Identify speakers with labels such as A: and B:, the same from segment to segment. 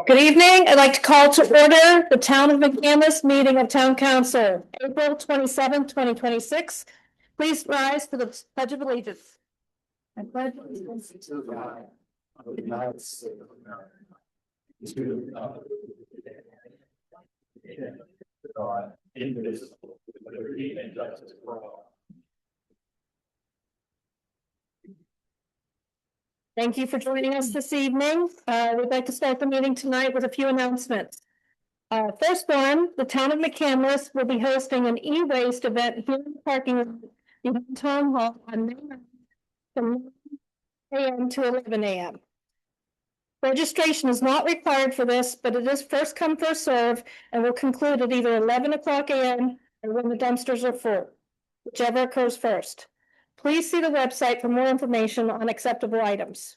A: Good evening. I'd like to call to order the Town of McCandless meeting of Town Council, April 27th, 2026. Please rise to the Pledge of Allegiance. I pledge allegiance to the flag of the United States of America, to God, indivisible, with liberty and justice for all. Thank you for joining us this evening. We'd like to start the meeting tonight with a few announcements. First one, the Town of McCandless will be hosting an e-waste event here in the parking lot in Town Hall on May 9th from 9 a.m. to 11 a.m. Registration is not required for this, but it is first come, first serve, and will conclude at either 11 o'clock a.m. or when the dumpsters are full, whichever occurs first. Please see the website for more information on acceptable items.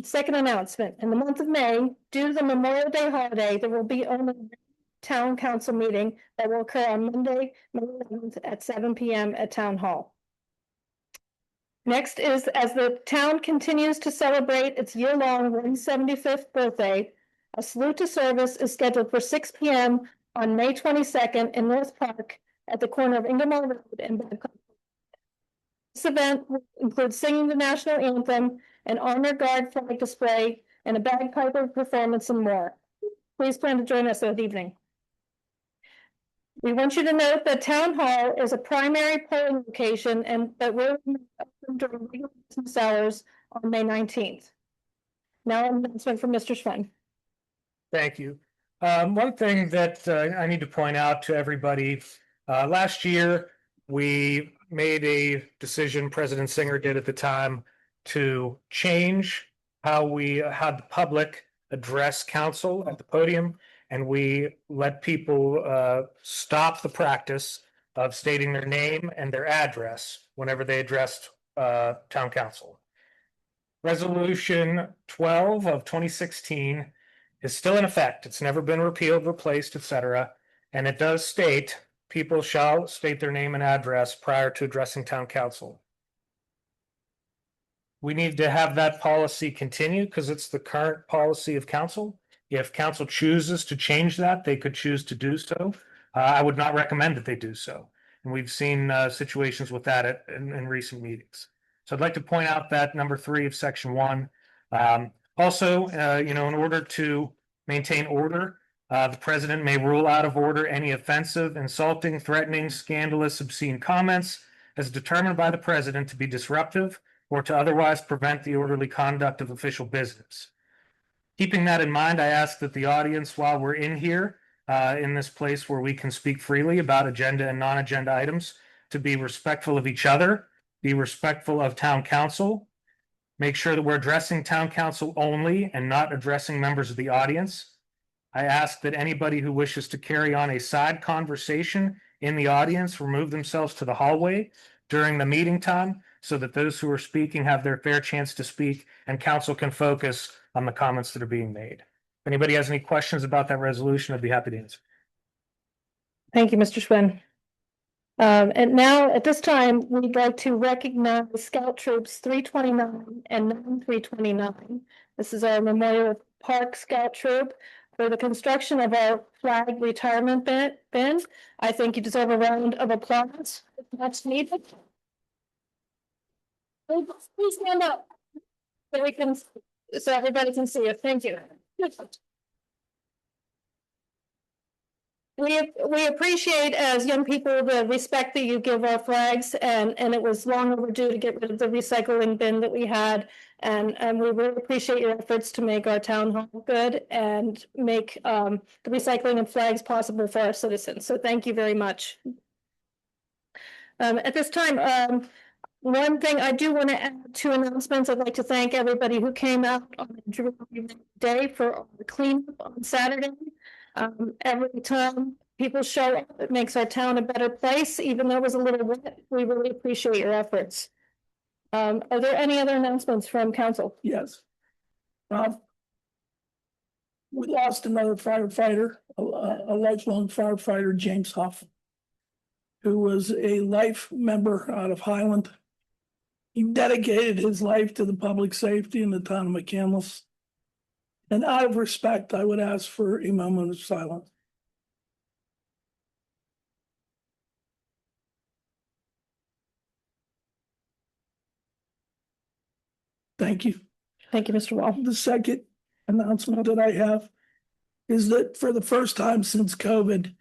A: Second announcement, in the month of May, due to the Memorial Day holiday, there will be only a town council meeting that will occur on Monday, May 11th at 7 p.m. at Town Hall. Next is, as the town continues to celebrate its year-long 175th birthday, a salute to service is scheduled for 6 p.m. on May 22nd in North Park at the corner of Ingermore Road and Babcock. This event will include singing the national anthem, an honor guard flag display, and a bagpiper performance and more. Please plan to join us that evening. We want you to note that Town Hall is a primary polling location and that we're open during regular business hours on May 19th. Now an announcement from Mr. Schwen.
B: Thank you. One thing that I need to point out to everybody, last year we made a decision, President Singer did at the time, to change how we had the public address council at the podium, and we let people stop the practice of stating their name and their address whenever they addressed town council. Resolution 12 of 2016 is still in effect. It's never been repealed, replaced, etc. And it does state people shall state their name and address prior to addressing town council. We need to have that policy continue because it's the current policy of council. If council chooses to change that, they could choose to do so. I would not recommend that they do so. And we've seen situations with that in recent meetings. So I'd like to point out that number 3 of section 1. Also, in order to maintain order, the president may rule out of order any offensive, insulting, threatening, scandalous, obscene comments as determined by the president to be disruptive or to otherwise prevent the orderly conduct of official business. Keeping that in mind, I ask that the audience, while we're in here, in this place where we can speak freely about agenda and non-agenda items, to be respectful of each other, be respectful of town council, make sure that we're addressing town council only and not addressing members of the audience. I ask that anybody who wishes to carry on a side conversation in the audience remove themselves to the hallway during the meeting time so that those who are speaking have their fair chance to speak and council can focus on the comments that are being made. If anybody has any questions about that resolution, I'd be happy to answer.
A: Thank you, Mr. Schwen. And now at this time, we'd like to recognize Scout Troops 329 and 9329. This is our Memorial Park Scout Troop for the construction of our flag retirement bin. I think you deserve a round of applause if that's needed. Please stand up so everybody can see it. Thank you. We appreciate as young people the respect that you give our flags, and it was long overdue to get rid of the recycling bin that we had, and we really appreciate your efforts to make our town hall good and make the recycling of flags possible for our citizens. So thank you very much. At this time, one thing I do want to add 2 announcements. I'd like to thank everybody who came out on the Drury Day for the cleanup on Saturday. Every time people show up, it makes our town a better place, even though it was a little wet. We really appreciate your efforts. Are there any other announcements from council?
C: Yes. We lost another firefighter, a lifelong firefighter, James Huff, who was a life member out of Highland. He dedicated his life to the public safety in the town of McCandless. And out of respect, I would ask for a moment of silence. Thank you.
A: Thank you, Mr. Wall.
C: The second announcement that I have is that for the first time since COVID,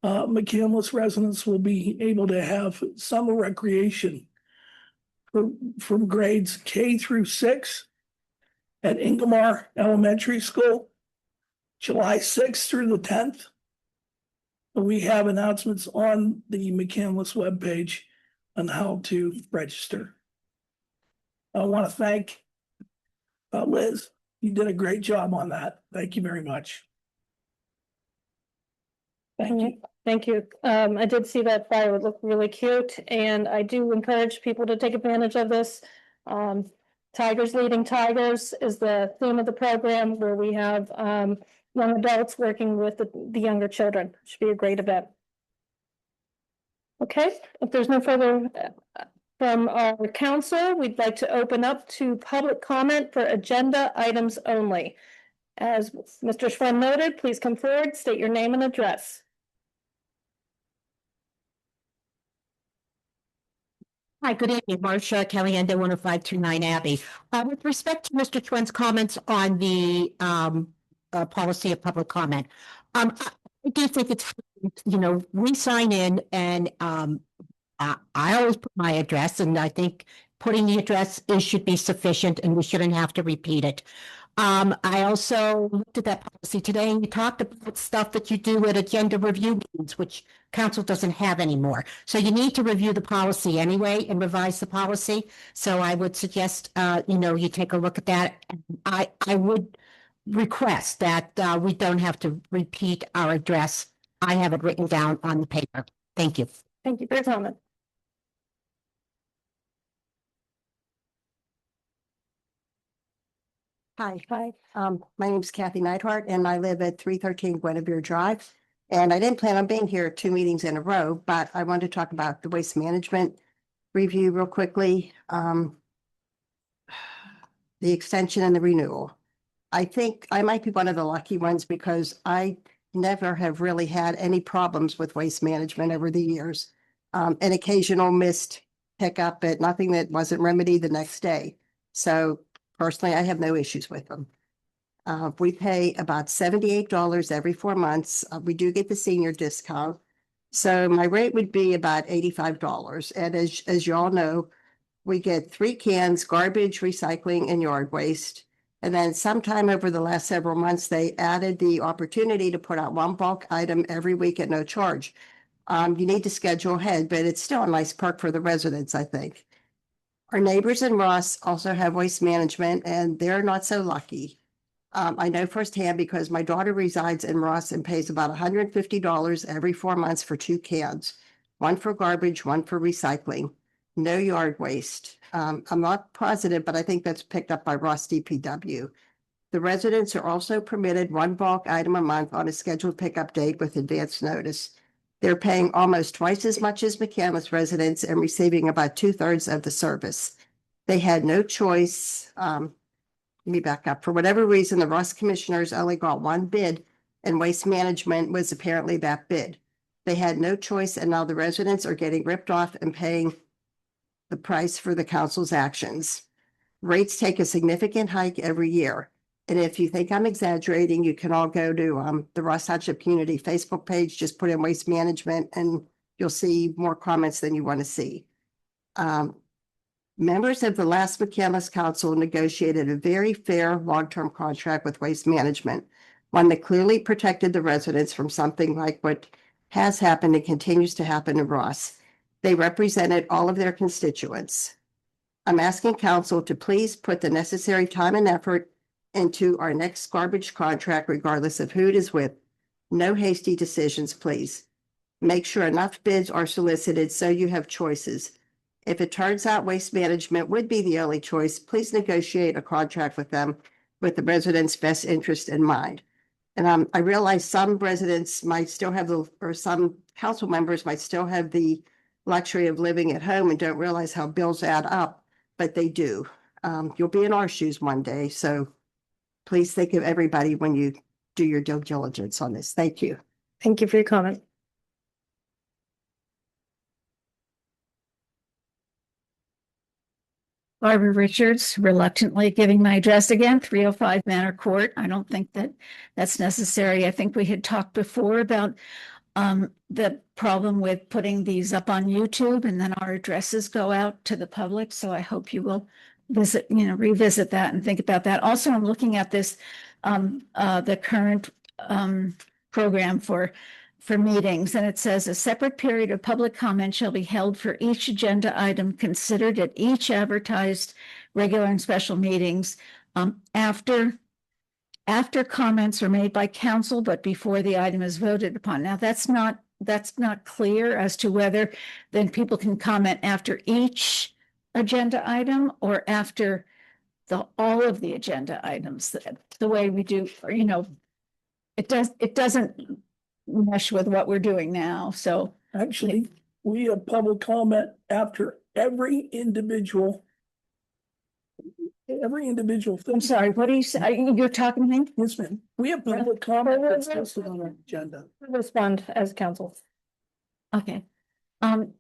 C: McCandless residents will be able to have summer recreation from grades K through 6 at Ingomar Elementary School, July 6th through the 10th. We have announcements on the McCandless webpage on how to register. I want to thank Liz. You did a great job on that. Thank you very much. Thank you.
A: Thank you. I did see that flyer would look really cute, and I do encourage people to take advantage of this. Tigers Leading Tigers is the theme of the program, where we have young adults working with the younger children. Should be a great event. Okay, if there's no further from our council, we'd like to open up to public comment for agenda items only. As Mr. Schwen noted, please come forward, state your name and address.
D: Hi, good evening, Marcia Caliendo, 10529 Abbey. With respect to Mr. Schwen's comments on the policy of public comment, I do think it's, we sign in and I always put my address, and I think putting the address should be sufficient and we shouldn't have to repeat it. I also looked at that policy today, and you talked about stuff that you do at agenda review meetings, which council doesn't have anymore. So you need to review the policy anyway and revise the policy. So I would suggest, you take a look at that. I would request that we don't have to repeat our address. I have it written down on the paper. Thank you.
A: Thank you for your comment.
D: Hi, my name is Kathy Neidhart, and I live at 313 Guinevere Drive. And I didn't plan on being here 2 meetings in a row, but I wanted to talk about the waste management review real quickly. The extension and the renewal. I think I might be one of the lucky ones, because I never have really had any problems with waste management over the years. An occasional missed pickup, but nothing that wasn't remedied the next day. So personally, I have no issues with them. We pay about $78 every 4 months. We do get the senior discount. So my rate would be about $85. And as you all know, we get 3 cans, garbage, recycling, and yard waste. And then sometime over the last several months, they added the opportunity to put out 1 bulk item every week at no charge. You need to schedule ahead, but it's still a nice perk for the residents, I think. Our neighbors in Ross also have waste management, and they're not so lucky. I know firsthand because my daughter resides in Ross and pays about $150 every 4 months for 2 cans, 1 for garbage, 1 for recycling, no yard waste. I'm not positive, but I think that's picked up by Ross DPW. The residents are also permitted 1 bulk item a month on a scheduled pickup date with advance notice. They're paying almost twice as much as McCandless residents and receiving about 2/3 of the service. They had no choice. Let me back up. For whatever reason, the Ross commissioners only got 1 bid, and waste management was apparently that bid. They had no choice, and now the residents are getting ripped off and paying the price for the council's actions. Rates take a significant hike every year. And if you think I'm exaggerating, you can all go to the Ross Township Community Facebook page, just put in waste management, and you'll see more comments than you want to see. Members of the last McCandless Council negotiated a very fair long-term contract with waste management, one that clearly protected the residents from something like what has happened and continues to happen in Ross. They represented all of their constituents. I'm asking council to please put the necessary time and effort into our next garbage contract, regardless of who it is with. No hasty decisions, please. Make sure enough bids are solicited so you have choices. If it turns out waste management would be the only choice, please negotiate a contract with them with the residents' best interest in mind. And I realize some residents might still have or some council members might still have the luxury of living at home and don't realize how bills add up. but they do. You'll be in our shoes one day, so please think of everybody when you do your due diligence on this. Thank you.
A: Thank you for your comment.
E: Barbara Richards, reluctantly giving my address again, 305 Manor Court. I don't think that that's necessary. I think we had talked before about the problem with putting these up on YouTube and then our addresses go out to the public. So I hope you will revisit that and think about that. Also, I'm looking at this, the current program for meetings, and it says a separate period of public comment shall be held for each agenda item considered at each advertised regular and special meetings after comments are made by council, but before the item is voted upon. Now, that's not clear as to whether then people can comment after each agenda item or after all of the agenda items, the way we do, it doesn't mesh with what we're doing now. So
C: Actually, we have public comment after every individual thing.
E: I'm sorry, what do you say? You're talking to me?
C: Yes, ma'am. We have public comment that's listed on our agenda.
A: Respond as council.
E: Okay.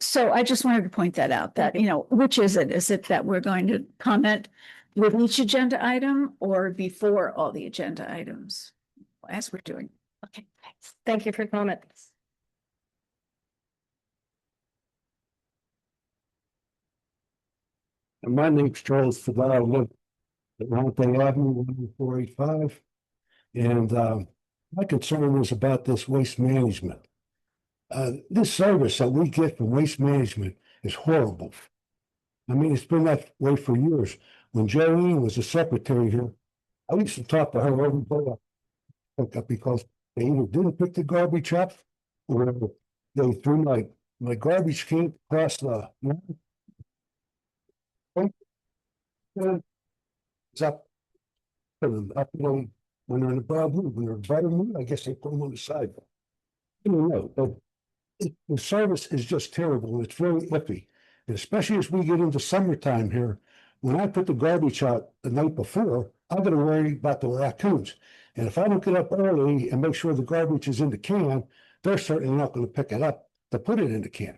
E: So I just wanted to point that out, that, which is it? Is it that we're going to comment with each agenda item or before all the agenda items as we're doing? Okay, thanks.
A: Thank you for your comment.
F: My name's Charles Fidel. I live at Mountain Avenue, 10485. And my concern is about this waste management. This service that we get from waste management is horrible. I mean, it's been that way for years. When Joanne was the secretary here, I used to talk to her every day because they either didn't pick the garbage up or they threw my garbage can across the it's up when they're in a bad mood. When they're in a better mood, I guess they put them on the side. I don't know, but the service is just terrible and it's very iffy. And especially as we get into summertime here, when I put the garbage out the night before, I'm gonna worry about the raccoons. And if I don't get up early and make sure the garbage is in the can, they're certainly not gonna pick it up to put it in the can.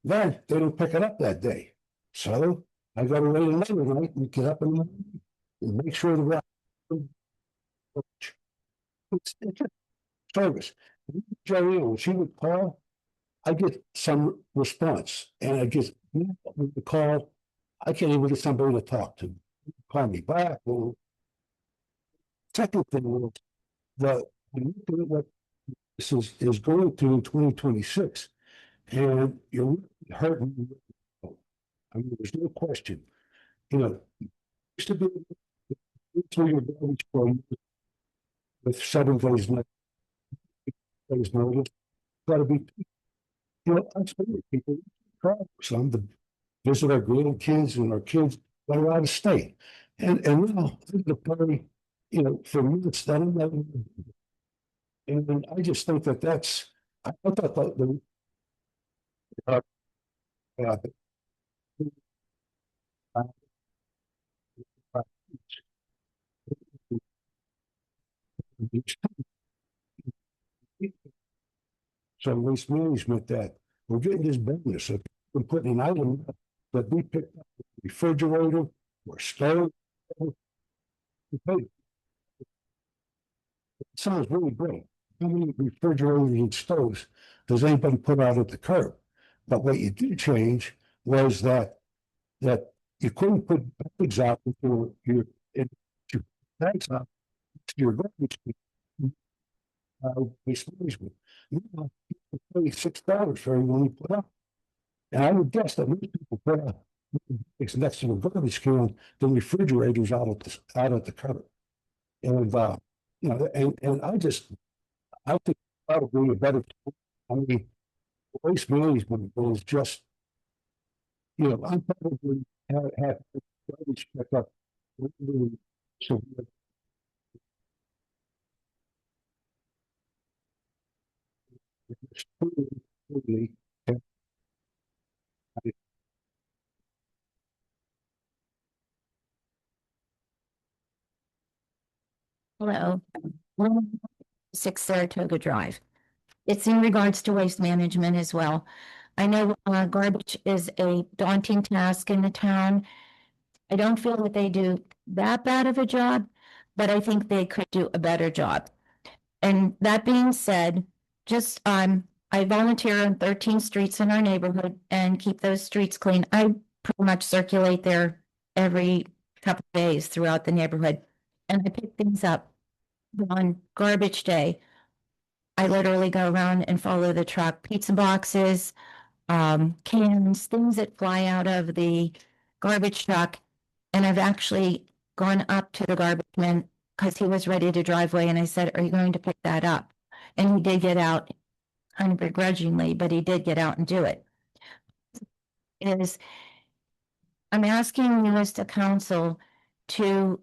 F: Then they don't pick it up that day. So I gotta wait another night and get up and make sure the raccoons. It's just service. Joanne, when she would call, I get some response, and I get the call. I can't even get somebody to talk to. Call me back. Well, second thing was what this is going to in 2026, and you're hurting. I mean, there's no question. Used to be through your garbage from with 7 days notice. Got to be, I'm sorry, people try some to visit our grandkids and our kids that are out of state. And now the party, for me, it's that. And I just think that's, I thought that the so waste management that we're getting this bonus of putting an item that we picked up, refrigerator or stove. It sounds really great. How many refrigerators and stoves does anybody put out at the curb? But what you did change was that you couldn't put bags out before your bags out to your garbage. Waste management. Now, you pay $6 for everyone you put up. And I would guess that most people put up it's next to the garbage can, the refrigerators out at the curb. And and I think probably a better, I mean, waste management is just, I'm probably have garbage pick up. So totally,
E: Hello. 6 Saratoga Drive. It's in regards to waste management as well. I know garbage is a daunting task in the town. I don't feel that they do that bad of a job, but I think they could do a better job. And that being said, just I volunteer on 13 streets in our neighborhood and keep those streets clean. I pretty much circulate there every couple of days throughout the neighborhood, and I pick things up on garbage day. I literally go around and follow the truck, pizza boxes, cans, things that fly out of the garbage truck. And I've actually gone up to the garbage man because he was ready to drive away. And I said, "Are you going to pick that up?" And he did get out, kind of begrudgingly, but he did get out and do it. I'm asking you as the council to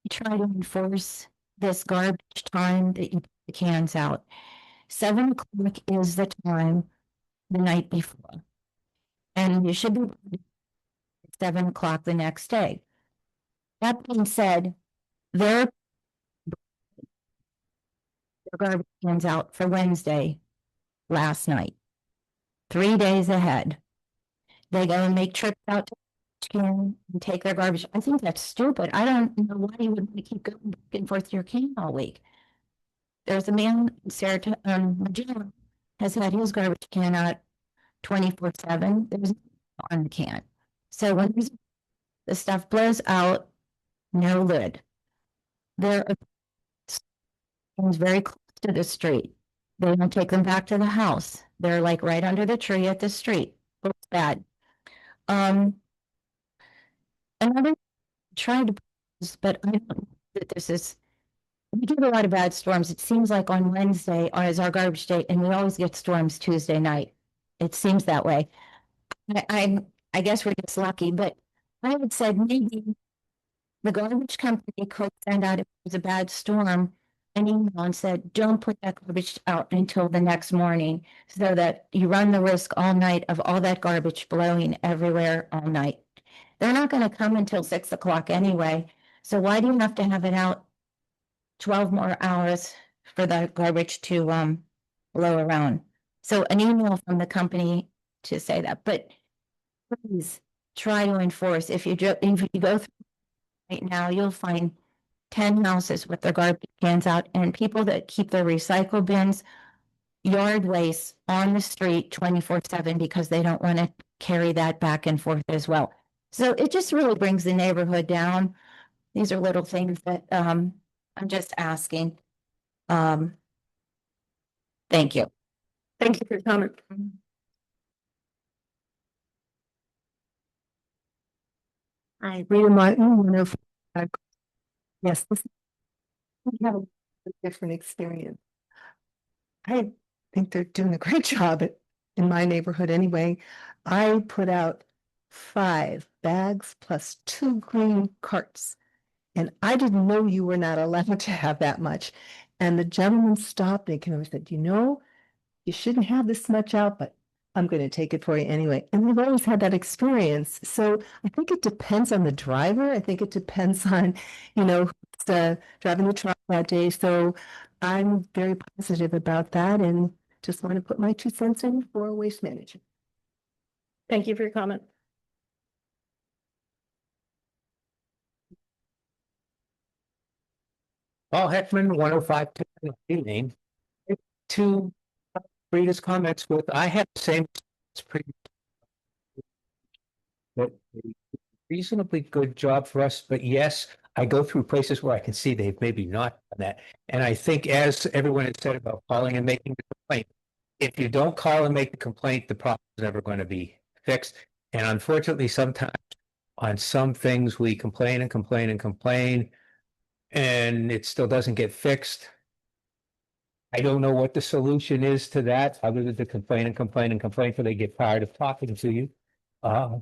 E: try to enforce this garbage time that you put the cans out. 7 o'clock is the time the night before. And you should be at 7 o'clock the next day. That being said, their garbage cans out for Wednesday last night, 3 days ahead. They go and make trips out to can and take their garbage. I think that's stupid. I don't know why you would want to keep going back and forth your can all week. There's a man in Saratoga, Magellan, has had his garbage can out 24/7. There's on the can. So when the stuff blows out, no lid. There are things very close to the street. They don't take them back to the house. They're like right under the tree at the street. It's bad. Another tried to, but I don't know that this is. We get a lot of bad storms. It seems like on Wednesday is our garbage day, and we always get storms Tuesday night. It seems that way. I guess we're just lucky, but I had said maybe the garbage company could send out if it was a bad storm an email and said, "Don't put that garbage out until the next morning," so that you run the risk all night of all that garbage blowing everywhere all night. They're not going to come until 6 o'clock anyway. So why do you have to have it out 12 more hours for the garbage to blow around? So an email from the company to say that, but please try to enforce. If you go through right now, you'll find 10 houses with their garbage cans out, and people that keep their recycle bins, yard waste on the street 24/7 because they don't want to carry that back and forth as well. So it just really brings the neighborhood down. These are little things that I'm just asking. Thank you.
A: Thank you for your comment.
G: Hi, Rita Martin, 105. Yes, we have a different experience. I think they're doing a great job in my neighborhood anyway. I put out 5 bags plus 2 green carts. And I didn't know you were not allowed to have that much. And the gentleman stopped and came over and said, you shouldn't have this much out, but I'm going to take it for you anyway. And we've always had that experience. So I think it depends on the driver. I think it depends on, who's driving the truck that day. So I'm very positive about that and just want to put my 2 cents in for waste management.
A: Thank you for your comment.
H: Paul Heckman, 105 evening. To Rita's comments with, I had the same, it's pretty. But a reasonably good job for us, but yes, I go through places where I can see they've maybe not done that. And I think as everyone had said about calling and making the complaint, if you don't call and make the complaint, the problem is never going to be fixed. And unfortunately, sometimes on some things, we complain and complain and complain, and it still doesn't get fixed. I don't know what the solution is to that, other than to complain and complain and complain until they get tired of talking to you. To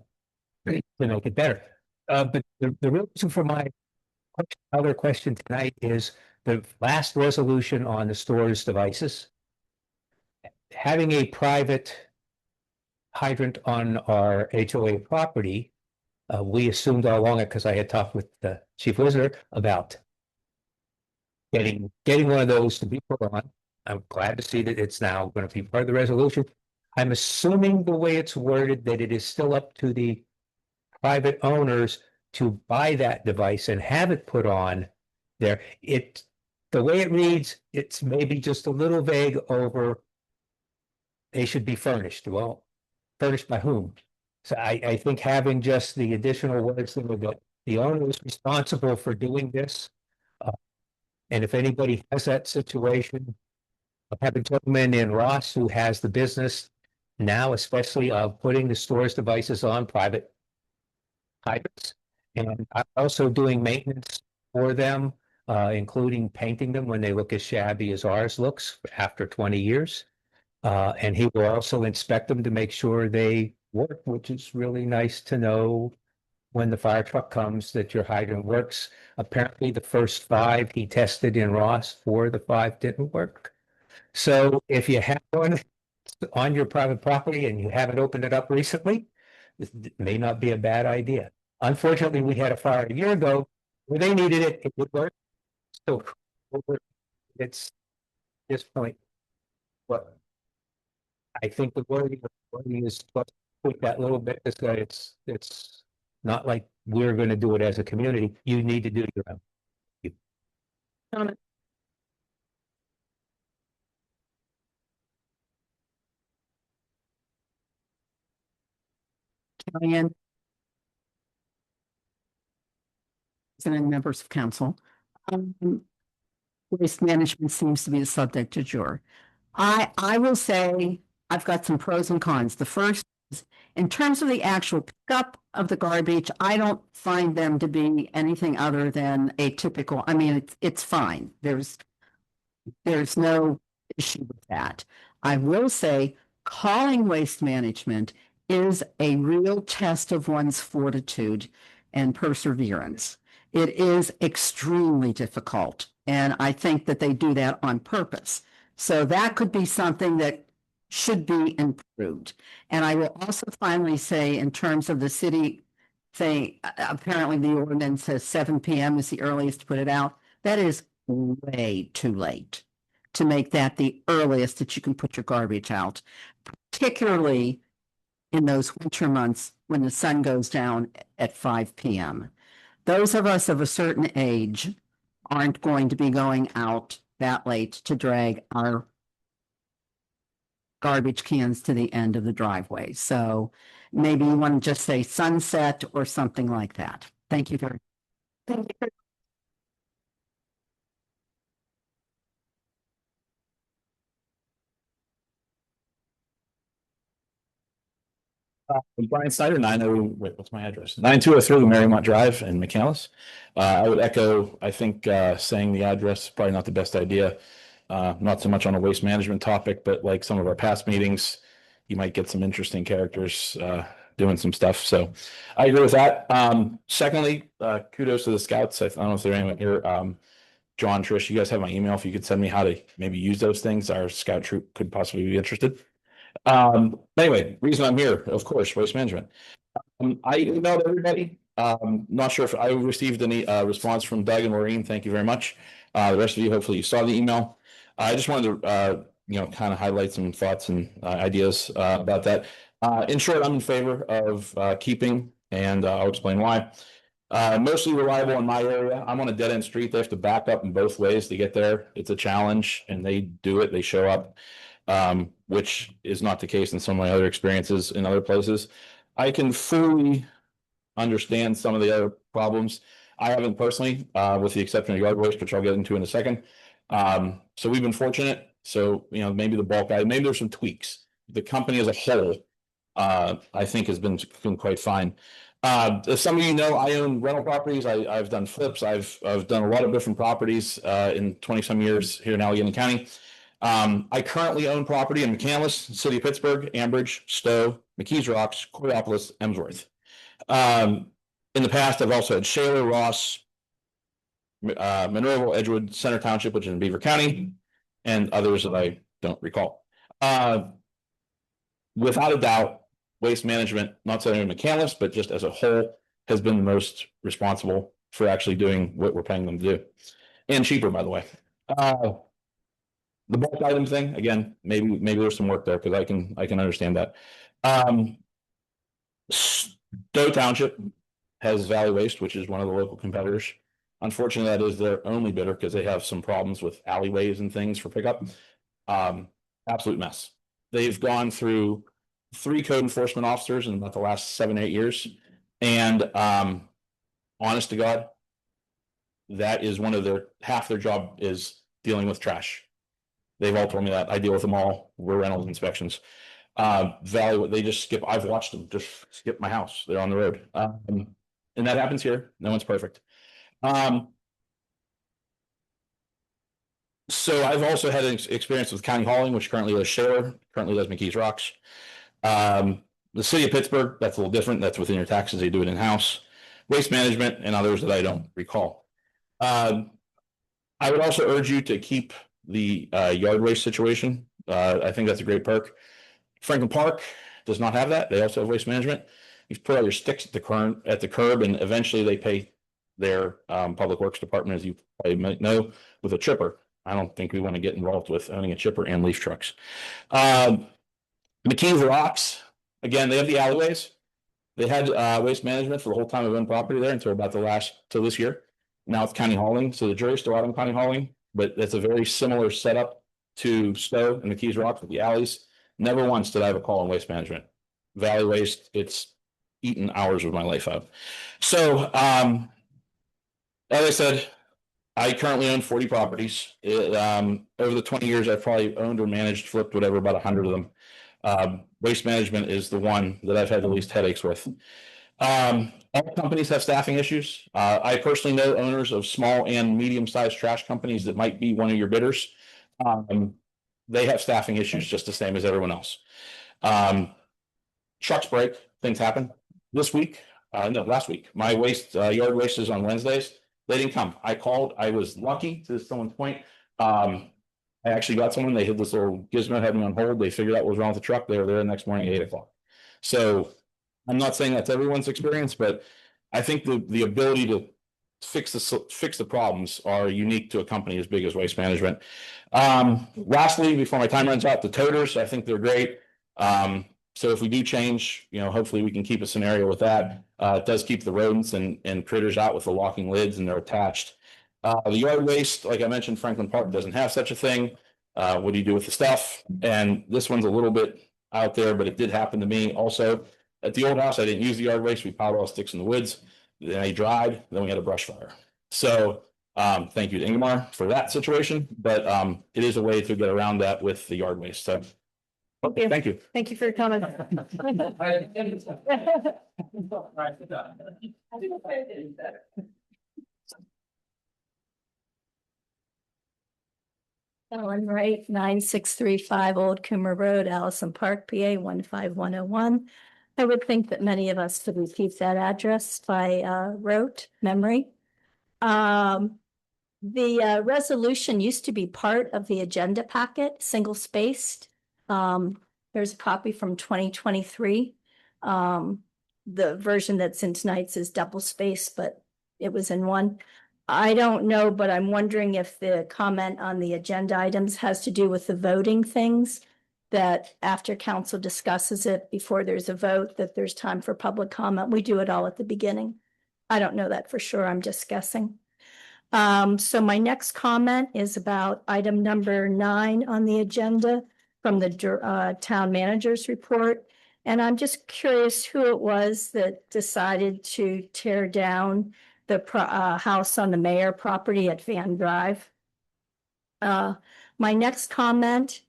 H: make it better. But the real reason for my other question tonight is the last resolution on the storage devices. Having a private hydrant on our HOA property, we assumed all along it because I had talked with the chief visitor about getting one of those to be put on. I'm glad to see that it's now going to be part of the resolution. I'm assuming the way it's worded that it is still up to the private owners to buy that device and have it put on there. The way it reads, it's maybe just a little vague over they should be furnished. Well, furnished by whom? So I think having just the additional words that the owner is responsible for doing this. And if anybody has that situation, I have a gentleman in Ross who has the business now, especially of putting the store's devices on private hydrants. And I'm also doing maintenance for them, including painting them when they look as shabby as ours looks after 20 years. And he will also inspect them to make sure they work, which is really nice to know when the fire truck comes that your hydrant works. Apparently, the first 5 he tested in Ross, 4 of the 5 didn't work. So if you have one on your private property and you haven't opened it up recently, it may not be a bad idea. Unfortunately, we had a fire a year ago where they needed it, it would work. So it's this point. But I think the wording is put that little bit is that it's not like we're going to do it as a community. You need to do your own.
A: Comment.
G: Diane. And members of council. Waste management seems to be the subject du jour. I will say I've got some pros and cons. The first is in terms of the actual pickup of the garbage, I don't find them to be anything other than atypical. I mean, it's fine. There's no issue with that. I will say calling waste management is a real test of one's fortitude and perseverance. It is extremely difficult, and I think that they do that on purpose. So that could be something that should be improved. And I will also finally say, in terms of the city saying, apparently the ordinance says 7 p.m. is the earliest to put it out. That is way too late to make that the earliest that you can put your garbage out, particularly in those winter months when the sun goes down at 5 p.m. Those of us of a certain age aren't going to be going out that late to drag our garbage cans to the end of the driveway. So maybe you want to just say sunset or something like that. Thank you very much.
A: Thank you.
I: Brian Snyder, 9203 Marymount Drive in McCandless. I would echo, I think saying the address is probably not the best idea. Not so much on a waste management topic, but like some of our past meetings, you might get some interesting characters doing some stuff. So I agree with that. Secondly, kudos to the scouts. I don't know if there's anyone here. John, Trish, you guys have my email. If you could send me how to maybe use those things, our scout troop could possibly be interested. Anyway, reason I'm here, of course, waste management. I emailed everybody. Not sure if I received any response from Doug and Maureen. Thank you very much. The rest of you, hopefully you saw the email. I just wanted to kind of highlight some thoughts and ideas about that. In short, I'm in favor of keeping, and I'll explain why. Mostly reliable in my area. I'm on a dead end street. They have to back up in both ways to get there. It's a challenge, and they do it. They show up. Which is not the case in some of my other experiences in other places. I can fully understand some of the other problems. I haven't personally, with the exception of yard waste, which I'll get into in a second. So we've been fortunate. So, maybe the bulk, maybe there's some tweaks. The company as a whole, I think has been quite fine. As some of you know, I own rental properties. I've done flips. I've done a lot of different properties in 20 some years here in Allegheny County. I currently own property in McCandless, City of Pittsburgh, Ambridge, Stowe, McKees Rocks, Coraopolis, Emsworth. In the past, I've also had Shaler, Ross, Monroeville, Edgewood, Center Township, which is in Beaver County, and others that I don't recall. Without a doubt, waste management, not only in McCandless, but just as a whole, has been the most responsible for actually doing what we're paying them to do. And cheaper, by the way. The bulk item thing, again, maybe there's some work there because I can understand that. Stowe Township has Valley Waste, which is one of the local competitors. Unfortunately, that is their only bidder because they have some problems with alleyways and things for pickup. Absolute mess. They've gone through 3 code enforcement officers in about the last 7-8 years. And honest to God, that is half their job is dealing with trash. They've all told me that. I deal with them all. We're Reynolds inspections. Valley, they just skip. I've watched them just skip my house. They're on the road. And that happens here. No one's perfect. So I've also had an experience with county hauling, which currently does Shaler, currently does McKees Rocks. The city of Pittsburgh, that's a little different. That's within your taxes. They do it in-house. Waste management and others that I don't recall. I would also urge you to keep the yard waste situation. I think that's a great perk. Franklin Park does not have that. They also have waste management. You put all your sticks at the curb, and eventually they pay their public works department, as you probably might know, with a chipper. I don't think we want to get involved with owning a chipper and leaf trucks. McKees Rocks, again, they have the alleyways. They had waste management for the whole time I've owned property there until till this year. Now it's county hauling, so the jury's still out on county hauling, but that's a very similar setup to Stowe and McKees Rocks with the alleys. Never once did I have a call on waste management. Valley Waste, it's eaten hours of my life out. So, as I said, I currently own 40 properties. Over the 20 years, I've probably owned or managed, flipped, whatever, about 100 of them. Waste management is the one that I've had the least headaches with. All companies have staffing issues. I personally know owners of small and medium-sized trash companies that might be one of your bidders. They have staffing issues just the same as everyone else. Trucks break, things happen. Last week, my yard waste is on Wednesdays. They didn't come. I called. I was lucky, to someone's point. I actually got someone. They hit this little gizmo, had me on hold. They figured out what was wrong with the truck. They were there the next morning at 8 o'clock. So I'm not saying that's everyone's experience, but I think the ability to fix the problems are unique to a company as big as Waste Management. Lastly, before my time runs out, the toters, I think they're great. So if we do change, hopefully we can keep a scenario with that. It does keep the rodents and critters out with the locking lids, and they're attached. The yard waste, like I mentioned, Franklin Park doesn't have such a thing. What do you do with the stuff? And this one's a little bit out there, but it did happen to me also. At the old house, I didn't use the yard waste. We piled all sticks in the woods. Then they dried. Then we had a brush fire. So thank you to Ingmar for that situation. But it is a way to get around that with the yard waste. So thank you.
A: Thank you for your comment.
E: Ellen Wright, 9635 Old Coomer Road, Allison Park, PA 15101. I would think that many of us could repeat that address by rote memory. The resolution used to be part of the agenda packet, single spaced. There's a copy from 2023. The version that's in tonight's is double spaced, but it was in one. I don't know, but I'm wondering if the comment on the agenda items has to do with the voting things, that after council discusses it before there's a vote, that there's time for public comment. We do it all at the beginning. I don't know that for sure. I'm just guessing. So my next comment is about item number 9 on the agenda from the town manager's report. And I'm just curious who it was that decided to tear down the house on the Mayor property at Van Drive. My next comment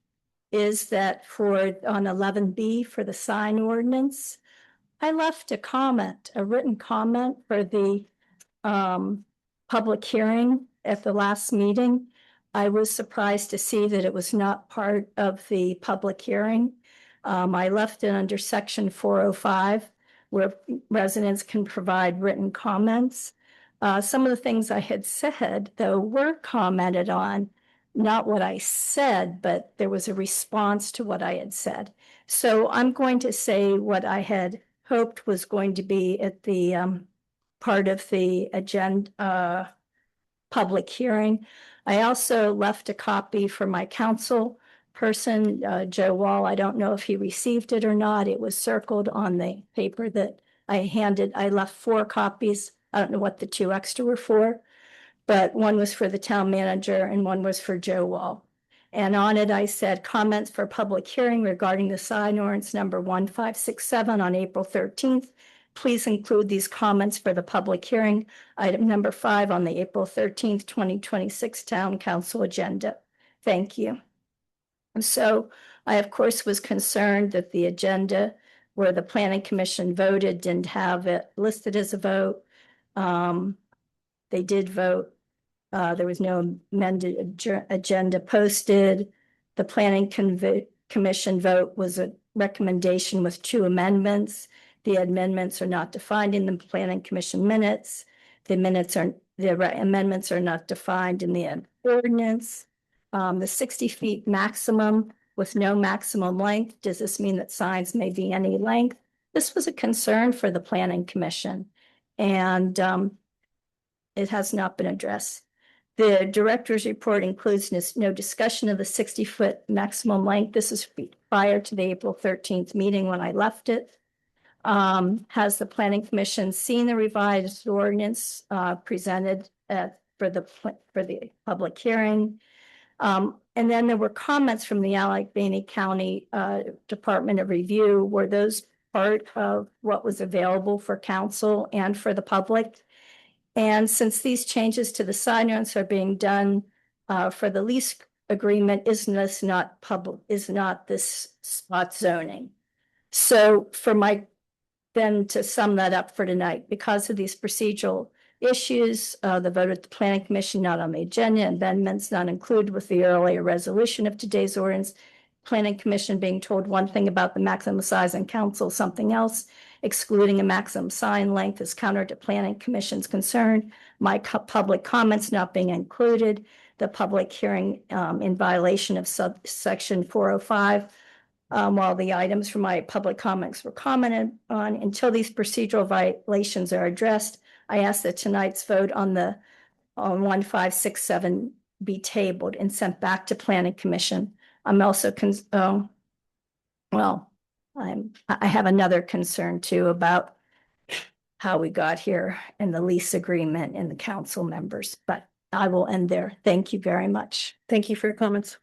E: is that on 11B for the sign ordinance, I left a written comment for the public hearing at the last meeting. I was surprised to see that it was not part of the public hearing. I left it under section 405, where residents can provide written comments. Some of the things I had said, though, were commented on. Not what I said, but there was a response to what I had said. So I'm going to say what I had hoped was going to be at the part of the agenda,
A: public hearing. I also left a copy for my council person, Joe Wall. I don't know if he received it or not. It was circled on the paper that I left 4 copies. I don't know what the 2 extra were for, but one was for the town manager and one was for Joe Wall. And on it, I said comments for public hearing regarding the sign ordinance number 1567 on April 13th. Please include these comments for the public hearing, item number 5 on the April 13th, 2026 Town Council agenda. Thank you. And so I, of course, was concerned that the agenda where the planning commission voted didn't have it listed as a vote. They did vote. There was no amended agenda posted. The planning commission vote was a recommendation with 2 amendments. The amendments are not defined in the planning commission minutes. The amendments are not defined in the ordinance. The 60 feet maximum with no maximum length. Does this mean that signs may be any length? This was a concern for the planning commission, and it has not been addressed. The director's report includes no discussion of the 60-foot maximum length. This is prior to the April 13th meeting when I left it. Has the planning commission seen the revised ordinance presented for the public hearing? And then there were comments from the Allegheny County Department of Review. Were those part of what was available for council and for the public? And since these changes to the sign ordinance are being done for the lease agreement, is not this spot zoning? So then to sum that up for tonight, because of these procedural issues, the vote at the planning commission not on the agenda, amendments not included with the earlier resolution of today's ordinance, planning commission being told one thing about the maximum size and council something else, excluding a maximum sign length is counter to planning commission's concern, my public comments not being included, the public hearing in violation of section 405, while the items from my public comments were commented on. Until these procedural violations are addressed, I ask that tonight's vote on 1567 be tabled and sent back to planning commission. I'm also I have another concern too about how we got here and the lease agreement and the council members, but I will end there. Thank you very much.
G: Thank you for your comments.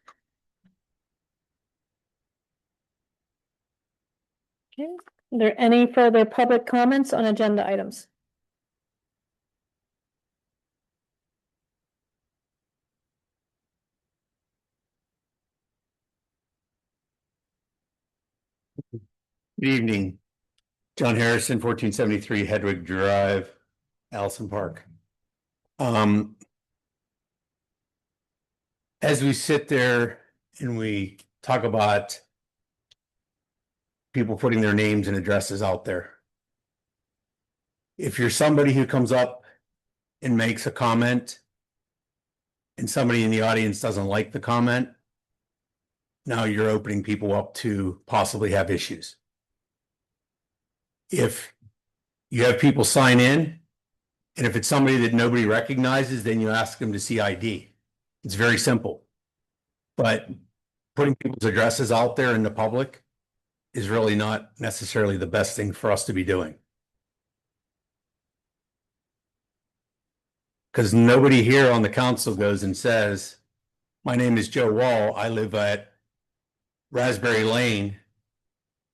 G: Okay, are there any further public comments on agenda items?
J: Good evening. John Harrison, 1473 Hedwig Drive, Allison Park. As we sit there and we talk about people putting their names and addresses out there, if you're somebody who comes up and makes a comment and somebody in the audience doesn't like the comment, now you're opening people up to possibly have issues. If you have people sign in, and if it's somebody that nobody recognizes, then you ask them to see ID. It's very simple. But putting people's addresses out there in the public is really not necessarily the best thing for us to be doing. Because nobody here on the council goes and says, my name is Joe Wall, I live at Raspberry Lane,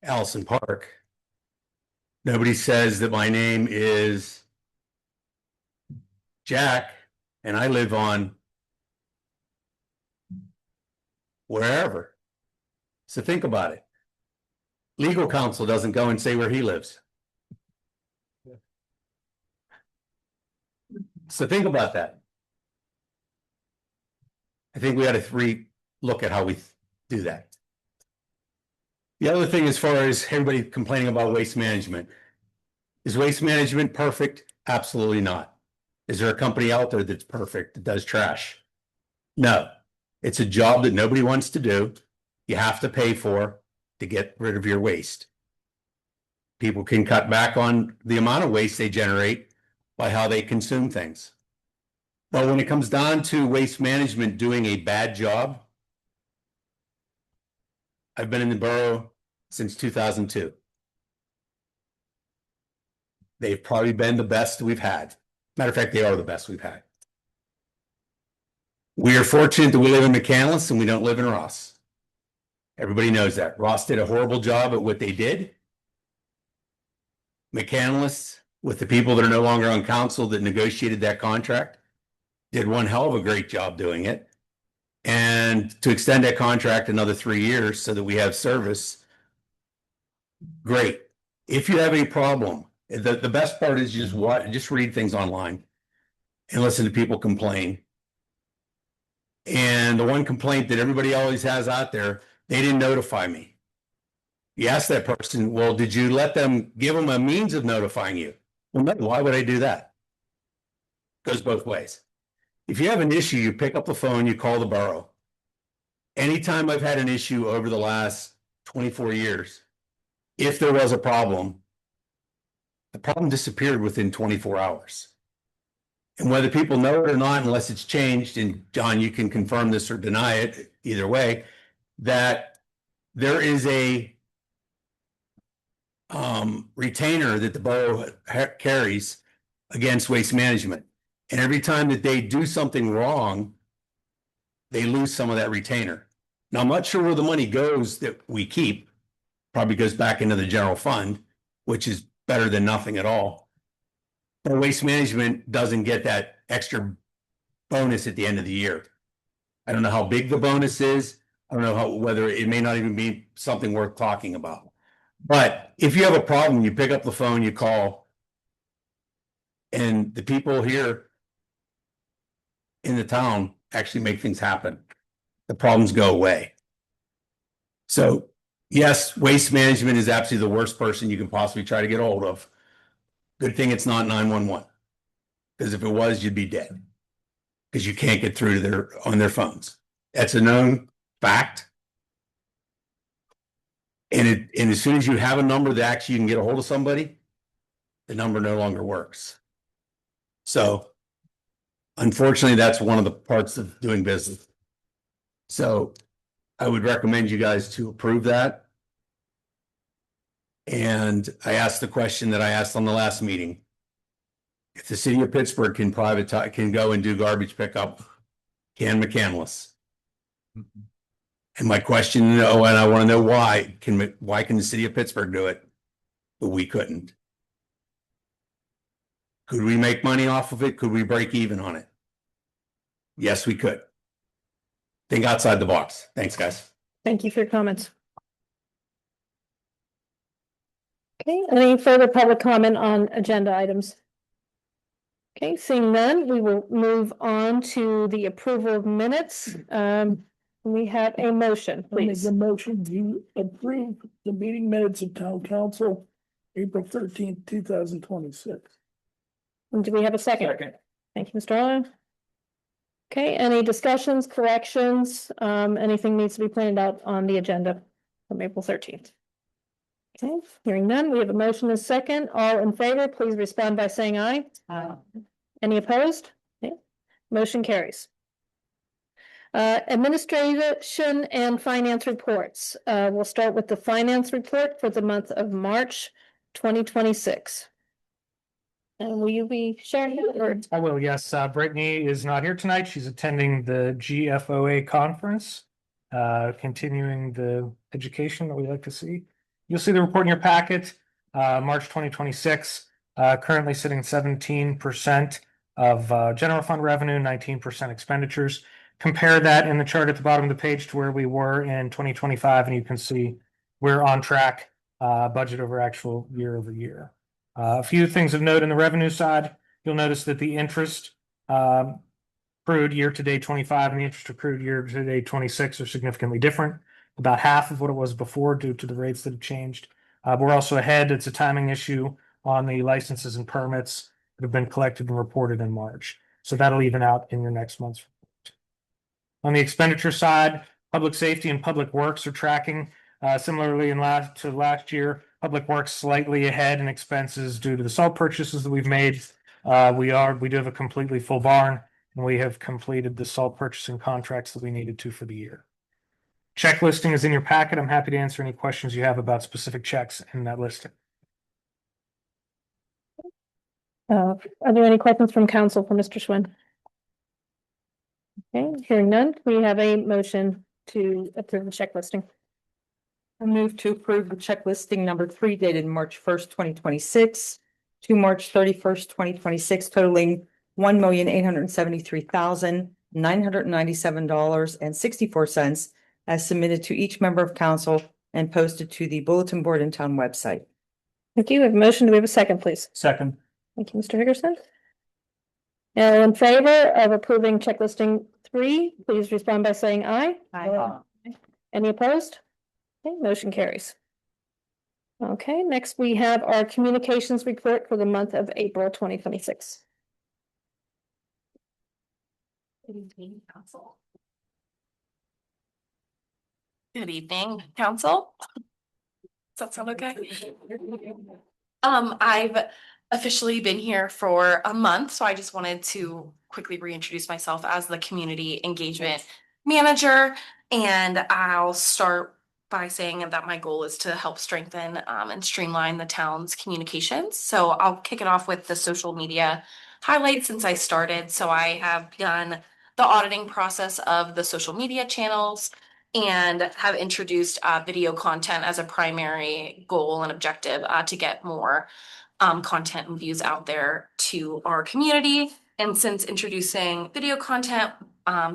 J: Allison Park. Nobody says that my name is Jack and I live on wherever. So think about it. Legal counsel doesn't go and say where he lives. So think about that. I think we ought to look at how we do that. The other thing, as far as everybody complaining about waste management, is waste management perfect? Absolutely not. Is there a company out there that's perfect that does trash? No. It's a job that nobody wants to do. You have to pay for to get rid of your waste. People can cut back on the amount of waste they generate by how they consume things. But when it comes down to waste management doing a bad job, I've been in the borough since 2002. They've probably been the best we've had. Matter of fact, they are the best we've had. We are fortunate that we live in McCandless and we don't live in Ross. Everybody knows that. Ross did a horrible job at what they did. McCandless, with the people that are no longer on council that negotiated that contract, did one hell of a great job doing it. And to extend that contract another 3 years so that we have service, great. If you have a problem, the best part is just read things online and listen to people complain. And the one complaint that everybody always has out there, they didn't notify me. You ask that person, well, did you let them give them a means of notifying you? Well, no, why would I do that? Goes both ways. If you have an issue, you pick up the phone, you call the borough. Anytime I've had an issue over the last 24 years, if there was a problem, the problem disappeared within 24 hours. And whether people know it or not, unless it's changed, and John, you can confirm this or deny it, either way, that there is a retainer that the borough carries against waste management. And every time that they do something wrong, they lose some of that retainer. Now, I'm not sure where the money goes that we keep. Probably goes back into the general fund, which is better than nothing at all. But waste management doesn't get that extra bonus at the end of the year. I don't know how big the bonus is. I don't know whether it may not even be something worth talking about. But if you have a problem, you pick up the phone, you call, and the people here in the town actually make things happen. The problems go away. So yes, waste management is absolutely the worst person you can possibly try to get a hold of. Good thing it's not 911. Because if it was, you'd be dead. Because you can't get through to on their phones. That's a known fact. And as soon as you have a number that actually you can get a hold of somebody, the number no longer works. So unfortunately, that's one of the parts of doing business. So I would recommend you guys to approve that. And I asked the question that I asked on the last meeting. If the city of Pittsburgh can can go and do garbage pickup, can McCandless? And my question, and I want to know why can the city of Pittsburgh do it, but we couldn't? Could we make money off of it? Could we break even on it? Yes, we could. Think outside the box. Thanks, guys.
A: Thank you for your comments. Okay, any further public comment on agenda items? Okay, seeing none, we will move on to the approval of minutes. We have a motion,
C: I make
A: please.
C: the motion to approve the meeting minutes of town council, April 13th, 2026.
A: And do we have a second? Thank you, Mr. Allen. Okay, any discussions, corrections, anything needs to be pointed out on the agenda from April 13th? Okay, hearing none, we have a motion and a second. All in favor, please respond by saying aye. Aye. Any opposed? Okay. Motion carries. Administration and finance reports. We'll start with the finance report for the month of March 2026. And will you be sharing that or?
B: I will, yes. Brittany is not here tonight. She's attending the GFOA conference, continuing the education that we like to see. You'll see the report in your packet, March 2026, currently sitting at 17% of general fund revenue, 19% expenditures. Compare that in the chart at the bottom of the page to where we were in 2025, and you can see we're on track, budget over actual year over year. A few things of note in the revenue side. You'll notice that the interest accrued year to date 25 and the interest accrued year to date 26 are significantly different, about half of what it was before due to the rates that have changed. We're also ahead. It's a timing issue on the licenses and permits that have been collected and reported in March. So that'll even out in your next month's report. On the expenditure side, public safety and public works are tracking similarly to last year. Public Works slightly ahead in expenses due to the salt purchases that we've made. We do have a completely full barn And we have completed the salt purchasing contracts that we needed to for the year. Check listing is in your packet. I'm happy to answer any questions you have about specific checks in that listing.
A: Are there any questions from council for Mr. Schwinn? Okay, hearing none, we have a motion to approve the check listing.
K: I move to approve the check listing number 3 dated March 1st, 2026 to March 31st, 2026, totaling $1,873,997.64 as submitted to each member of council and posted to the bulletin board and town website.
A: Thank you. We have a motion. Do we have a second, please?
B: Second.
A: Thank you, Mr. Higgerson. All in favor of approving check listing 3, please respond by saying aye.
K: Aye.
A: Any opposed? Okay, motion carries. Okay, next we have our communications report for the month of April 2026.
L: Good evening, council. Does that sound okay? I've officially been here for a month, so I just wanted to quickly reintroduce myself as the community engagement manager. And I'll start by saying that my goal is to help strengthen and streamline the town's communications. So I'll kick it off with the social media highlights since I started. So I have done the auditing process of the social media channels and have introduced video content as a primary goal and objective to get more content and views out there to our community. And since introducing video content,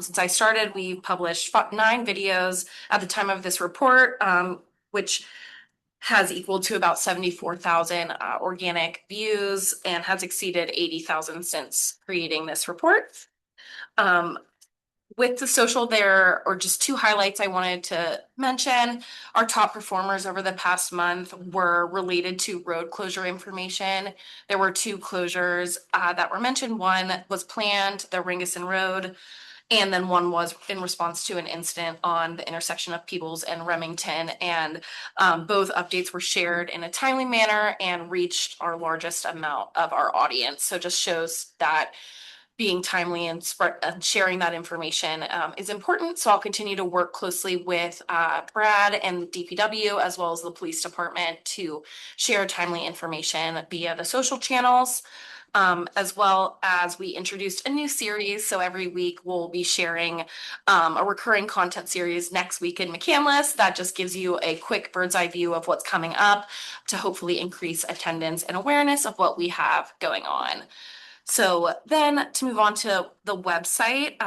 L: since I started, we published 9 videos at the time of this report, which has equaled to about 74,000 organic views and has exceeded 80,000 since creating this report. With the social, there are just 2 highlights I wanted to mention. Our top performers over the past month were related to road closure information. There were 2 closures that were mentioned. One was planned, the Ringeson Road, and then one was in response to an incident on the intersection of Peebles and Remington. And both updates were shared in a timely manner and reached our largest amount of our audience. So just shows that being timely and sharing that information is important. So I'll continue to work closely with Brad and DPW as well as the police department to share timely information via the social channels. As well as we introduced a new series. So every week we'll be sharing a recurring content series next week in McCandless that just gives you a quick bird's eye view of what's coming up to hopefully increase attendance and awareness of what we have going on. So then to move on to the website,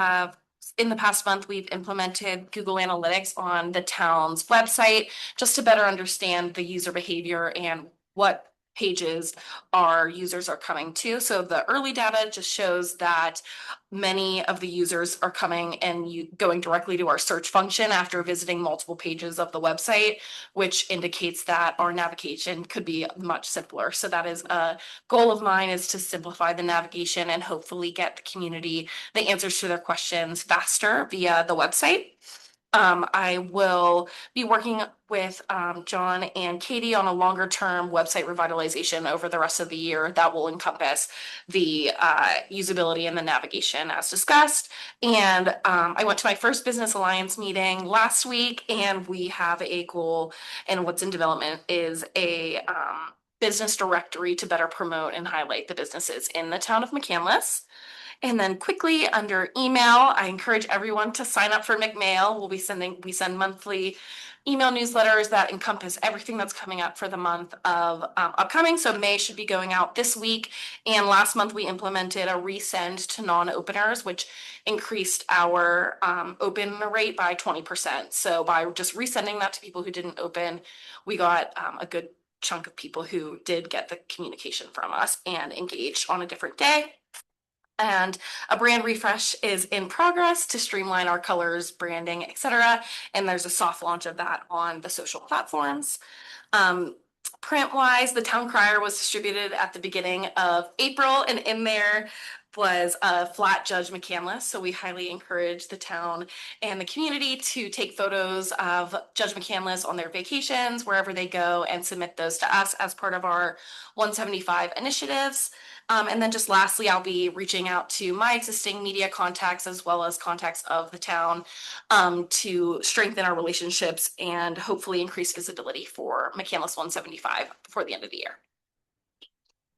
L: in the past month, we've implemented Google Analytics on the town's website just to better understand the user behavior and what pages our users are coming to. So the early data just shows that many of the users are coming and going directly to our search function after visiting multiple pages of the website, which indicates that our navigation could be much simpler. So that is a goal of mine, is to simplify the navigation and hopefully get the community the answers to their questions faster via the website. I will be working with John and Katie on a longer term website revitalization over the rest of the year that will encompass the usability and the navigation as discussed. And I went to my first Business Alliance meeting last week, and we have a goal, and what's in development is a business directory to better promote and highlight the businesses in the town of McCandless. And then quickly under email, I encourage everyone to sign up for McMail. We send monthly email newsletters that encompass everything that's coming up for the month of upcoming. So May should be going out this week. And last month we implemented a resend to non-openers, which increased our open rate by 20%. So by just resending that to people who didn't open, we got a good chunk of people who did get the communication from us and engaged on a different day. And a brand refresh is in progress to streamline our colors, branding, etc. And there's a soft launch of that on the social platforms. Print-wise, the Town Crier was distributed at the beginning of April, and in there, was flat Judge McCandless. So we highly encourage the town and the community to take photos of Judge McCandless on their vacations, wherever they go, and submit those to us as part of our 175 initiatives. And then just lastly, I'll be reaching out to my existing media contacts as well as contacts of the town to strengthen our relationships and hopefully increase visibility for McCandless 175 before the end of the year.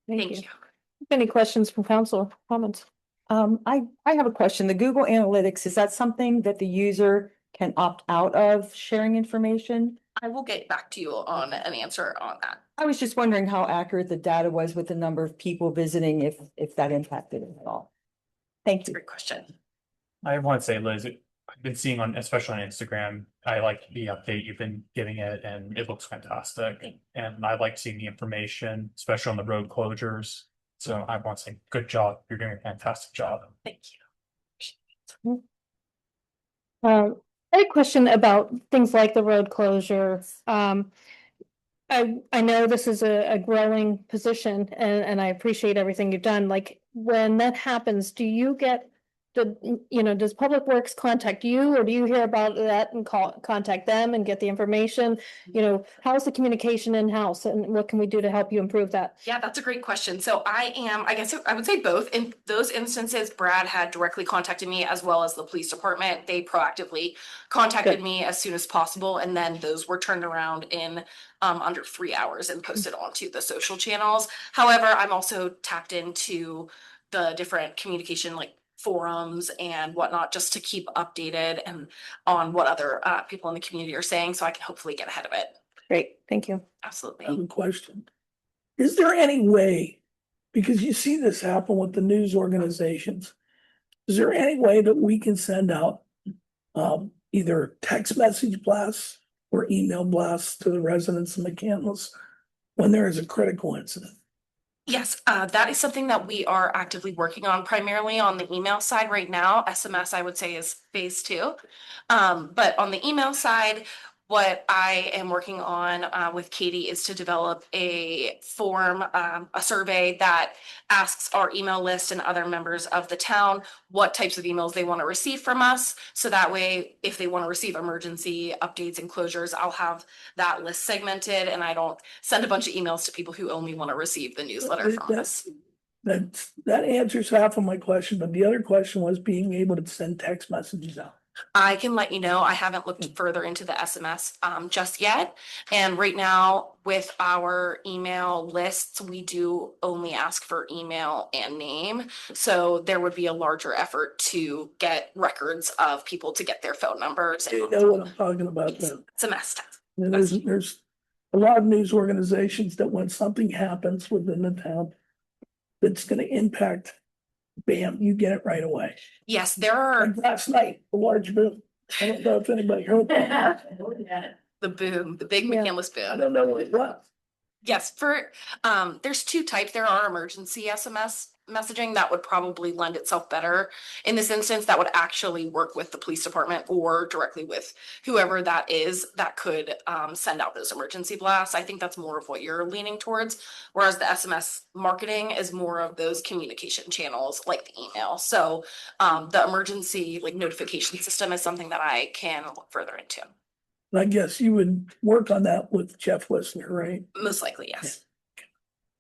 L: Thank you.
A: Any questions from council, comments?
K: I have a question. The Google Analytics, is that something that the user can opt out of sharing information?
L: I will get back to you on an answer on that.
K: I was just wondering how accurate the data was with the number of people visiting, if that impacted it at all. Thank you.
L: Great question.
M: I want to say, Liz, I've been seeing on, especially on Instagram, I like the update you've been giving it and it looks fantastic. And I like seeing the information, especially on the road closures. So I want to say, good job. You're doing a fantastic job.
L: Thank you.
A: I had a question about things like the road closure. I know this is a growing position and I appreciate everything you've done. Like, when that happens, do you get does Public Works contact you, or do you hear about that and contact them and get the information? How's the communication in-house, and what can we do to help you improve that?
L: Yeah, that's a great question. So I guess I would say both. In those instances, Brad had directly contacted me as well as the police department. They proactively contacted me as soon as possible. And then those were turned around in under 3 hours and posted onto the social channels. However, I'm also tapped into the different communication forums and whatnot, just to keep updated and on what other people in the community are saying, so I can hopefully get ahead of it.
A: Great, thank you.
L: Absolutely.
C: I have a question. Is there any way, because you see this happen with the news organizations, is there any way that we can send out either text message blasts or email blasts to the residents of McCandless when there is a critical incident?
L: Yes, that is something that we are actively working on, primarily on the email side right now. SMS, I would say, is phase 2. But on the email side, what I am working on with Katie is to develop a form, a survey that asks our email list and other members of the town what types of emails they want to receive from us. So that way, if they want to receive emergency updates and closures, I'll have that list segmented and I don't send a bunch of emails to people who only want to receive the newsletter from us.
C: That answers half of my question, but the other question was being able to send text messages out.
L: I can let you know. I haven't looked further into the SMS just yet. And right now with our email lists, we do only ask for email and name. So there would be a larger effort to get records of people to get their phone numbers.
C: You know what I'm talking about then.
L: It's a mess.
C: There's a lot of news organizations that when something happens within the town that's gonna impact, bam, you get it right away.
L: Yes, there are.
C: Like last night, a large boom. I don't know if anybody heard that.
L: The boom, the big
A: Yeah.
L: McCandless boom.
C: I don't know what it was.
L: Yes, there's 2 types. There are emergency SMS messaging that would probably lend itself better in this instance, that would actually work with the police department or directly with whoever that is that could send out those emergency blasts. I think that's more of what you're leaning towards, whereas the SMS marketing is more of those communication channels like the email. So the emergency notification system is something that I can look further into.
C: I guess you would work on that with Jeff Listener, right?
L: Most likely, yes.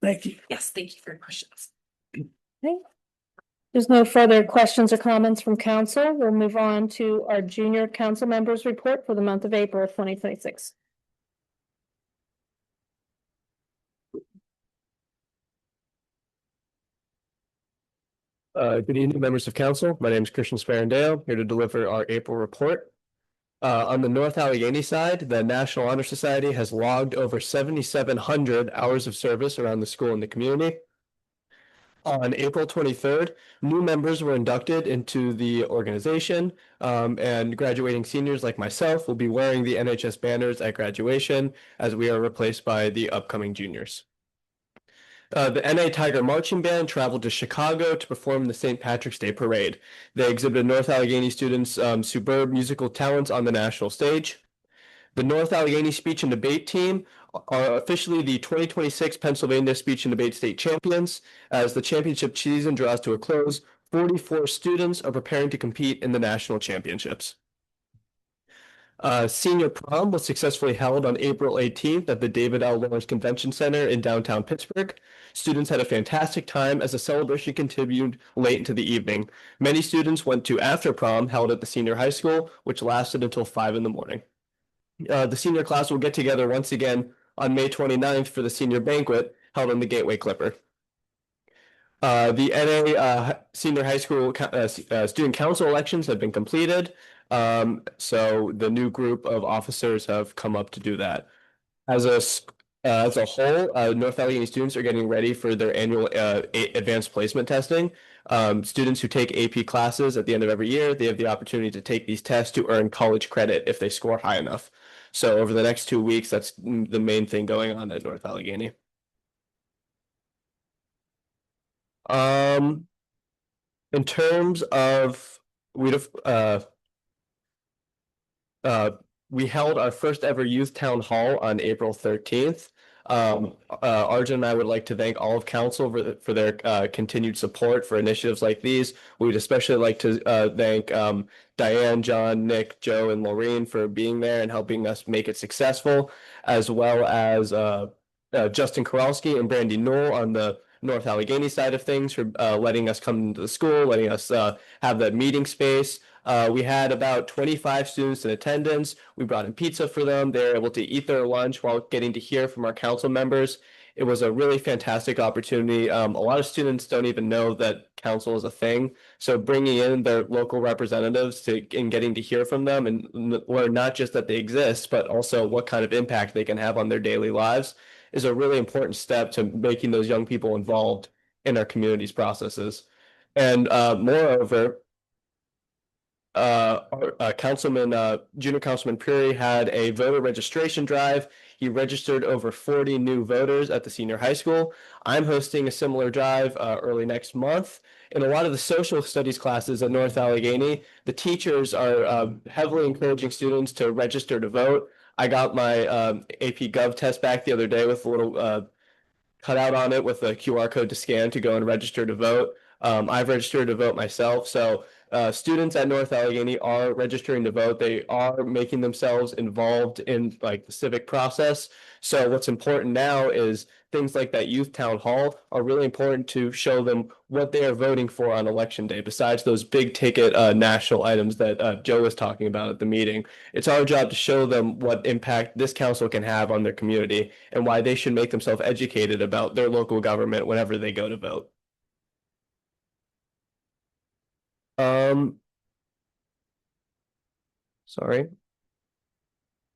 C: Thank you.
L: Yes, thank you for your questions.
A: Okay. There's no further questions or comments from council. We'll move on to our junior council members report for the month of April 2026.
N: Good evening, members of council. My name is Christian Sparendale, here to deliver our April report. On the North Allegheny side, the National Honor Society has logged over 7,700 hours of service around the school and the community. On April 23rd, new members were inducted into the organization, and graduating seniors like myself will be wearing the NHS banners at graduation as we are replaced by the upcoming juniors. The NA Tiger Marching Band traveled to Chicago to perform the St. Patrick's Day Parade. They exhibited North Allegheny students' superb musical talents on the national stage. The North Allegheny Speech and Debate Team are officially the 2026 Pennsylvania Speech and Debate State Champions. As the championship season draws to a close, 44 students are preparing to compete in the national championships. Senior prom was successfully held on April 18th at the David L. Lawrence Convention Center in downtown Pittsburgh. Students had a fantastic time as the celebration continued late into the evening. Many students went to after prom held at the senior high school, which lasted until 5 in the morning. The senior class will get together once again on May 29th for the senior banquet held on the Gateway Clipper. The NA Senior High School Student Council elections have been completed. So the new group of officers have come up to do that. As a whole, North Allegheny students are getting ready for their annual advanced placement testing. Students who take AP classes at the end of every year, they have the opportunity to take these tests to earn college credit if they score high enough. So over the next 2 weeks, that's the main thing going on at North Allegheny. In terms of we held our first ever youth town hall on April 13th. Arjun and I would like to thank all of council for their continued support for initiatives like these. We would especially like to thank Diane, John, Nick, Joe, and Maureen for being there and helping us make it successful, as well as Justin Kowalski and Brandy Knoll on the North Allegheny side of things for letting us come into the school, letting us have that meeting space. We had about 25 students in attendance. We brought in pizza for them. They were able to eat their lunch while getting to hear from our council members. It was a really fantastic opportunity. A lot of students don't even know that council is a thing. So bringing in their local representatives and getting to hear from them and learn not just that they exist, but also what kind of impact they can have on their daily lives is a really important step to making those young people involved in our community's processes. And moreover, Junior Councilman Puri had a voter registration drive. He registered over 40 new voters at the senior high school. I'm hosting a similar drive early next month. In a lot of the social studies classes at North Allegheny, the teachers are heavily encouraging students to register to vote. I got my AP Gov test back the other day with a little cutout on it with a QR code to scan to go and register to vote. I've registered to vote myself. So students at North Allegheny are registering to vote. They are making themselves involved in like the civic process. So what's important now is things like that youth town hall are really important to show them what they are voting for on election day, besides those big ticket national items that Joe was talking about at the meeting. It's our job to show them what impact this council can have on their community and why they should make themselves educated about their local government whenever they go to vote. Sorry.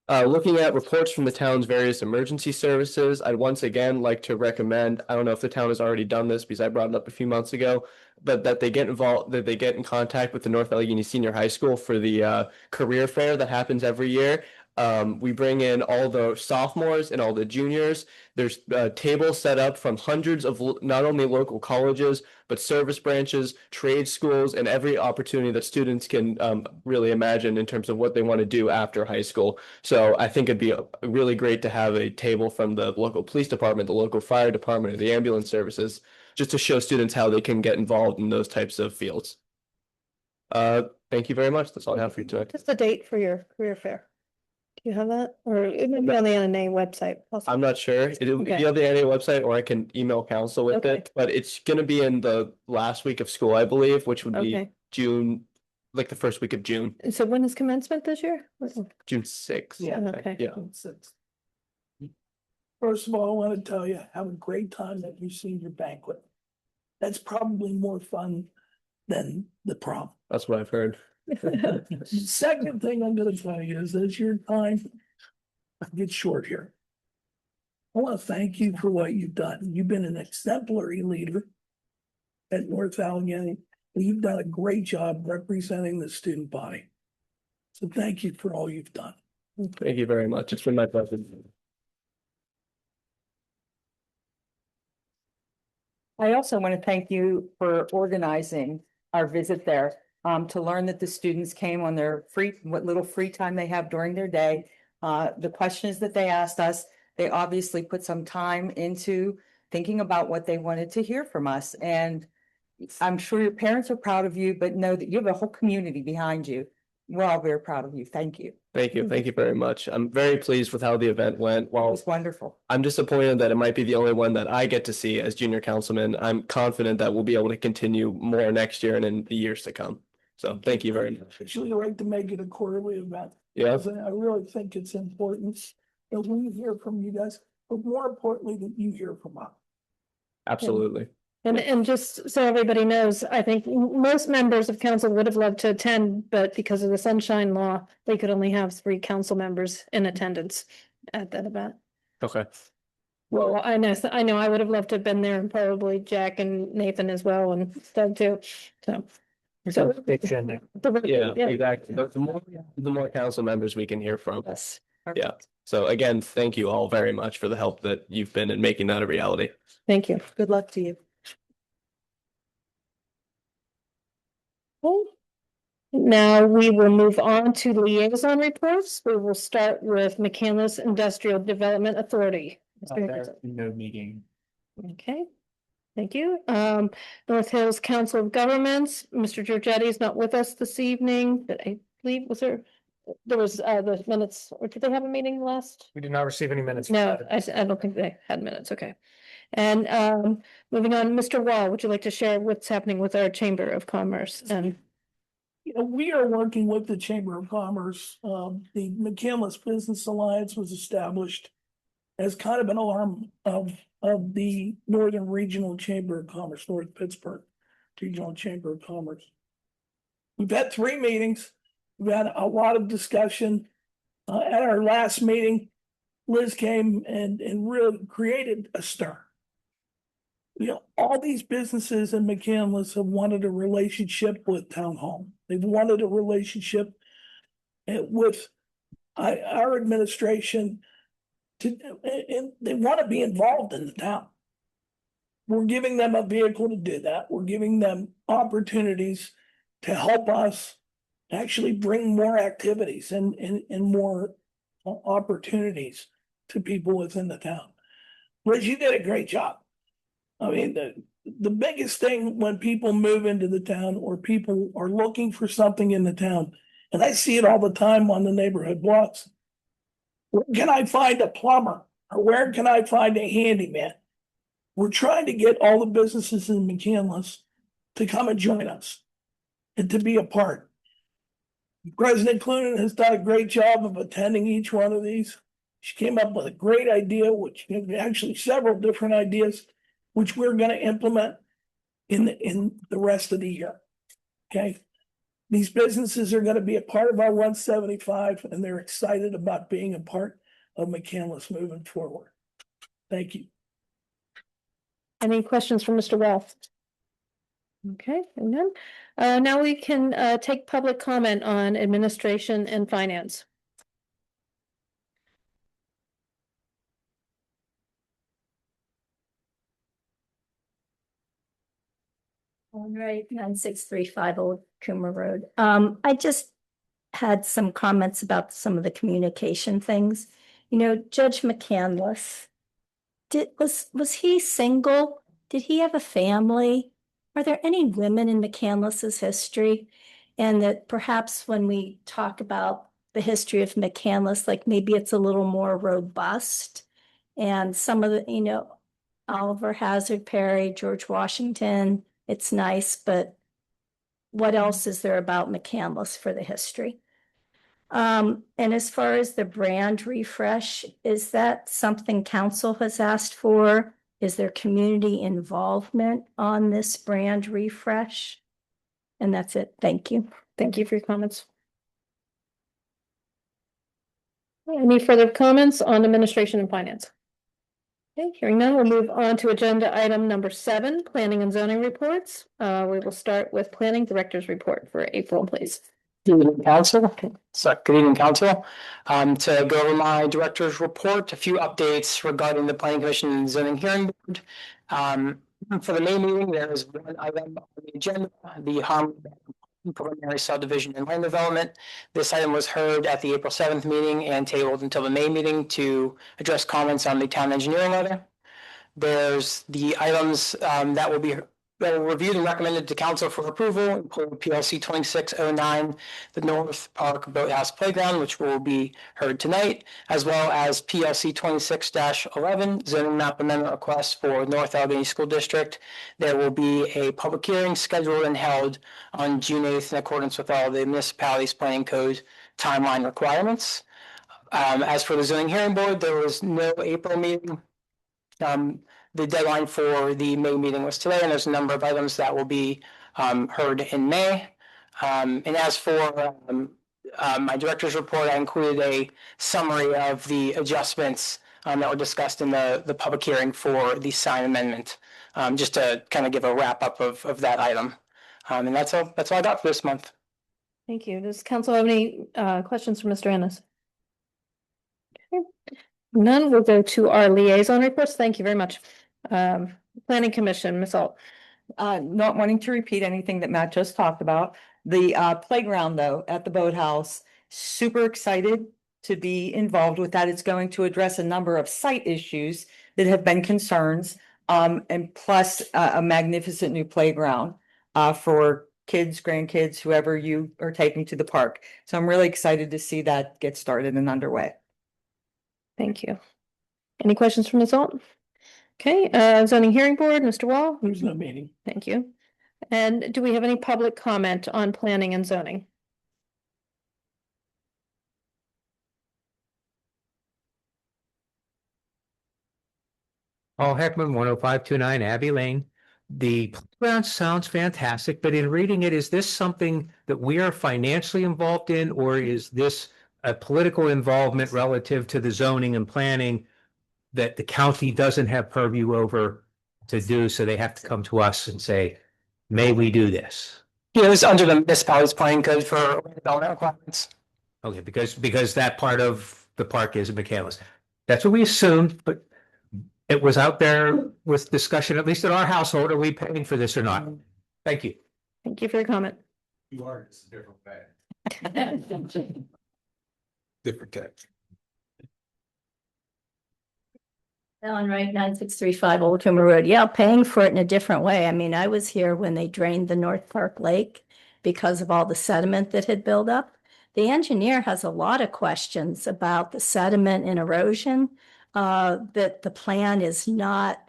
N: Looking at reports from the town's various emergency services, I'd once again like to recommend, I don't know if the town has already done this because I brought it up a few months ago, but that they get involved, that they get in contact with the North Allegheny Senior High School for the career fair that happens every year. We bring in all the sophomores and all the juniors. There's tables set up from hundreds of not only local colleges, but service branches, trade schools, and every opportunity that students can really imagine in terms of what they want to do after high school. So I think it'd be really great to have a table from the local police department, the local fire department, or the ambulance services, just to show students how they can get involved in those types of fields. Thank you very much. That's all I have for you tonight.
A: Just the date for your career fair. Do you have that? Or it may be on the NNA website.
N: I'm not sure. It'll be on the NA website, or I can email council with
A: Okay.
N: it, but it's gonna be in the last week of school, I believe, which would be
A: Okay.
N: June, like the first week of June,
A: And so when is commencement this year?
N: June 6th.
A: Yeah, okay.
N: Yeah.
C: First of all, I want to tell you, have a great time at your senior banquet. That's probably more fun than the prom.
N: That's what I've heard.
C: Second thing I'm gonna tell you is that your time gets short here. I want to thank you for what you've done. You've been an exemplary leader at North Allegheny, and you've done a great job representing the student body. So thank you for all you've done.
N: Thank you very much. It's been my pleasure.
K: I also want to thank you for organizing our visit there, to learn that the students came on their what little free time they have during their day. The questions that they asked us, they obviously put some time into thinking about what they wanted to hear from us. And I'm sure your parents are proud of you, but know that you have a whole community behind you. We're all very proud of you. Thank you.
N: Thank you. Thank you very much. I'm very pleased with how the event went.
K: It
N: While
K: was wonderful.
N: I'm disappointed that it might be the only one that I get to see as junior councilman, I'm confident that we'll be able to continue more next year and in the years to come. So thank you very much.
C: Actually, like to make it a quarterly event.
N: Yeah,
C: Because I really think it's important that we hear from you guys, but more importantly, that you hear from us.
N: absolutely.
A: And just so everybody knows, I think most members of council would have loved to attend, but because of the sunshine law, they could only have 3 council members in attendance at that event.
N: Okay.
A: Well, I know I would have loved to have been there, and probably Jack and Nathan as well, and Doug too, so. So.
N: Yeah, exactly. The more council members we can hear from.
A: Yes.
N: Yeah. So again, thank you all very much for the help that you've been in making that a reality.
A: Thank you.
K: Good luck to you.
A: Okay. Now we will move on to liaison reports. We will start with McCandless Industrial Development Authority.
M: No meeting.
A: Okay, thank you. North Hills Council of Governments, Mr. Giorgetti is not with us this evening, but I believe there was the minutes, or did they have a meeting last?
B: We did not receive any minutes.
A: No, I don't think they had minutes, okay. And moving on, Mr. Wall, would you like to share what's happening with our Chamber of Commerce? And
C: You know, we are working with the Chamber of Commerce. The McCandless Business Alliance was established as kind of an arm of the Northern Regional Chamber of Commerce, North Pittsburgh Regional Chamber of Commerce. We've had 3 meetings. We've had a lot of discussion. At our last meeting, Liz came and really created a stir. You know, all these businesses in McCandless have wanted a relationship with Town Hall. They've wanted a relationship with our administration and they want to be involved in the town. We're giving them a vehicle to do that. We're giving them opportunities to help us actually bring more activities and more opportunities to people within the town. Liz, you did a great job. I mean, the biggest thing when people move into the town or people are looking for something in the town, and I see it all the time on the neighborhood blocks. Where can I find a plumber? Or where can I find a handyman? We're trying to get all the businesses in McCandless to come and join us and to be a part. President Clunan has done a great job of attending each one of these. She came up with a great idea, which actually several different ideas, which we're going to implement in the rest of the year. Okay. These businesses are going to be a part of our 175 and they're excited about being a part of McCandless moving forward. Thank you.
A: any questions from Mr. Wall? Okay, and then, now we can take public comment on administration and finance.
E: All right, 96350 Old Coomer Road. I just had some comments about some of the communication things. You know, Judge McCandless, was he single? Did he have a family? Are there any women in McCandless's history? And that perhaps when we talk about the history of McCandless, like maybe it's a little more robust. And some of the, you know, Oliver Hazard Perry, George Washington, it's nice, but what else is there about McCandless for the history? And as far as the brand refresh, is that something council has asked for? Is there community involvement on this brand refresh? And that's it. Thank you.
A: Thank you for your comments. Any further comments on administration and finance? Okay, hearing none, we'll move on to agenda item number 7, planning and zoning reports. We will start with planning director's report for April, please.
O: Good evening, council. So, good evening, council. To go over my director's report, a few updates regarding the planning commission and zoning hearing board. For the May meeting, there is one item on the agenda, the harm preliminary subdivision and land development. This item was heard at the April 7th meeting and tabled until the May meeting to address comments on the town engineering letter. There's the items that will be reviewed and recommended to council for approval, include PLC 2609, the North Park Boathouse Playground, which will be heard tonight, as well as PLC 26-11, zoning map amendment request for North Allegheny School District. There will be a public hearing scheduled and held on June 8th in accordance with all the municipalities planning code timeline requirements. As for the zoning hearing board, there was no April meeting. The deadline for the May meeting was today, and there's a number of items that will be heard in May. And as for my director's report, I included a summary of the adjustments that were discussed in the public hearing for the sign amendment, just to kind of give a wrap up of that item. And that's all I got for this month.
A: Thank you. Does council have any questions for Mr. Ennis? Okay. None, we'll go to our liaison reports. Thank you very much. Planning Commission, Ms. Alt.
K: Not wanting to repeat anything that Matt just talked about. The playground though, at the boathouse, super excited to be involved with that. It's going to address a number of site issues that have been concerns. And plus a magnificent new playground for kids, grandkids, whoever you are taking to the park. So I'm really excited to see that get started and underway.
A: Thank you. Any questions from Ms. Alt? Okay, zoning hearing board, Mr. Wall.
C: There's no meeting.
A: Thank you. And do we have any public comment on planning and zoning?
H: Paul Heckman, 10529 Abbey Lane. The playground sounds fantastic, but in reading it, is this something that we are financially involved in, or is this a political involvement relative to the zoning and planning that the county doesn't have purview over to do, so they have to come to us and say, may we do this?
O: Yeah, it was under the municipalities planning code for development requirements.
H: Okay, because that part of the park is in McCandless. That's what we assumed, but it was out there with discussion, at least in our household, are we paying for this or not? Thank you.
A: Thank you for your comment.
I: You are, it's a different bag. Different text.
E: Ellen Wright, 9635 Old Timber Road. Yeah, paying for it in a different way. I mean, I was here when they drained the North Park Lake because of all the sediment that had built up. The engineer has a lot of questions about the sediment and erosion, that the plan is not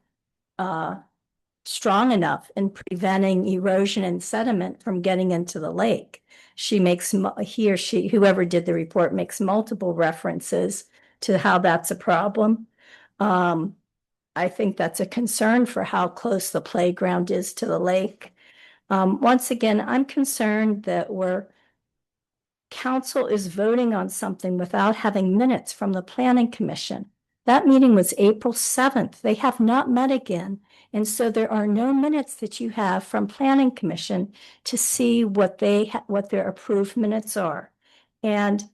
E: strong enough in preventing erosion and sediment from getting into the lake. She makes, whoever did the report makes multiple references to how that's a problem. I think that's a concern for how close the playground is to the lake. Once again, I'm concerned that council is voting on something without having minutes from the planning commission. That meeting was April 7th. They have not met again. And so there are no minutes that you have from planning commission to see what their approved minutes are. And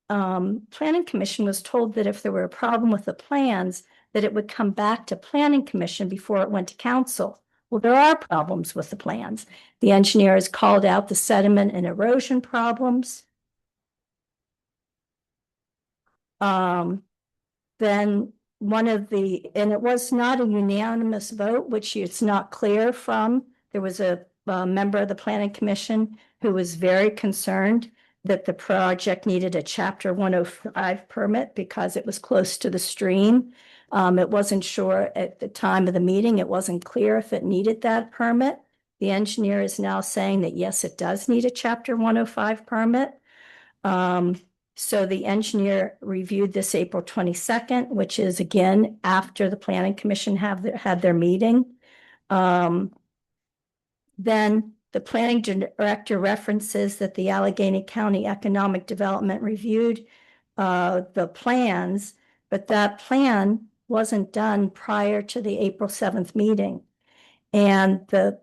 E: planning commission was told that if there were a problem with the plans, that it would come back to planning commission before it went to council. Well, there are problems with the plans. The engineer has called out the sediment and erosion problems. Then and it was not a unanimous vote, which it's not clear from. There was a member of the planning commission who was very concerned that the project needed a chapter 105 permit because it was close to the stream. It wasn't sure at the time of the meeting. It wasn't clear if it needed that permit. The engineer is now saying that yes, it does need a chapter 105 permit. So the engineer reviewed this April 22nd, which is again after the planning commission had their meeting. Then the planning director references that the Allegheny County Economic Development reviewed the plans, but that plan wasn't done prior to the April 7th meeting. And the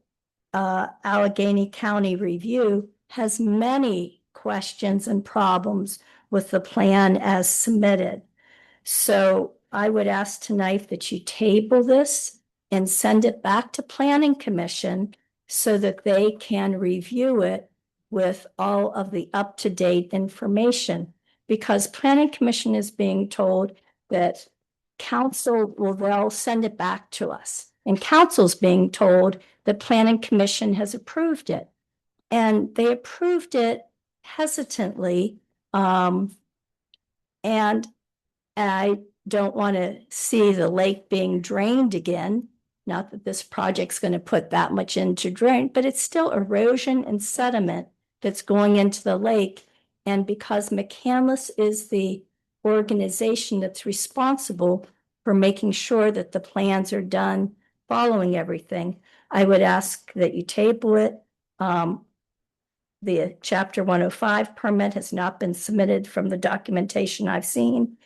E: Allegheny County review has many questions and problems with the plan as submitted. So I would ask tonight that you table this and send it back to planning commission so that they can review it
A: with all of the up-to-date information, because planning commission is being told that council will they'll send it back to us. And council's being told that planning commission has approved it. And they approved it hesitantly. And I don't want to see the lake being drained again. Not that this project's going to put that much into drain, but it's still erosion and sediment that's going into the lake. And because McCandless is the organization that's responsible for making sure that the plans are done, following everything, I would ask that you table it. The Chapter 105 permit has not been submitted from the documentation I've seen.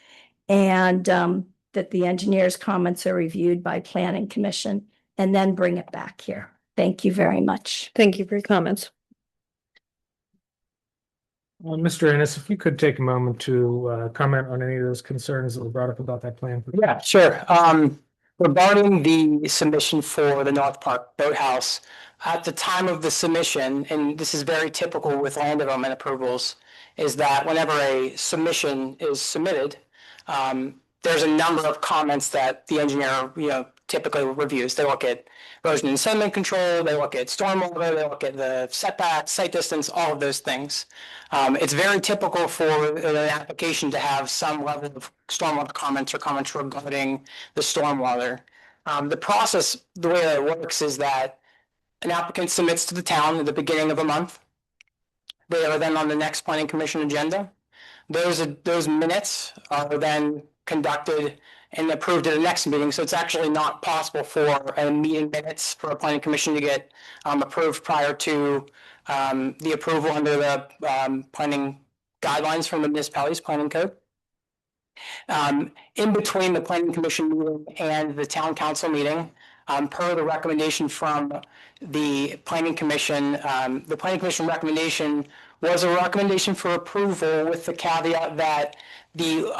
A: And that the engineer's comments are reviewed by planning commission and then bring it back here. Thank you very much.
G: Thank you for your comments.
B: Mr. Ennis, if you could take a moment to comment on any of those concerns that were brought up about that plan.
O: Yeah, sure. Regarding the submission for the North Park Boathouse, at the time of the submission, and this is very typical with land development approvals, is that whenever a submission is submitted, there's a number of comments that the engineer, typically reviews. They look at erosion and sediment control, they look at stormwater, they look at the setback, site distance, all of those things. It's very typical for an application to have some level of stormwater comments or comments regarding the stormwater. The process, the way that it works is that an applicant submits to the town at the beginning of a month. They are then on the next planning commission agenda. Those minutes are then conducted and approved at the next meeting. So it's actually not possible for a meeting minutes for a planning commission to get approved prior to the approval under the planning guidelines from the municipality's planning code. In between the planning commission meeting and the town council meeting, per the recommendation from the planning commission recommendation was a recommendation for approval with the caveat that the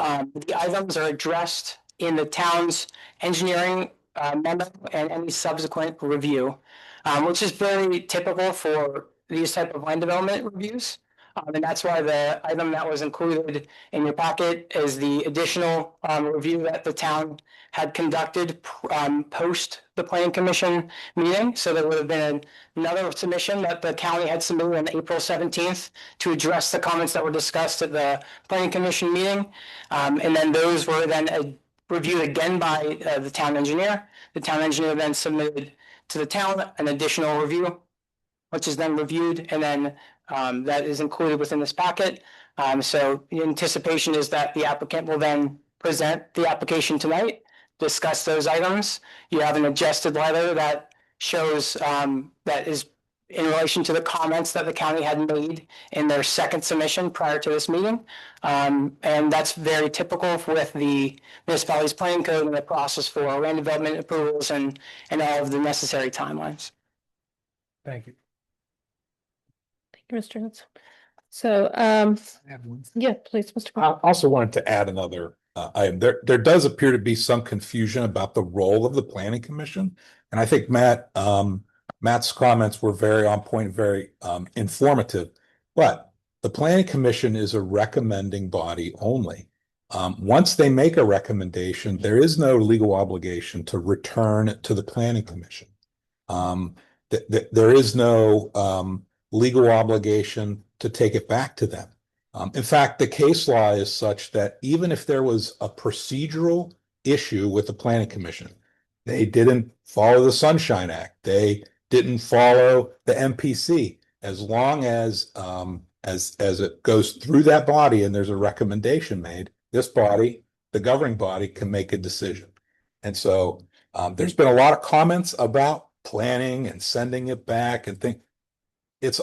O: items are addressed in the town's engineering memo and any subsequent review, which is very typical for these type of land development reviews. And that's why the item that was included in your packet is the additional review that the town had conducted post the planning commission meeting. So there would have been another submission that the county had submitted on April 17th to address the comments that were discussed at the planning commission meeting. And then those were then reviewed again by the town engineer. The town engineer then submitted to the town an additional review, which is then reviewed and then that is included within this packet. So the anticipation is that the applicant will then present the application tonight, discuss those items. You have an adjusted letter that shows that is in relation to the comments that the county had made in their second submission prior to this meeting. And that's very typical with the municipality's planning code and the process for land development approvals and all of the necessary timelines.
B: Thank you.
G: Mr. Hudson. So, yeah, please, Mr.
P: I also wanted to add another item. There does appear to be some confusion about the role of the planning commission. And I think Matt's comments were very on point, very informative. But the planning commission is a recommending body only. Once they make a recommendation, there is no legal obligation to return to the planning commission. There is no legal obligation to take it back to them. In fact, the case law is such that even if there was a procedural issue with the planning commission, they didn't follow the Sunshine Act, they didn't follow the MPC, as long as it goes through that body and there's a recommendation made, this body, the governing body, can make a decision. And so there's been a lot of comments about planning and sending it back and think it's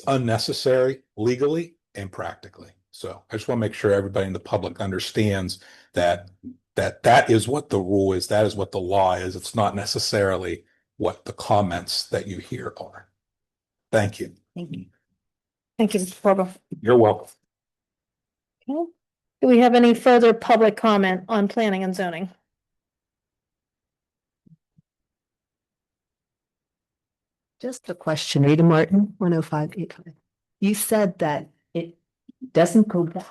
P: unnecessary legally and practically. So I just want to make sure everybody in the public understands that is what the rule is, that is what the law is. It's not necessarily what the comments that you hear are. Thank you.
G: Thank you. Thank you, Mr. Corbel.
P: You're welcome.
G: Okay. Do we have any further public comment on planning and zoning?
D: Just a question, Rita Martin, 10585.
G: you said that it doesn't go back.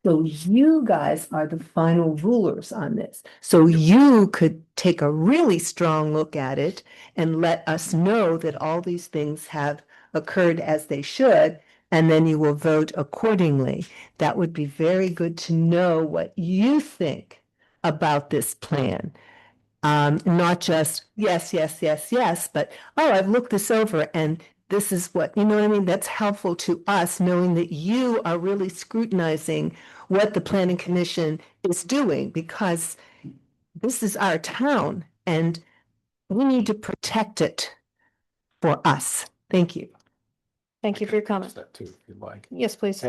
G: So you guys are the final rulers on this. So you could take a really strong look at it and let us know that all these things have occurred as they should, and then you will vote accordingly. That would be very good to know what you think about this plan. Not just yes, yes, yes, yes, but oh, I've looked this over and this is what, you know what I mean? That's helpful to us, knowing that you are really scrutinizing what the planning commission is doing, because this is our town and we need to protect it for us. Thank you.
A: Thank you for your comment.
P: That too, if you'd like.
A: Yes, please.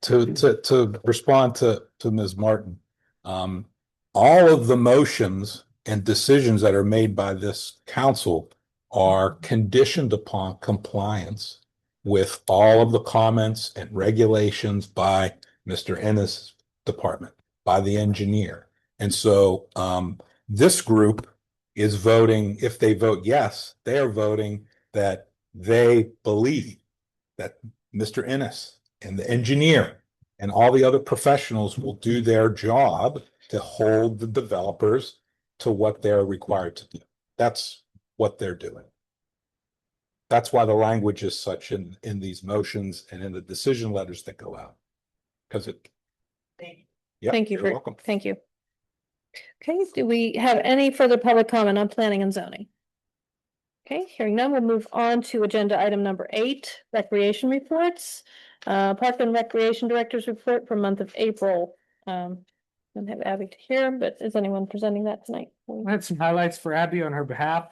P: To respond to Ms. Martin, all of the motions and decisions that are made by this council are conditioned upon compliance with all of the comments and regulations by Mr. Ennis' department, by the engineer. And so this group is voting, if they vote yes, they are voting that they believe that Mr. Ennis and the engineer and all the other professionals will do their job to hold the developers to what they're required to do. That's what they're doing. That's why the language is such in these motions and in the decision letters that go out. Because it. Yep,
A: Thank you
P: you're
A: for,
P: welcome.
A: thank you. Okay, do we have any further public comment on planning and zoning? Okay, hearing none, we'll move on to agenda item number 8, recreation reports. Park and Recreation Director's report for month of April. Don't have Abby to hear, but is anyone presenting that tonight?
B: I had some highlights for Abby on her behalf.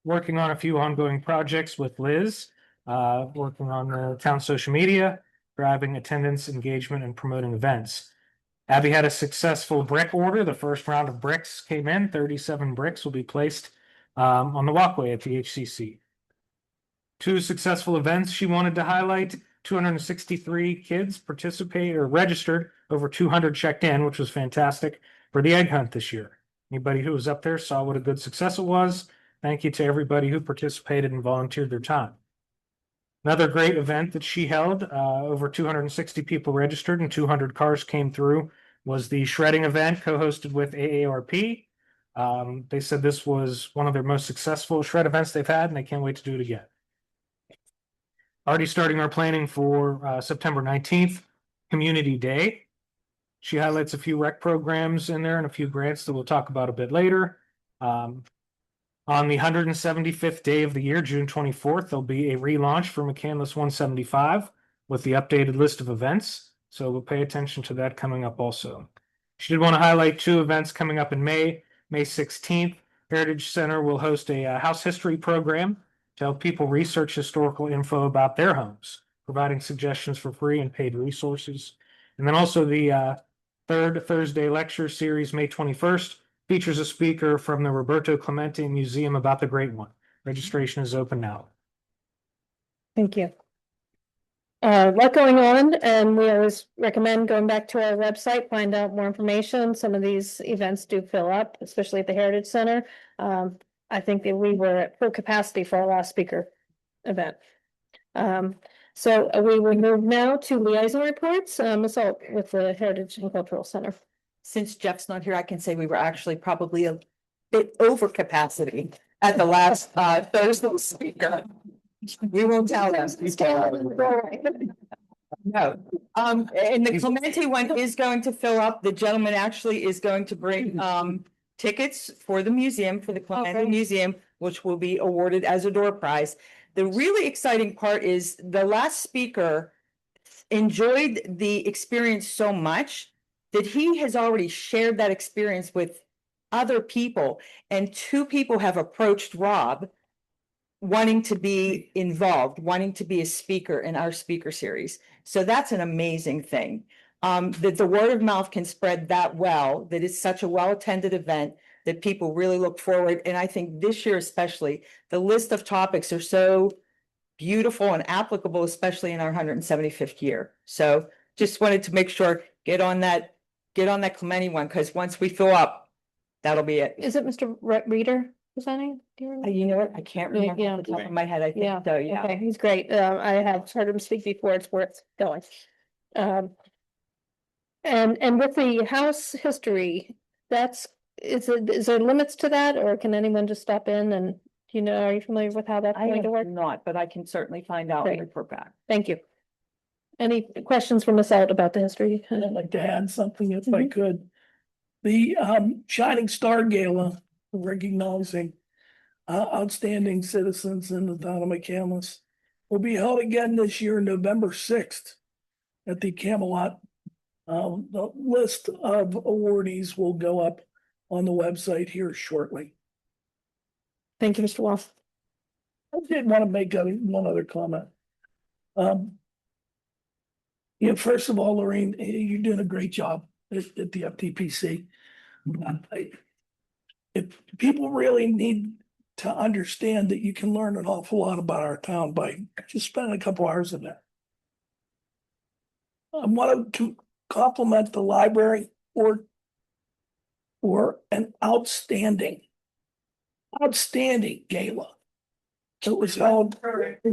B: Working on a few ongoing projects with Liz, working on the town social media, driving attendance, engagement, and promoting events. Abby had a successful brick order. The first round of bricks came in. 37 bricks will be placed on the walkway at the HCC. 2 successful events she wanted to highlight. 263 kids participated or registered, over 200 checked in, which was fantastic for the egg hunt this year. Anybody who was up there saw what a good success it was. Thank you to everybody who participated and volunteered their time. Another great event that she held, over 260 people registered and 200 cars came through, was the shredding event co-hosted with AARP. They said this was one of their most successful shred events they've had, and they can't wait to do it again. Already starting our planning for September 19th, Community Day. She highlights a few rec programs in there and a few grants that we'll talk about a bit later. On the 175th day of the year, June 24th, there'll be a relaunch for McCandless 175 with the updated list of events. So we'll pay attention to that coming up also. She did want to highlight 2 events coming up in May. May 16th, Heritage Center will host a house history program to help people research historical info about their homes, providing suggestions for free and paid resources. And then also the third Thursday lecture series, May 21st, features a speaker from the Roberto Clemente Museum about the Great One. Registration is open now.
A: Thank you. A lot going on, and we always recommend going back to our website, find out more information. Some of these events do fill up, especially at the Heritage Center. I think that we were at full capacity for our last speaker event. So we will move now to liaison reports, Ms. Alt with the Heritage and Cultural Center.
K: Since Jeff's not here, I can say we were actually probably a bit over capacity at the last Thursday speaker. We won't tell them. No, and the Clemente one is going to fill up. The gentleman actually is going to bring tickets for the museum, for the Clemente Museum, which will be awarded as a door prize. The really exciting part is the last speaker enjoyed the experience so much that he has already shared that experience with other people, and 2 people have approached Rob wanting to be involved, wanting to be a speaker in our speaker series. So that's an amazing thing. That the word of mouth can spread that well, that it's such a well-attended event that people really look forward. And I think this year especially, the list of topics are so beautiful and applicable, especially in our 175th year. So just wanted to make sure, get on that Clemente one, because once we fill up, that'll be it.
A: Is it Mr. Reader? presenting? Do you remember?
K: You know what? I can't remember off the top of my head. I
A: Yeah,
K: think so, yeah.
A: okay, he's great. I have heard him speak before. It's worth going. And with the house history, is there limits to that, or can anyone just stop in and, are you familiar with how that's
K: I
A: going to work?
K: am not, but I can certainly find out and
A: Great.
K: report back.
A: Thank you. Any questions from us out about the history?
C: I'd like to add something if I could. The Shining Star Gala recognizing outstanding citizens in the town of McCandless will be held again this year, November 6th at the Camelot. The list of awardees will go up on the website here shortly.
A: Thank you, Mr. Walsh.
C: I did want to make one other comment. First of all, Lorraine, you're doing a great job at the FTPC. If people really need to understand that you can learn an awful lot about our town by just spending a couple hours in there. I wanted to compliment the library for an outstanding gala. It was held. Okay,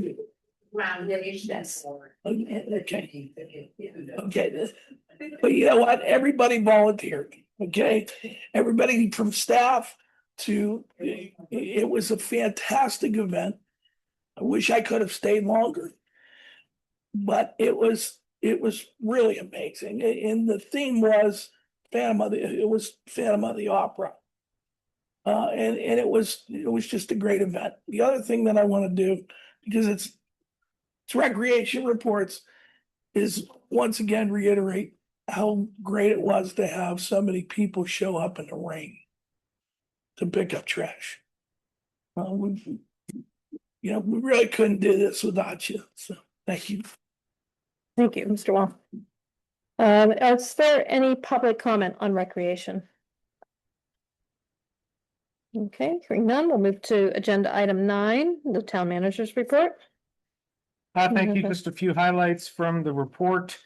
C: but you know what? Everybody volunteered, okay? Everybody from staff to, it was a fantastic event. I wish I could have stayed longer, but it was really amazing. And the theme was Phantom of the Opera. And it was just a great event. The other thing that I want to do, because it's recreation reports, is once again reiterate how great it was to have so many people show up in the rain to pick up trash. We really couldn't do this without you. So thank you.
A: Thank you, Mr. Wall. Is there any public comment on recreation? Okay, hearing none, we'll move to agenda item 9, the town manager's report.
B: Thank you. Just a few highlights from the report.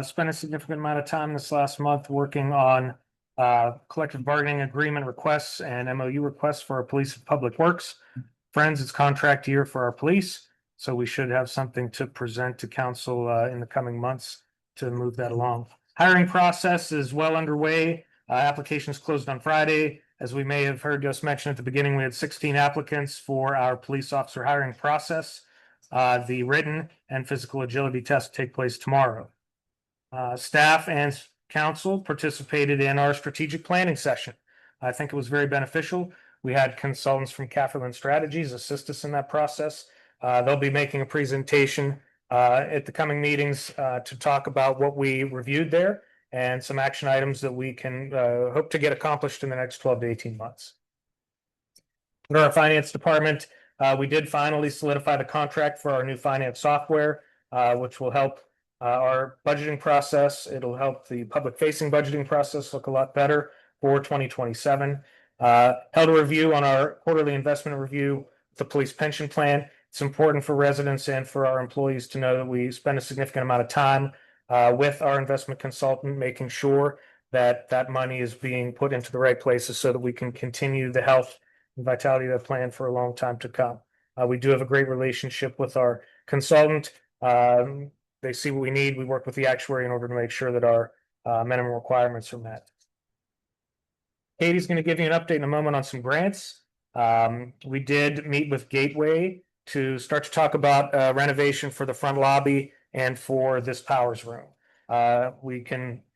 B: Spent a significant amount of time this last month working on collective bargaining agreement requests and MOU requests for our police and public works. Friends, it's contract year for our police, so we should have something to present to council in the coming months to move that along. Hiring process is well underway. Applications closed on Friday. As we may have heard just mentioned at the beginning, we had 16 applicants for our police officer hiring process. The written and physical agility tests take place tomorrow. Staff and council participated in our strategic planning session. I think it was very beneficial. We had consultants from Cafferland Strategies assist us in that process. They'll be making a presentation at the coming meetings to talk about what we reviewed there and some action items that we can hope to get accomplished in the next 12 to 18 months. Under our finance department, we did finally solidify the contract for our new finance software, which will help our budgeting process. It'll help the public facing budgeting process look a lot better for 2027. Held a review on our quarterly investment review, the police pension plan. It's important for residents and for our employees to know that we spend a significant amount of time with our investment consultant, making sure that that money is being put into the right places so that we can continue the health and vitality of that plan for a long time to come. We do have a great relationship with our consultant. They see what we need. We work with the actuary in order to make sure that our minimum requirements are met. Katie's going to give you an update in a moment on some grants. We did meet with Gateway to start to talk about renovation for the front lobby and for this powers room.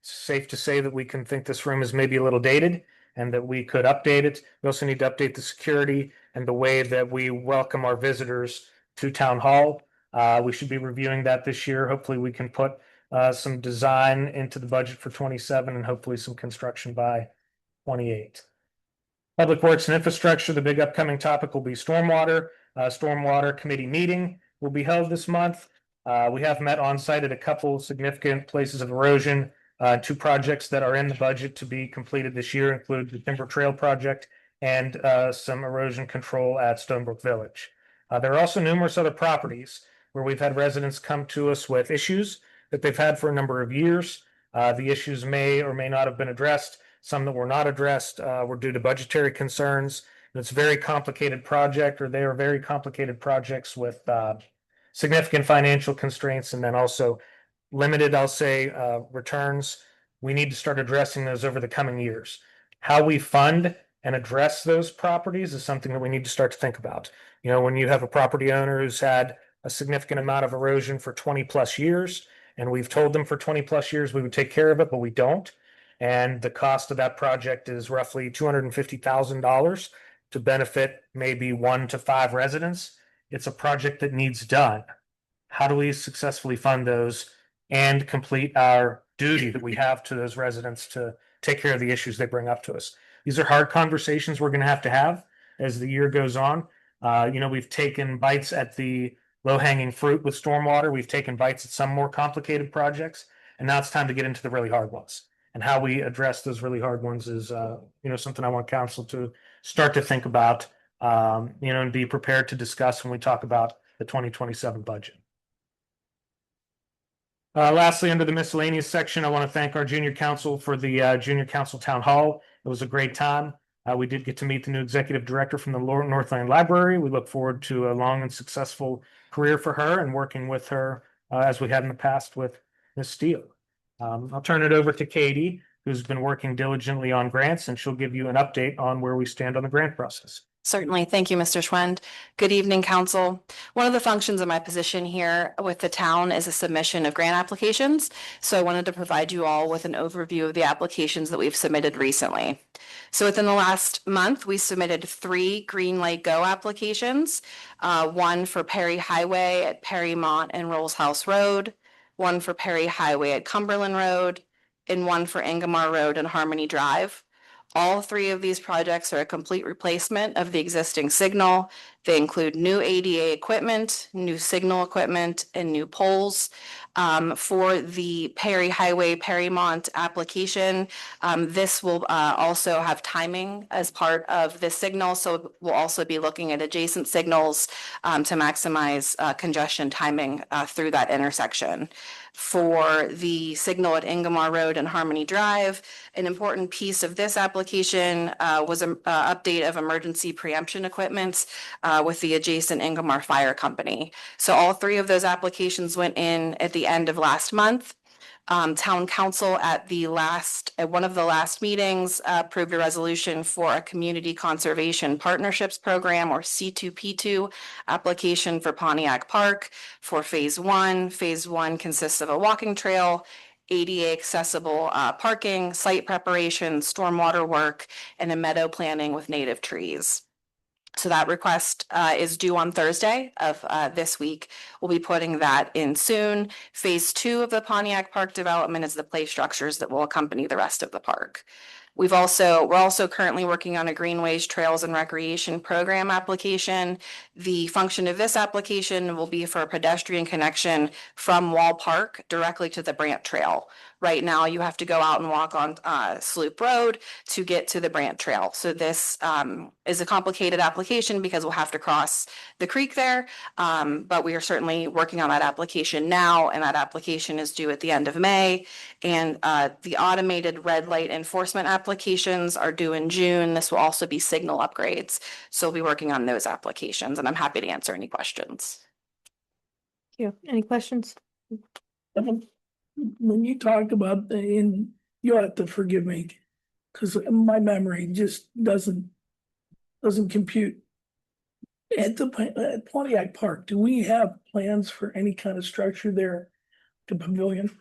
B: Safe to say that we can think this room is maybe a little dated and that we could update it. We also need to update the security and the way that we welcome our visitors to town hall. We should be reviewing that this year. Hopefully we can put some design into the budget for 27 and hopefully some construction by 28. Public Works and Infrastructure, the big upcoming topic will be stormwater. Stormwater committee meeting will be held this month. We have met on site at a couple significant places of erosion. 2 projects that are in the budget to be completed this year include the Timber Trail project and some erosion control at Stonebrook Village. There are also numerous other properties where we've had residents come to us with issues that they've had for a number of years. The issues may or may not have been addressed. Some that were not addressed were due to budgetary concerns. and it's a very complicated project, or they are very complicated projects with significant financial constraints, and then also limited, I'll say, returns. We need to start addressing those over the coming years. How we fund and address those properties is something that we need to start to think about. You know, when you have a property owner who's had a significant amount of erosion for 20 plus years, and we've told them for 20 plus years we would take care of it, but we don't. And the cost of that project is roughly $250,000 to benefit maybe 1 to 5 residents. It's a project that needs done. How do we successfully fund those and complete our duty that we have to those residents to take care of the issues they bring up to us? These are hard conversations we're going to have as the year goes on. You know, we've taken bites at the low-hanging fruit with stormwater. We've taken bites at some more complicated projects, and now it's time to get into the really hard ones. And how we address those really hard ones is, you know, something I want council to start to think about, you know, and be prepared to discuss when we talk about the 2027 budget. Lastly, under the miscellaneous section, I want to thank our junior council for the junior council town hall. It was a great time. We did get to meet the new executive director from the Northland Library. We look forward to a long and successful career for her and working with her as we had in the past with Ms. Steele. I'll turn it over to Katie, who's been working diligently on grants, and she'll give you an update on where we stand on the grant process.
L: Certainly. Thank you, Mr. Schwend. Good evening, council. One of the functions of my position here with the town is a submission of grant applications. So I wanted to provide you all with an overview of the applications that we've submitted recently. So within the last month, we submitted 3 Green Light Go applications, one for Perry Highway at Perrymont and Rolls House Road, one for Perry Highway at Cumberland Road, and one for Ingomar Road and Harmony Drive. All 3 of these projects are a complete replacement of the existing signal. They include new ADA equipment, new signal equipment, and new poles. For the Perry Highway Perrymont application, this will also have timing as part of the signal. So we'll also be looking at adjacent signals to maximize congestion timing through that intersection. For the signal at Ingomar Road and Harmony Drive, an important piece of this application was an update of emergency preemption equipment with the adjacent Ingomar Fire Company. So all 3 of those applications went in at the end of last month. Town council at one of the last meetings approved a resolution for a community conservation partnerships program, or C2P2 application for Pontiac Park for phase 1. Phase 1 consists of a walking trail, ADA accessible parking, site preparation, stormwater work, and a meadow planting with native trees. So that request is due on Thursday of this week. We'll be putting that in soon. Phase 2 of the Pontiac Park development is the play structures that will accompany the rest of the park. We're also currently working on a Greenways Trails and Recreation Program application. The function of this application will be for a pedestrian connection from Wall Park directly to the Brant Trail. Right now, you have to go out and walk on Sloop Road to get to the Brant Trail. So this is a complicated application because we'll have to cross the creek there. But we are certainly working on that application now, and that application is due at the end of May. And the automated red light enforcement applications are due in June. This will also be signal upgrades. So we'll be working on those applications, and I'm happy to answer any questions.
A: Thank you. Any questions?
C: When you talk about you have to forgive me, because my memory just doesn't compute. At Pontiac Park, do we have plans for any kind of structure there to pavilion?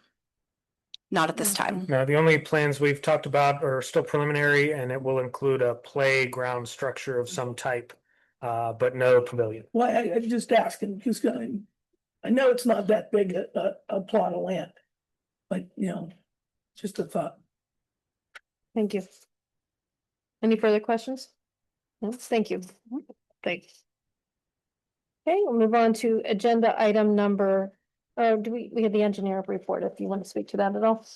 L: Not at this time.
B: No, the only plans we've talked about are still preliminary, and it will include a playground structure of some type, but no pavilion.
C: Well, I'm just asking, because I know it's not that big a plot of land, but just a thought.
A: Thank you. Any further questions? No, thank you. Thanks. Okay, we'll move on to agenda item number, we have the engineer report, if you want to speak to that at all.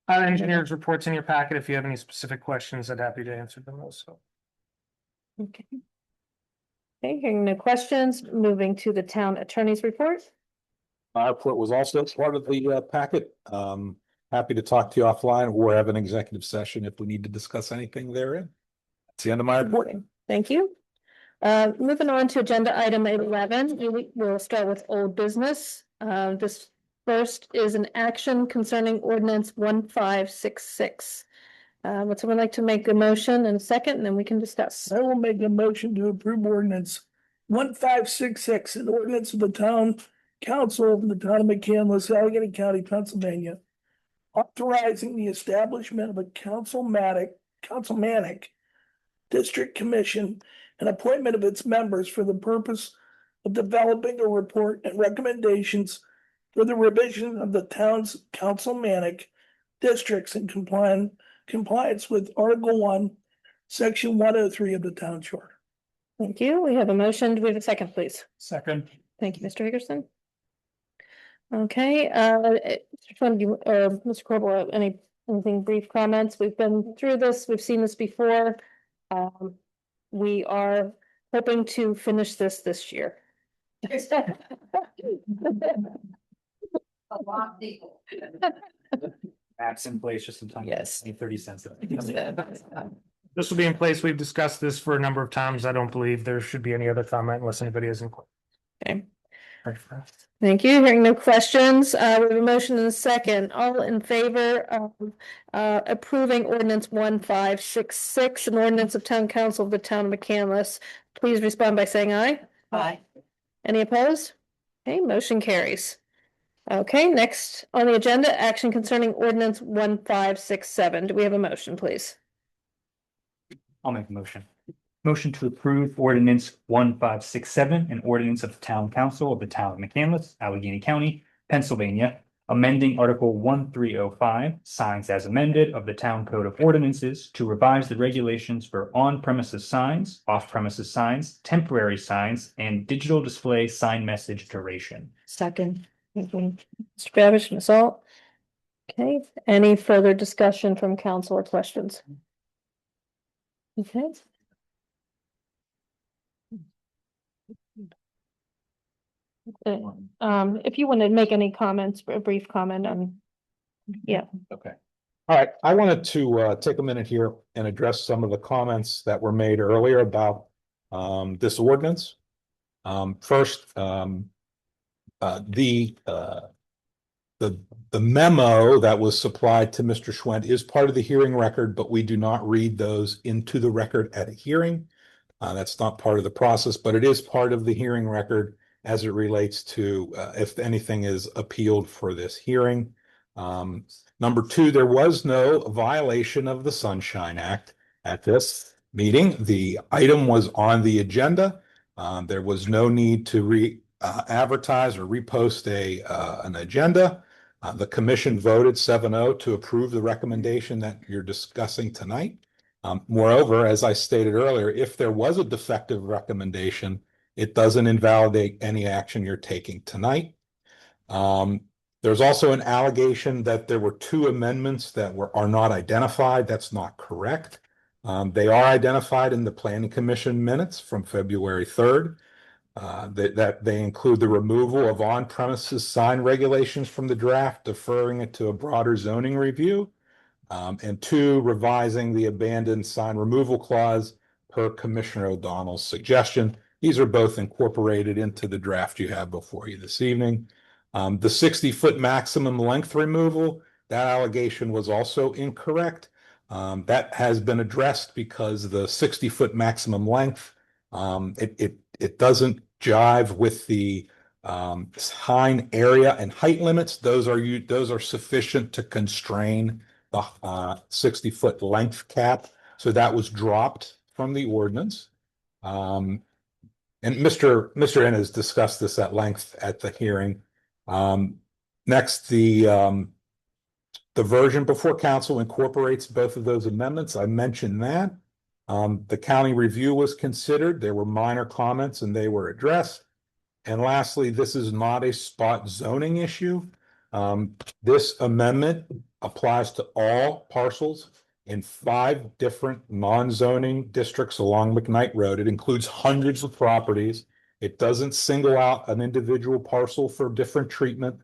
B: Engineer's reports in your packet. If you have any specific questions, I'd happy to answer them also.
A: Okay. Okay, hearing no questions, moving to the town attorney's report.
P: My report was also part of the packet. Happy to talk to you offline or have an executive session if we need to discuss anything therein. That's the end of my report.
A: Thank you. Moving on to agenda item 11, we'll start with old business. This first is an action concerning ordinance 1566. Would someone like to make a motion and a second, and then we can discuss?
C: I will make a motion to approve ordinance 1566, an ordinance of the town council of the town of McCandless, Allegheny County, Pennsylvania, authorizing the establishment of a councilmanic district commission and appointment of its members for the purpose of developing a report and recommendations for the revision of the town's councilmanic districts in compliance with Article 1, Section 103 of the town charter.
A: Thank you. We have a motion. Do we have a second, please?
M: Second.
A: Thank you, Mr. Higginson. Okay, Mr. Twin, Mr. Corbel, anything brief comments? We've been through this, we've seen this before. We are hoping to finish this year.
M: Maps in place just in time.
A: Yes.
M: 30 cents.
B: This will be in place. We've discussed this for a number of times. I don't believe there should be any other comment unless anybody has any.
A: Okay. Thank you. Hearing no questions, we have a motion and a second. All in favor of approving ordinance 1566, an ordinance of town council of the town of McCandless, please respond by saying aye.
K: Aye.
A: Any opposed? Okay, motion carries. Okay, next on the agenda, action concerning ordinance 1567. Do we have a motion, please?
M: I'll make a motion. Motion to approve ordinance 1567, an ordinance of the town council of the town of McCandless, Allegheny County, Pennsylvania, amending Article 1305, signs as amended of the Town Code of Ordinances to revise the regulations for on-premises signs, off-premises signs, temporary signs, and digital display sign message duration.
K: Second.
A: Mr. Babish, Ms. Alt. Okay, any further discussion from council or questions? Okay. If you want to make any comments, a brief comment on, yeah.
P: Okay. All right, I wanted to take a minute here and address some of the comments that were made earlier about this ordinance. First, the memo that was supplied to Mr. Schwent is part of the hearing record, but we do not read those into the record at a hearing. That's not part of the process, but it is part of the hearing record as it relates to if anything is appealed for this hearing. Number two, there was no violation of the Sunshine Act at this meeting. The item was on the agenda. There was no need to advertise or repost an agenda. The commission voted 7-0 to approve the recommendation that you're discussing tonight. Moreover, as I stated earlier, if there was a defective recommendation, it doesn't invalidate any action you're taking tonight. There's also an allegation that there were two amendments that are not identified. That's not correct. They are identified in the Planning Commission minutes from February 3rd. That they include the removal of on-premises sign regulations from the draft, deferring it to a broader zoning review, and two, revising the abandoned sign removal clause per Commissioner O'Donnell's suggestion. These are both incorporated into the draft you have before you this evening. The 60-foot maximum length removal, that allegation was also incorrect. That has been addressed because the 60-foot maximum length, it doesn't jive with the sign area and height limits. Those are sufficient to constrain the 60-foot length cap. So that was dropped from the ordinance. And Mr. Ennis discussed this at length at the hearing. Next, the version before council incorporates both of those amendments. I mentioned that. The county review was considered. There were minor comments and they were addressed. And lastly, this is not a spot zoning issue. This amendment applies to all parcels in 5 different non-zoning districts along McKnight Road. It includes hundreds of properties. It doesn't single out an individual parcel for different treatment.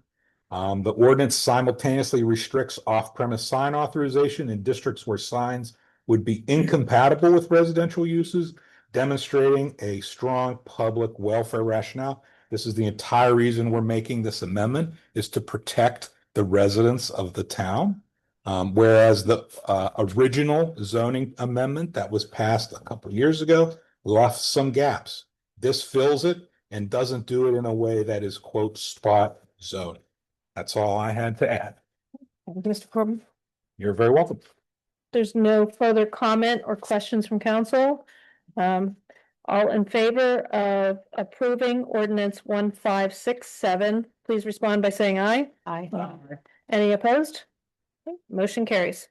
P: The ordinance simultaneously restricts off-premise sign authorization in districts where signs would be incompatible with residential uses, demonstrating a strong public welfare rationale. This is the entire reason we're making this amendment, is to protect the residents of the town. Whereas the original zoning amendment that was passed a couple of years ago left some gaps. This fills it and doesn't do it in a way that is, quote, spot zoning. That's all I had to add.
A: Mr. Corbin,
P: You're very welcome.
A: there's no further comment or questions from council. All in favor of approving ordinance 1567, please respond by saying aye.
K: Aye.
A: Any opposed? Okay, motion carries.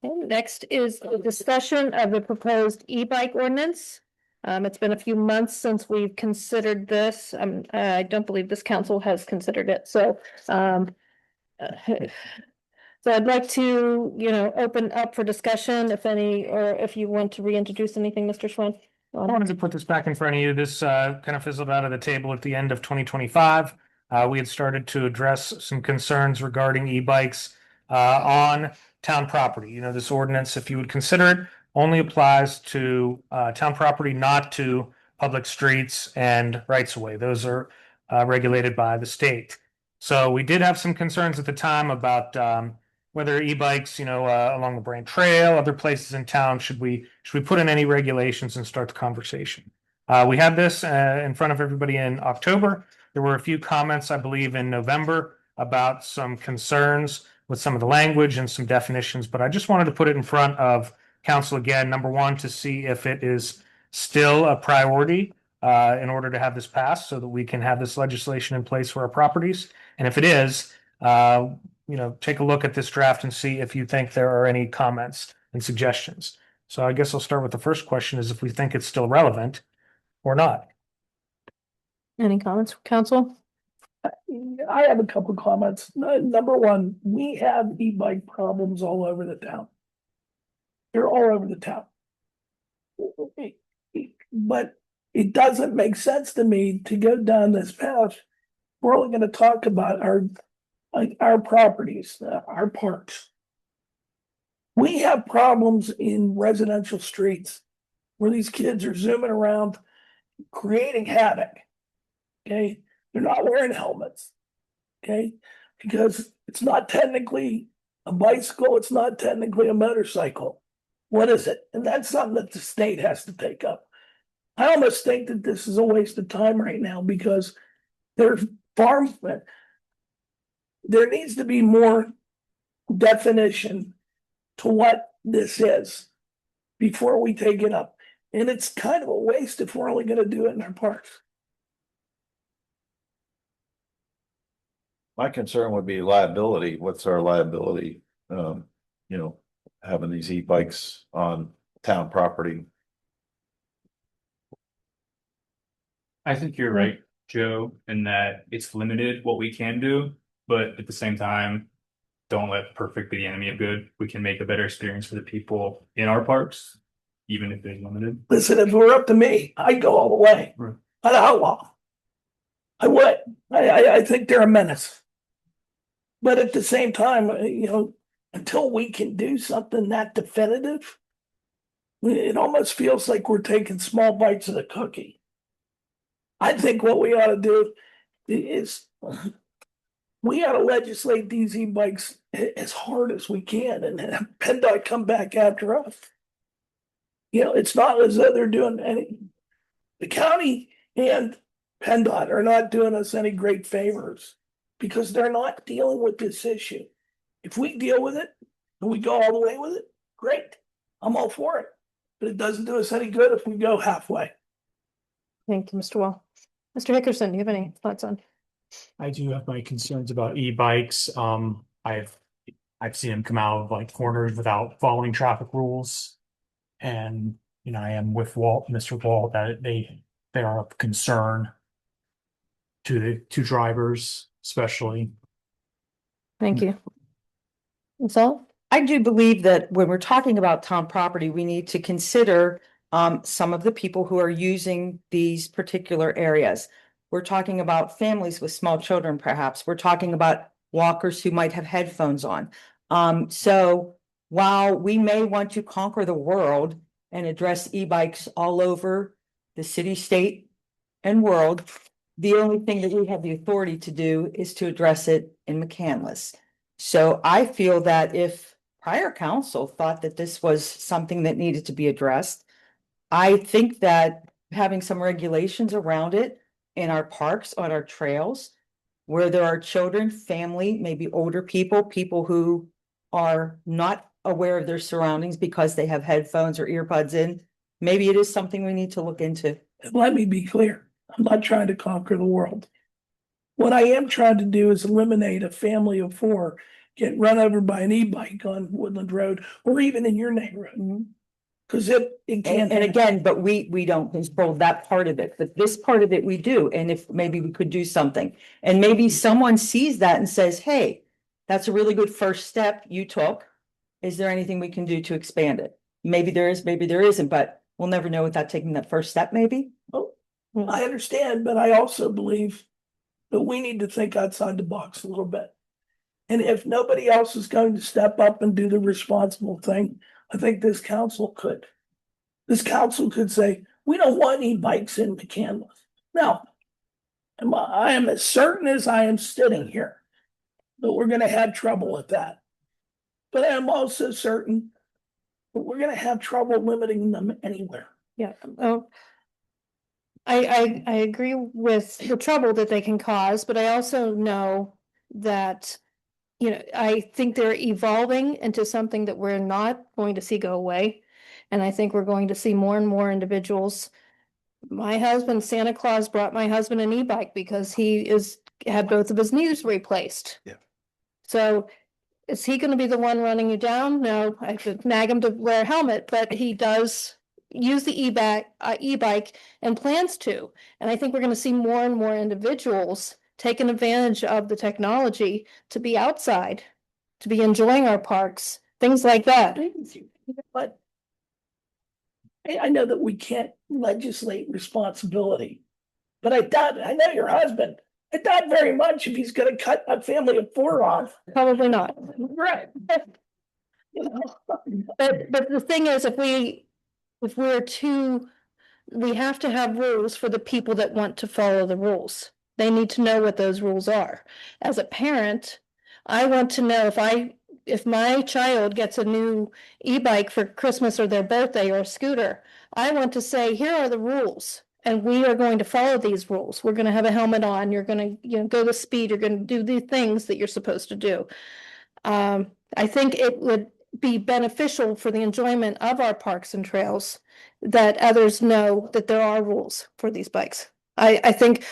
A: Okay, next is a discussion of the proposed e-bike ordinance. It's been a few months since we've considered this. I don't believe this council has considered it, so so I'd like to, open up for discussion if any, or if you want to reintroduce anything, Mr. Schwann.
B: I wanted to put this back in front of you. This kind of fizzled out of the table at the end of 2025. We had started to address some concerns regarding e-bikes on town property. This ordinance, if you would consider it, only applies to town property, not to public streets and rights of way. Those are regulated by the state. So we did have some concerns at the time about whether e-bikes, along the Brand Trail, other places in town, should we put in any regulations and start the conversation? We had this in front of everybody in October. There were a few comments, I believe, in November about some concerns with some of the language and some definitions, but I just wanted to put it in front of council again, number one, to see if it is still a priority in order to have this passed so that we can have this legislation in place for our properties. And if it is, take a look at this draft and see if you think there are any comments and suggestions. So I guess I'll start with the first question, is if we think it's still relevant or not.
A: Any comments from council?
C: I have a couple comments. Number one, we have e-bike problems all over the town. They're all over the town. But it doesn't make sense to me to go down this path. We're only going to talk about our properties, our parks. We have problems in residential streets where these kids are zooming around, creating havoc. Okay, they're not wearing helmets. Okay, because it's not technically a bicycle, it's not technically a motorcycle. What is it? And that's something that the state has to take up. I almost think that this is a waste of time right now because there's farms. There needs to be more definition to what this is before we take it up. And it's kind of a waste if we're only going to do it in our parks.
Q: My concern would be liability. What's our liability? Having these e-bikes on town property.
M: I think you're right, Joe, in that it's limited what we can do, but at the same time, don't let perfect be the enemy of good. We can make a better experience for the people in our parks, even if it's limited.
C: Listen, if it were up to me, I'd go all the way.
M: Right.
C: I'd outlaw. I would. I think they're a menace. But at the same time, until we can do something that definitive, it almost feels like we're taking small bites of the cookie. I think what we ought to do is we ought to legislate these e-bikes as hard as we can and have PennDOT come back after us. It's not as though they're doing any. The county and PennDOT are not doing us any great favors because they're not dealing with this issue. If we deal with it and we go all the way with it, great. I'm all for it. But it doesn't do us any good if we go halfway.
A: Thank you, Mr. Wall. Mr. Hickerson, do you have any thoughts on?
M: I do have my concerns about e-bikes. I've seen them come out of corners without following traffic rules. And, I am with Mr. Walt, that they are of concern to drivers, especially.
A: Thank you. That's all?
K: I do believe that when we're talking about town property, we need to consider some of the people who are using these particular areas. We're talking about families with small children, perhaps. We're talking about walkers who might have headphones on. So while we may want to conquer the world and address e-bikes all over the city, state, and world. The only thing that we have the authority to do is to address it in McCandless. So I feel that if prior council thought that this was something that needed to be addressed, I think that having some regulations around it in our parks, on our trails, where there are children, family, maybe older people, people who are not aware of their surroundings because they have headphones or earbuds in, maybe it is something we need to look into.
C: Let me be clear, I'm not trying to conquer the world. What I am trying to do is eliminate a family of 4 get run over by an e-bike on Woodland Road or even in your neighborhood. Cause it can't.
K: And again, but we don't control that part of it, but this part of it we do. And if maybe we could do something, and maybe someone sees that and says, hey, that's a really good first step you took. Is there anything we can do to expand it? Maybe there is, maybe there isn't, but we'll never know without taking that first step, maybe.
C: Oh, I understand, but I also believe that we need to think outside the box a little bit. And if nobody else is going to step up and do the responsible thing, I think this council could. This council could say, we don't want e-bikes in McCandless. Now, I am as certain as I am sitting here that we're gonna have trouble with that. But I'm also certain that we're gonna have trouble limiting them anywhere.
A: Yeah, oh. I agree with the trouble that they can cause, but I also know that, I think they're evolving into something that we're not going to see go away. And I think we're going to see more and more individuals. My husband, Santa Claus brought my husband an e-bike because he had both of his knees replaced.
Q: Yeah.
A: So is he gonna be the one running you down? No, I could nag him to wear a helmet, but he does use the e-bike and plans to. And I think we're gonna see more and more individuals taking advantage of the technology to be outside, to be enjoying our parks, things like that.
C: But I know that we can't legislate responsibility. But I know your husband. I doubt very much if he's gonna cut a family of 4 off.
A: Probably not.
C: Right.
A: But the thing is, we have to have rules for the people that want to follow the rules. They need to know what those rules are. As a parent, I want to know if my child gets a new e-bike for Christmas or their birthday or a scooter, I want to say, here are the rules. And we are going to follow these rules. We're going to have a helmet on. You're going to, go the speed. You're going to do the things that you're supposed to do. I think it would be beneficial for the enjoyment of our parks and trails that others know that there are rules for these bikes. I think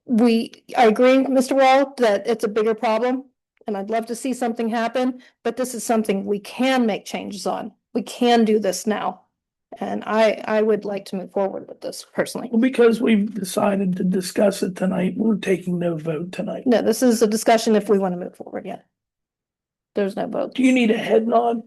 A: I agree, Mr. Wall, that it's a bigger problem. And I'd love to see something happen, but this is something we can make changes on. We can do this now. And I would like to move forward with this personally.
C: Well, because we've decided to discuss it tonight, we're taking no vote tonight.
A: No, this is a discussion if we want to move forward, yeah. There's no vote.
C: Do you need a head nod?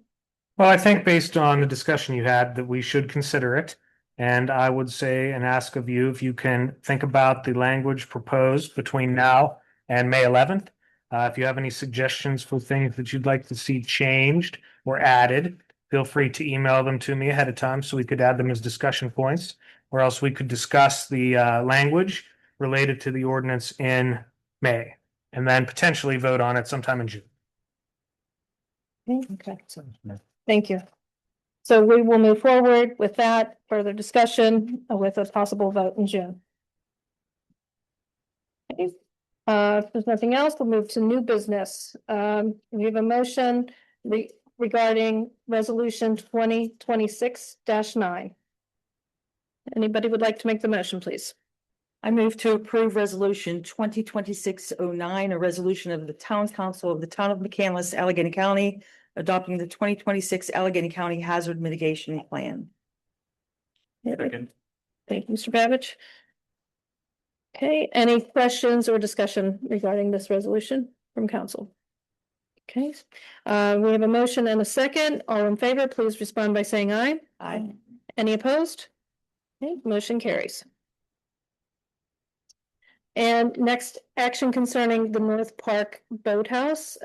B: Well, I think based on the discussion you had, that we should consider it. And I would say and ask of you if you can think about the language proposed between now and May 11th. If you have any suggestions for things that you'd like to see changed or added, feel free to email them to me ahead of time so we could add them as discussion points, or else we could discuss the language related to the ordinance in May and then potentially vote on it sometime in June.
A: Okay. Thank you. So we will move forward with that further discussion with a possible vote in June. Okay. If there's nothing else, we'll move to new business. We have a motion regarding resolution 2026-9. Anybody would like to make the motion, please?
K: I move to approve resolution 2026-09, a resolution of the Town Council of the Town of McCandless, Allegheny County, adopting the 2026 Allegheny County Hazard Mitigation Plan.
M: Second.
A: Thank you, Mr. Babich. Okay, any questions or discussion regarding this resolution from council? Okay, we have a motion and a second. All in favor, please respond by saying aye.
K: Aye.
A: Any opposed? Okay, motion carries. And next, action concerning the North Park Boathouse.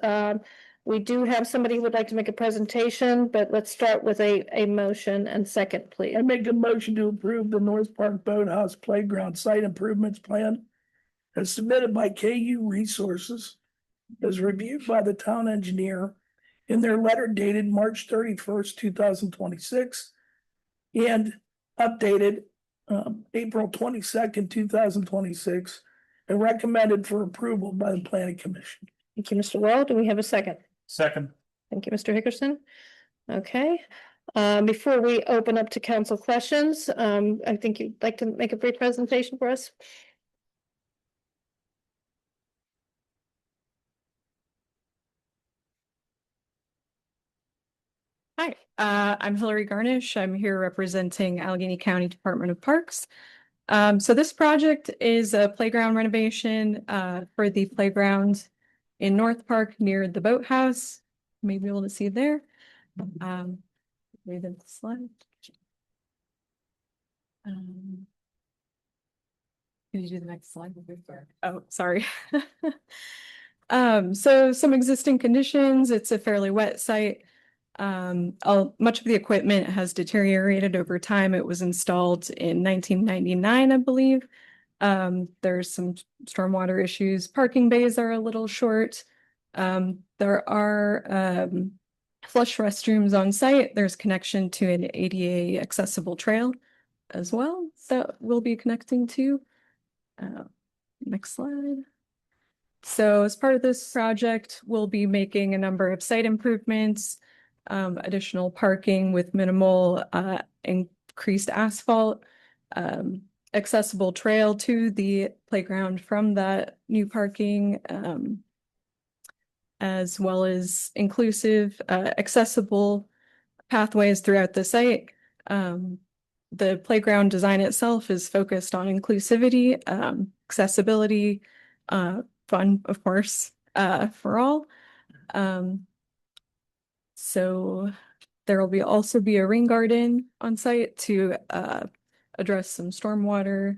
A: We do have somebody who would like to make a presentation, but let's start with a motion and second, please.
C: I make a motion to approve the North Park Boathouse Playground Site Improvements Plan as submitted by KU Resources, as reviewed by the town engineer in their letter dated March 31st, 2026, and updated April 22nd, 2026, and recommended for approval by the Planning Commission.
A: Thank you, Mr. Wall. Do we have a second?
M: Second.
A: Thank you, Mr. Hickerson. Okay, before we open up to council questions, I think you'd like to make a brief presentation for us.
R: Hi, I'm Hillary Garnish. I'm here representing Allegheny County Department of Parks. So this project is a playground renovation for the playground in North Park near the boathouse. You may be able to see it there. Read the slide. Can you do the next slide? Oh, sorry. So some existing conditions. It's a fairly wet site. Much of the equipment has deteriorated over time. It was installed in 1999, I believe. There's some stormwater issues. Parking bays are a little short. There are flush restrooms on site. There's connection to an ADA accessible trail as well that we'll be connecting to. Next slide. So as part of this project, we'll be making a number of site improvements, additional parking with minimal increased asphalt, accessible trail to the playground from that new parking, as well as inclusive, accessible pathways throughout the site. The playground design itself is focused on inclusivity, accessibility, fun, of course, for all. So there will also be a rain garden on site to address some stormwater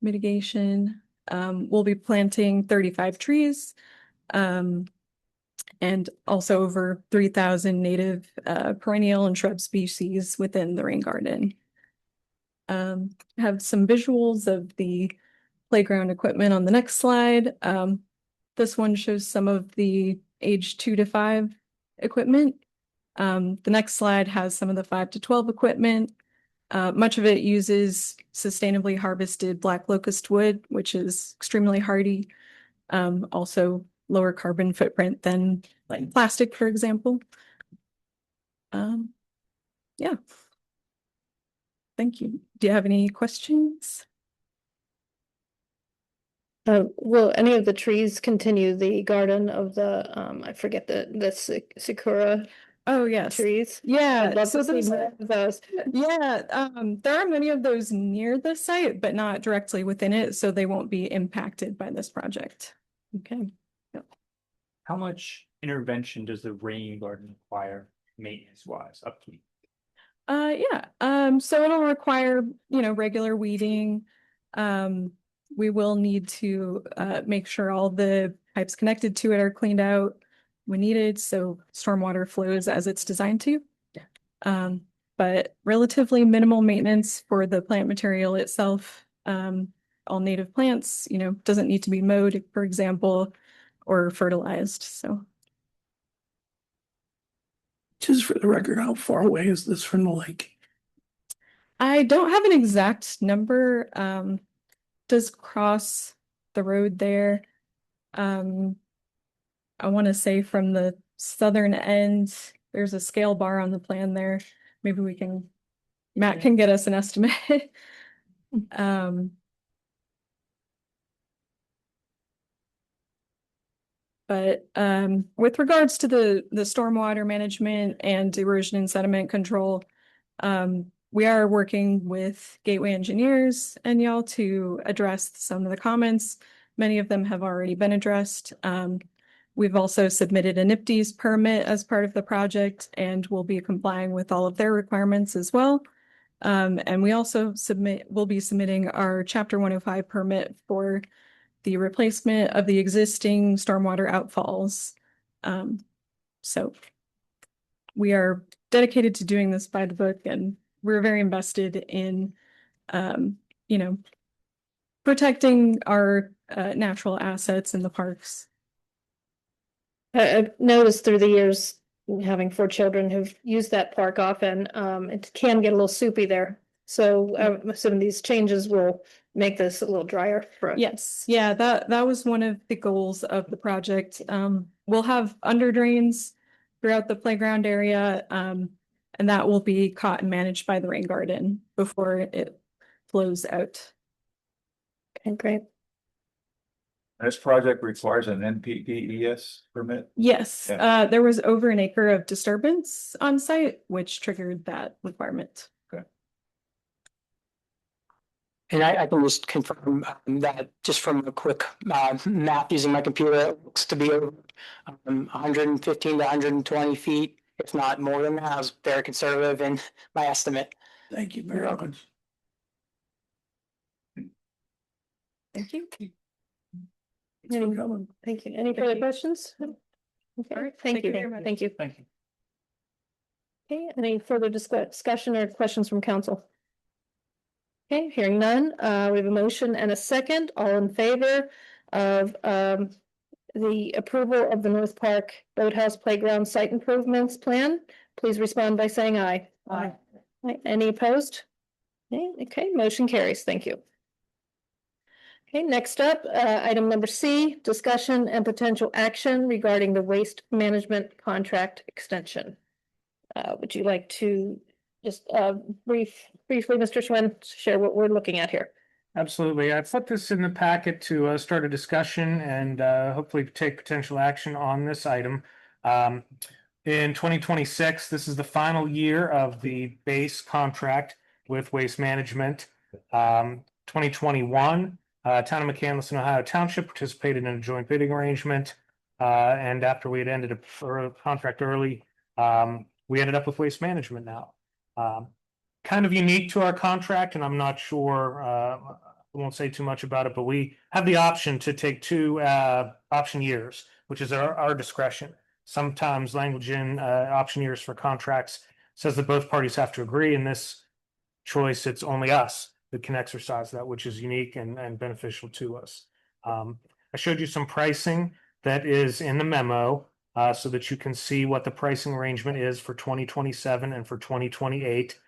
R: mitigation. We'll be planting 35 trees and also over 3,000 native perennial and shrub species within the rain garden. Have some visuals of the playground equipment on the next slide. This one shows some of the age 2 to 5 equipment. The next slide has some of the 5 to 12 equipment. Much of it uses sustainably harvested black locust wood, which is extremely hardy. Also lower carbon footprint than like plastic, for example. Yeah. Thank you. Do you have any questions?
A: Will any of the trees continue the garden of the, I forget the sakura?
R: Oh, yes.
A: Trees?
R: Yeah.
A: I'd love
R: So
A: to see more of those.
R: Yeah, there are many of those near the site, but not directly within it, so they won't be impacted by this project. Okay.
M: How much intervention does the rain garden require maintenance wise upkeep?
R: So it'll require, regular weeding. We will need to make sure all the pipes connected to it are cleaned out when needed, so stormwater flows as it's designed to. But relatively minimal maintenance for the plant material itself. All native plants, doesn't need to be mowed, for example, or fertilized, so.
C: Just for the record, how far away is this from the lake?
R: I don't have an exact number. Does cross the road there. I want to say from the southern end, there's a scale bar on the plan there. Maybe Matt can get us an estimate. But with regards to the stormwater management and erosion and sediment control, we are working with Gateway Engineers and y'all to address some of the comments. Many of them have already been addressed. We've also submitted a NIPDES permit as part of the project and will be complying with all of their requirements as well. And we also will be submitting our Chapter 105 permit for the replacement of the existing stormwater outfalls. So we are dedicated to doing this by the book, and we're very invested in, you know, protecting our natural assets in the parks.
A: I've noticed through the years, having 4 children who've used that park often, it can get a little soupy there. So I'm assuming these changes will make this a little drier for us.
R: Yes, yeah, that was one of the goals of the project. We'll have under drains throughout the playground area, and that will be caught and managed by the rain garden before it flows out.
A: Okay, great.
Q: This project requires an NPDES permit?
R: Yes,
Q: Yeah.
R: there was over an acre of disturbance on site, which triggered that requirement.
O: And I can just confirm that just from a quick map using my computer, it looks to be over 115 to 120 feet, if not more than that. I was very conservative in my estimate.
C: Thank you very much.
R: Thank you.
C: Thanks for coming.
A: Thank you. Any further questions?
R: All
A: Okay,
R: right,
A: thank
R: thank
A: you.
R: you very much.
A: Thank you.
B: Thank you.
A: Okay, any further discussion or questions from council? Okay, hearing none, we have a motion and a second. All in favor of the approval of the North Park Boathouse Playground Site Improvements Plan, please respond by saying aye.
R: Aye.
A: Any opposed? Okay, motion carries. Thank you. Okay, next up, item number C, discussion and potential action regarding the waste management contract extension. Would you like to just briefly, Mr. Schwen, share what we're looking at here?
B: Absolutely. I put this in the packet to start a discussion and hopefully take potential action on this item. In 2026, this is the final year of the base contract with Waste Management. 2021, Town of McCandless and Ohio Township participated in a joint bidding arrangement. And after we had ended a contract early, we ended up with Waste Management now. Kind of unique to our contract, and I'm not sure, I won't say too much about it, but we have the option to take 2 option years, which is our discretion. Sometimes language in option years for contracts says that both parties have to agree. In this choice, it's only us that can exercise that, which is unique and beneficial to us. I showed you some pricing that is in the memo so that you can see what the pricing arrangement is for 2027 and for 2028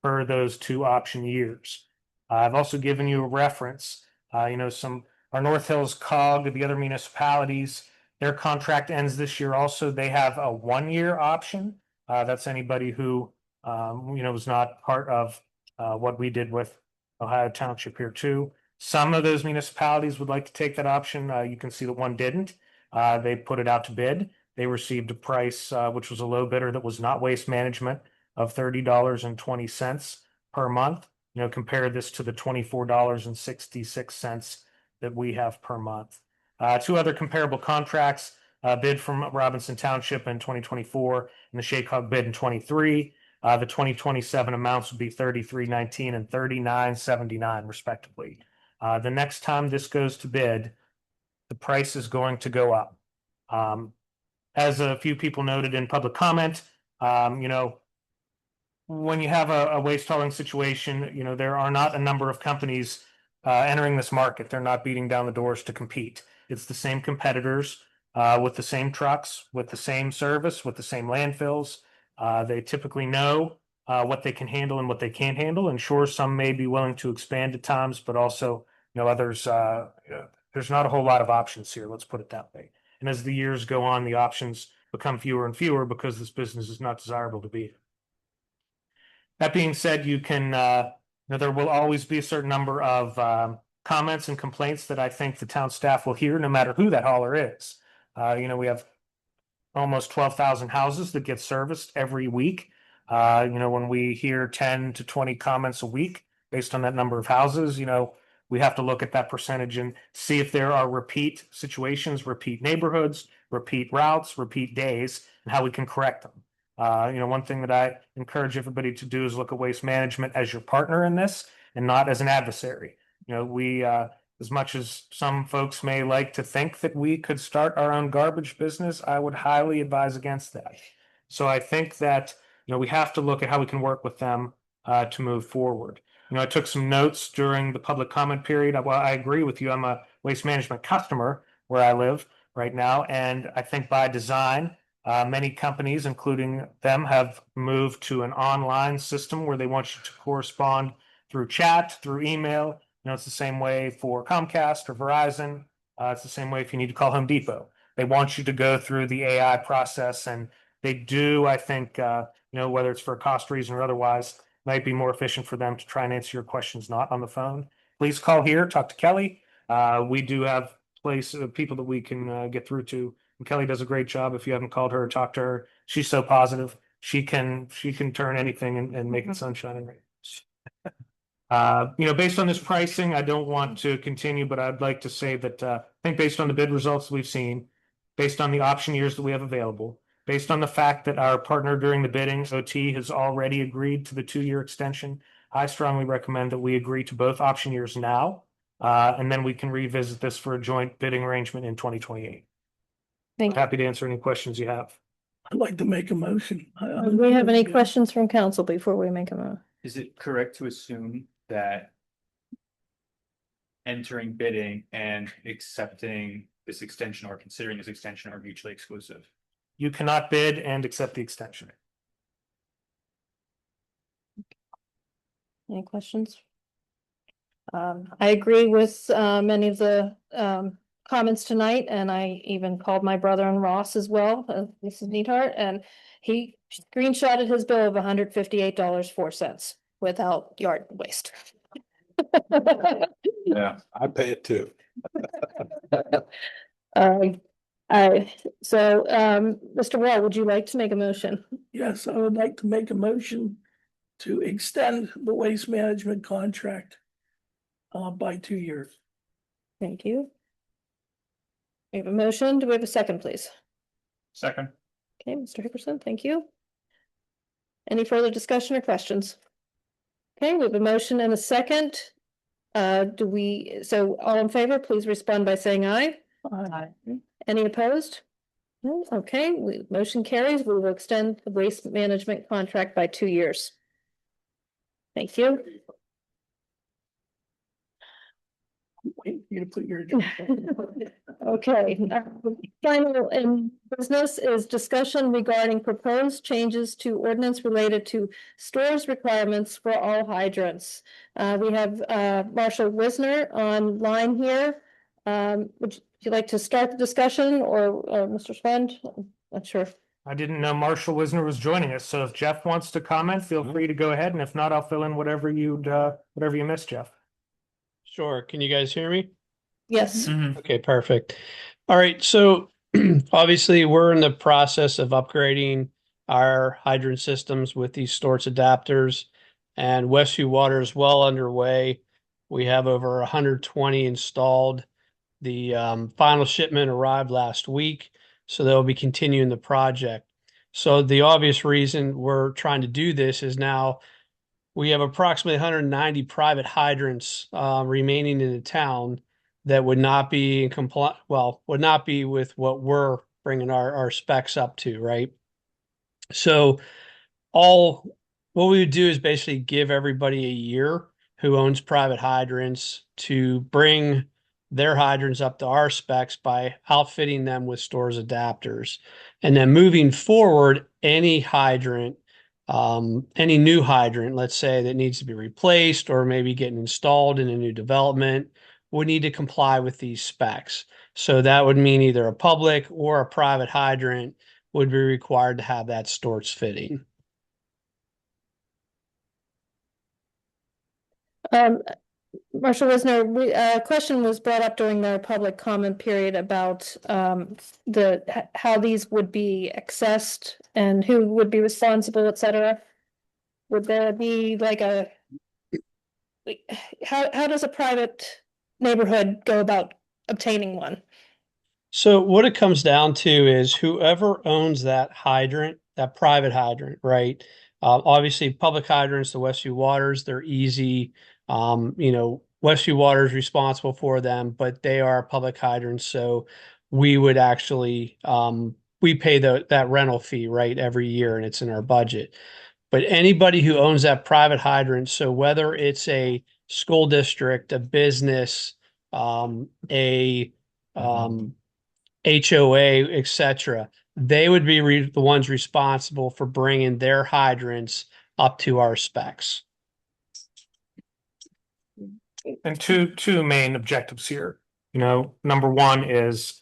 B: for those 2 option years. I've also given you a reference, our North Hills COG, the other municipalities, their contract ends this year also. They have a 1-year option. That's anybody who, was not part of what we did with Ohio Township here too. Some of those municipalities would like to take that option. You can see that one didn't. They put it out to bid. They received a price, which was a low bidder that was not Waste Management, of $30.20 per month. Compare this to the $24.66 that we have per month. 2 other comparable contracts, bid from Robinson Township in 2024 and the Shaycog bid in 23. The 2027 amounts would be $33.19 and $39.79 respectively. The next time this goes to bid, the price is going to go up. As a few people noted in public comment, when you have a waste hauling situation, there are not a number of companies entering this market. They're not beating down the doors to compete. It's the same competitors with the same trucks, with the same service, with the same landfills. They typically know what they can handle and what they can't handle. And sure, some may be willing to expand at times, but also, others, there's not a whole lot of options here. Let's put it that way. And as the years go on, the options become fewer and fewer because this business is not desirable to be in. That being said, you can, there will always be a certain number of comments and complaints that I think the town staff will hear, no matter who that hauler is. We have almost 12,000 houses that get serviced every week. When we hear 10 to 20 comments a week based on that number of houses, we have to look at that percentage and see if there are repeat situations, repeat neighborhoods, repeat routes, repeat days, and how we can correct them. One thing that I encourage everybody to do is look at Waste Management as your partner in this and not as an adversary. We as much as some folks may like to think that we could start our own garbage business, I would highly advise against that. So I think that, we have to look at how we can work with them to move forward. I took some notes during the public comment period. Well, I agree with you. I'm a waste management customer where I live right now. And I think by design, many companies, including them, have moved to an online system where they want you to correspond through chat, through email. It's the same way for Comcast or Verizon. It's the same way if you need to call Home Depot. They want you to go through the AI process, and they do, I think, whether it's for a cost reason or otherwise, might be more efficient for them to try and answer your questions not on the phone. Please call here, talk to Kelly. We do have people that we can get through to. And Kelly does a great job. If you haven't called her or talked to her, she's so positive. She can turn anything and make it sunshine and rain. Based on this pricing, I don't want to continue, but I'd like to say that I think based on the bid results we've seen, based on the option years that we have available, based on the fact that our partner during the bidding, OT, has already agreed to the 2-year extension, I strongly recommend that we agree to both option years now, and then we can revisit this for a joint bidding arrangement in 2028. Happy to answer any questions you have.
C: I'd like to make a motion.
A: Do we have any questions from council before we make a motion?
M: Is it correct to assume that entering bidding and accepting this extension or considering this extension are mutually exclusive?
B: You cannot bid and accept the extension.
A: Any questions? I agree with many of the comments tonight, and I even called my brother in Ross as well, Mrs. Neathart, and he screenshotted his bill of $158.04 without yard waste.
P: Yeah, I pay it too.
A: Mr. Wall, would you like to make a motion?
C: Yes, I would like to make a motion to extend the waste management contract by 2 years.
A: Thank you. We have a motion. Do we have a second, please?
M: Second.
A: Okay, Mr. Hickerson, thank you. Any further discussion or questions? Okay, we have a motion and a second. So all in favor, please respond by saying aye.
C: Aye.
A: Any opposed? No? Okay, motion carries. We will extend the waste management contract by 2 years. Thank you.
C: Wait for you to put your.
A: Okay, final in business is discussion regarding proposed changes to ordinance related to stores requirements for all hydrants. We have Marshall Wisner online here. Would you like to start the discussion, or Mr. Spend? Not sure.
B: I didn't know Marshall Wisner was joining us, so if Jeff wants to comment, feel free to go ahead, and if not, I'll fill in whatever you missed, Jeff.
S: Sure. Can you guys hear me?
A: Yes.
S: Okay, perfect. All right. So obviously we're in the process of upgrading our hydrant systems with these Storz adapters, and Westview Water is well underway. We have over 120 installed. The final shipment arrived last week, so they'll be continuing the project. So the obvious reason we're trying to do this is now we have approximately 190 private hydrants remaining in the town that would not be would not be with what we're bringing our specs up to, right? So what we would do is basically give everybody a year who owns private hydrants to bring their hydrants up to our specs by outfitting them with Storz adapters. And then moving forward, any new hydrant, let's say, that needs to be replaced or maybe getting installed in a new development, would need to comply with these specs. So that would mean either a public or a private hydrant would be required to have that Storz fitting.
A: Marshall Wisner, a question was brought up during the public comment period about how these would be accessed and who would be responsible, et cetera. Would there be like how does a private neighborhood go about obtaining one?
S: So what it comes down to is whoever owns that hydrant, that private hydrant, right? Obviously public hydrants, the Westview Waters, they're easy. Westview Water is responsible for them, but they are public hydrants, so we would actually, we pay that rental fee, right, every year, and it's in our budget. But anybody who owns that private hydrant, so whether it's a school district, a business, a HOA, etc., they would be the ones responsible for bringing their hydrants up to our specs.
B: And two main objectives here. You know, number one is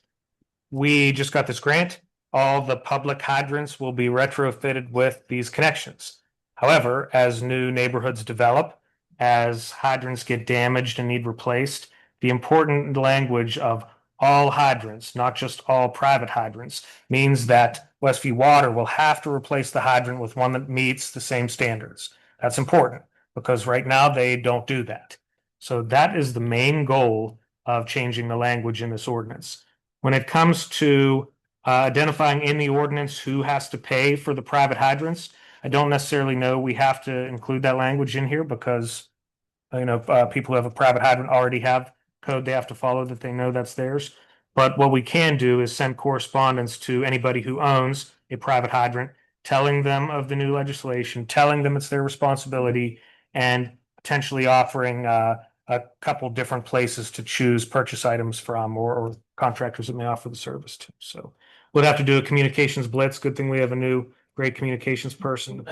B: we just got this grant. All the public hydrants will be retrofitted with these connections. However, as new neighborhoods develop, as hydrants get damaged and need replaced, the important language of all hydrants, not just all private hydrants, means that Westview Water will have to replace the hydrant with one that meets the same standards. That's important because right now they don't do that. So that is the main goal of changing the language in this ordinance. When it comes to identifying in the ordinance who has to pay for the private hydrants, I don't necessarily know we have to include that language in here because, you know, people who have a private hydrant already have code they have to follow that they know that's theirs. But what we can do is send correspondence to anybody who owns a private hydrant, telling them of the new legislation, telling them it's their responsibility, and potentially offering a couple different places to choose purchase items from, or contractors that may offer the service to. So we'll have to do a communications blitz. Good thing we have a new great communications person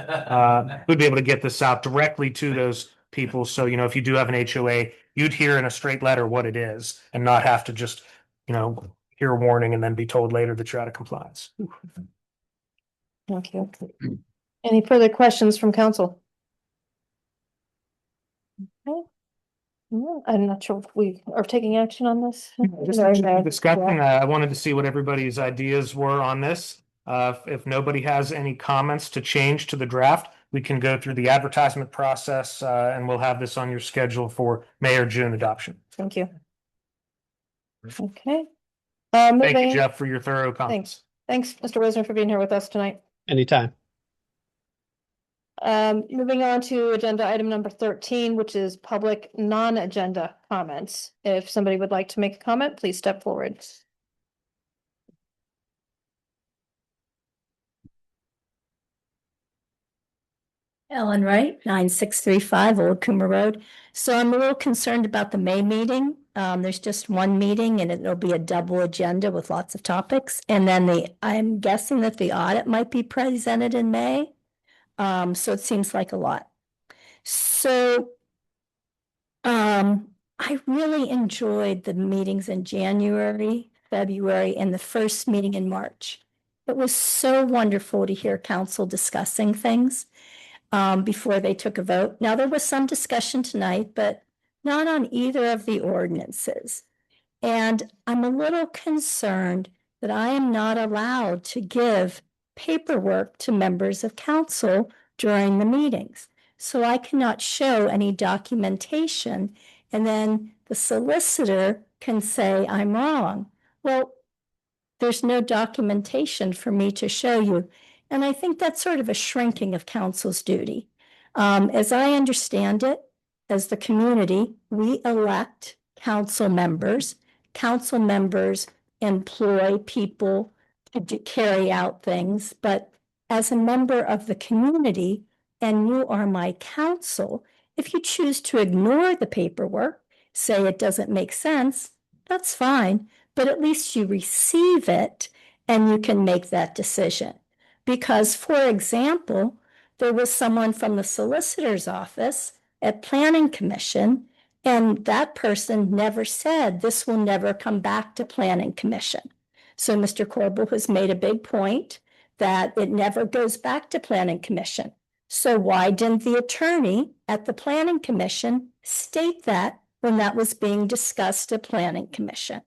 B: who'd be able to get this out directly to those people. So, you know, if you do have an HOA, you'd hear in a straight letter what it is and not have to just, you know, hear a warning and then be told later that you're out of compliance.
A: Thank you. Any further questions from council? Okay. No, I'm not sure if we are taking action on this.
B: Discussion. I wanted to see what everybody's ideas were on this. If nobody has any comments to change to the draft, we can go through the advertisement process and we'll have this on your schedule for May or June adoption.
A: Thank you. Okay.
B: Thank you, Jeff, for your thorough comments.
A: Thanks, Mr. Wisner, for being here with us tonight.
S: Anytime.
A: Moving on to agenda item number 13, which is public non-agenda comments. If somebody would like to make a comment, please step forward.
E: Ellen Wright, 9635 Old Coomer Road. So I'm a little concerned about the May meeting. There's just one meeting and it'll be a double agenda with lots of topics. And then I'm guessing that the audit might be presented in May. So it seems like a lot. So I really enjoyed the meetings in January, February, and the first meeting in March. It was so wonderful to hear council discussing things before they took a vote. Now, there was some discussion tonight, but not on either of the ordinances. And I'm a little concerned that I am not allowed to give paperwork to members of council during the meetings. So I cannot show any documentation, and then the solicitor can say I'm wrong. Well, there's no documentation for me to show you. And I think that's sort of a shrinking of council's duty. As I understand it, as the community, we elect council members. Council members employ people to carry out things, but as a member of the community, and you are my counsel, if you choose to ignore the paperwork, say it doesn't make sense, that's fine, but at least you receive it and you can make that decision. Because, for example, there was someone from the solicitor's office at Planning Commission, and that person never said this will never come back to Planning Commission. So Mr. Corbel has made a big point that it never goes back to Planning Commission. So why didn't the attorney at the Planning Commission state that when that was being discussed at Planning Commission?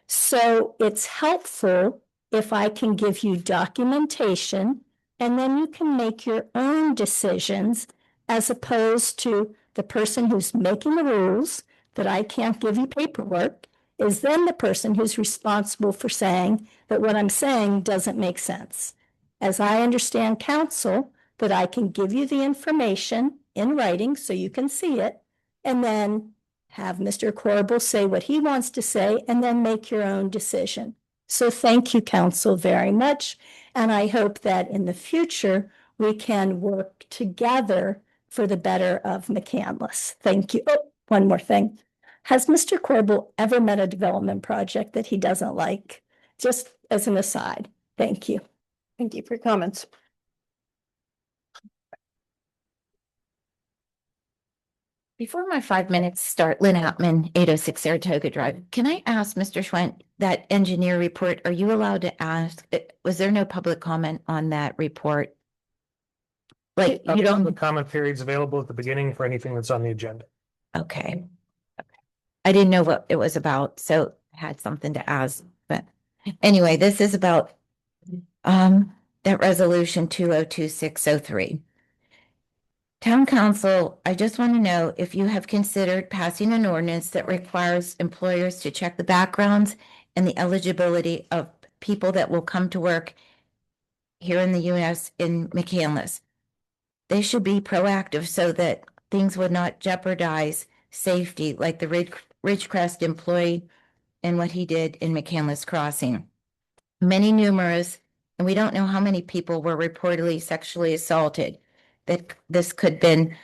E: So it's helpful if I can give you documentation and then you can make your own decisions, as opposed to the person who's making the rules that I can't give you paperwork is then the person who's responsible for saying that what I'm saying doesn't make sense. As I understand counsel, that I can give you the information in writing so you can see it, and then
A: have Mr. Corbel say what he wants to say, and then make your own decision. So thank you, council, very much. And I hope that in the future, we can work together for the better of McCandless. Thank you. Oh, one more thing. Has Mr. Corbel ever met a development project that he doesn't like? Just as an aside. Thank you. Thank you for your comments.
T: Before my 5 minutes start, Lynn Outman, 806 Saratoga Drive. Can I ask Mr. Schwent, that engineer report, are you allowed to ask, was there no public comment on that report? Like, you
B: The
T: don't,
B: comment period's available at the beginning for anything that's on the agenda.
T: okay. I didn't know what it was about, so I had something to ask, but anyway, this is about that resolution 202603. Town Council, I just want to know if you have considered passing an ordinance that requires employers to check the backgrounds and the eligibility of people that will come to work here in the US in McCandless. They should be proactive so that things would not jeopardize safety like the Ridgecrest employee and what he did in McCandless Crossing. Many numerous, and we don't know how many people were reportedly sexually assaulted, that this could have been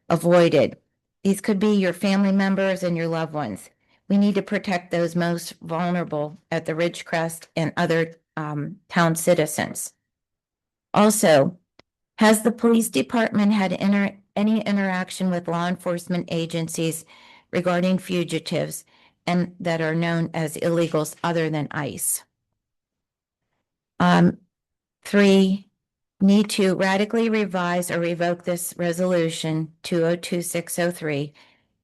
T: avoided. These could be your family members and your loved ones. We need to protect those most vulnerable at the Ridgecrest and other town citizens. Also, has the police department had any interaction with law enforcement agencies regarding fugitives and that are known as illegals other than ICE? 3, need to radically revise or revoke this resolution 202603,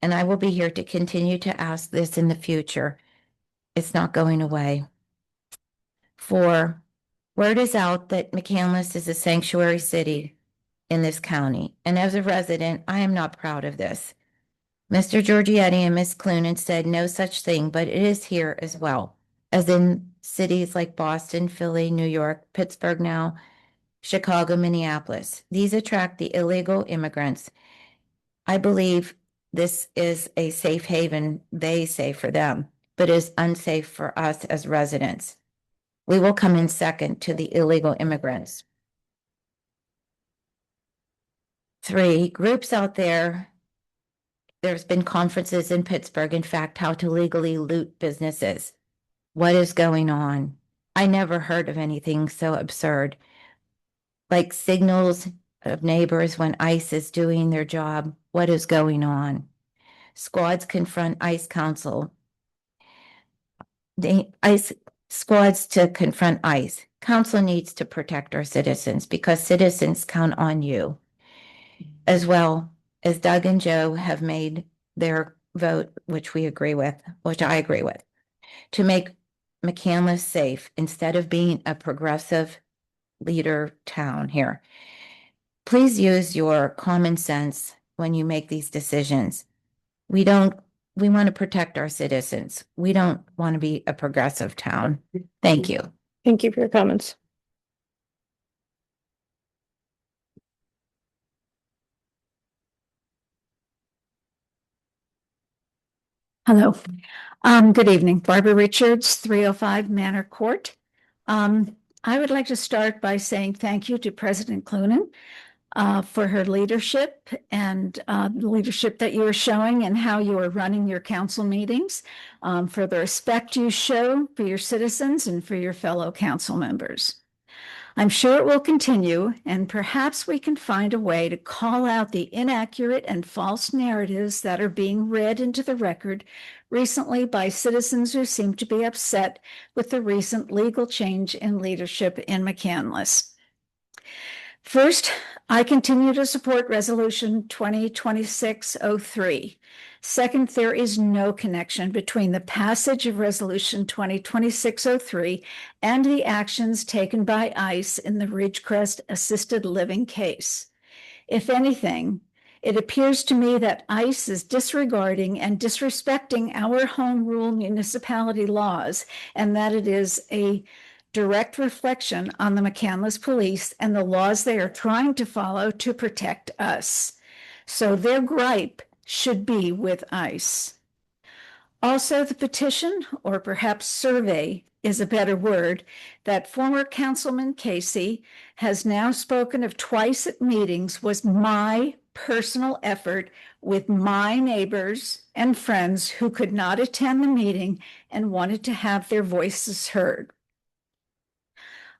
T: and I will be here to continue to ask this in the future. It's not going away. 4, word is out that McCandless is a sanctuary city in this county, and as a resident, I am not proud of this. Mr. Giorgietti and Ms. Clunan said no such thing, but it is here as well, as in cities like Boston, Philly, New York, Pittsburgh now, Chicago, Minneapolis. These attract the illegal immigrants. I believe this is a safe haven, they say, for them, but is unsafe for us as residents. We will come in second to the illegal immigrants. 3, groups out there, there's been conferences in Pittsburgh, in fact, how to legally loot businesses. What is going on? I never heard of anything so absurd. Like signals of neighbors when ICE is doing their job. What is going on? Squads confront ICE council. The ICE squads to confront ICE. Council needs to protect our citizens because citizens count on you. As well as Doug and Joe have made their vote, which we agree with, which I agree with, to make McCandless safe instead of being a progressive leader town here. Please use your common sense when you make these decisions. We want to protect our citizens. We don't want to be a progressive town. Thank you.
A: Thank you for your comments.
E: Hello. Good evening. Barbara Richards, 305 Manor Court. I would like to start by saying thank you to President Clunan for her leadership and the leadership that you are showing and how you are running your council meetings, for the respect you show for your citizens and for your fellow council members. I'm sure it will continue, and perhaps we can find a way to call out the inaccurate and false narratives that are being read into the record recently by citizens who seem to be upset with the recent legal change in leadership in McCandless. First, I continue to support Resolution 2026-03. Second, there is no connection between the passage of Resolution 2026-03 and the actions taken by ICE in the Ridgecrest assisted living case. If anything, it appears to me that ICE is disregarding and disrespecting our home rule municipality laws, and that it is a direct reflection on the McCandless Police and the laws they are trying to follow to protect us. So their gripe should be with ICE. Also, the petition, or perhaps survey is a better word, that former Councilman Casey has now spoken of twice at meetings was my personal effort with my neighbors and friends who could not attend the meeting and wanted to have their voices heard.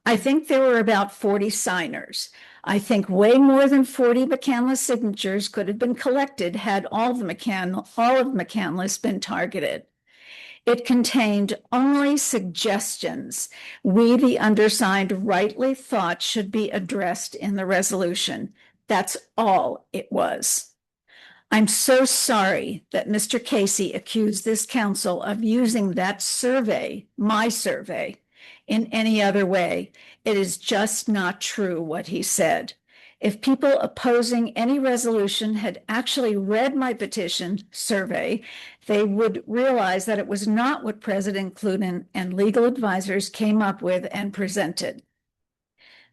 E: I think there were about 40 signers. I think way more than 40 McCandless signatures could have been collected had all of McCandless been targeted. It contained only suggestions we, the undersigned, rightly thought should be addressed in the resolution. That's all it was. I'm so sorry that Mr. Casey accused this council of using that survey, my survey, in any other way. It is just not true what he said. If people opposing any resolution had actually read my petition survey, they would realize that it was not what President Clunan and legal advisors came up with and presented.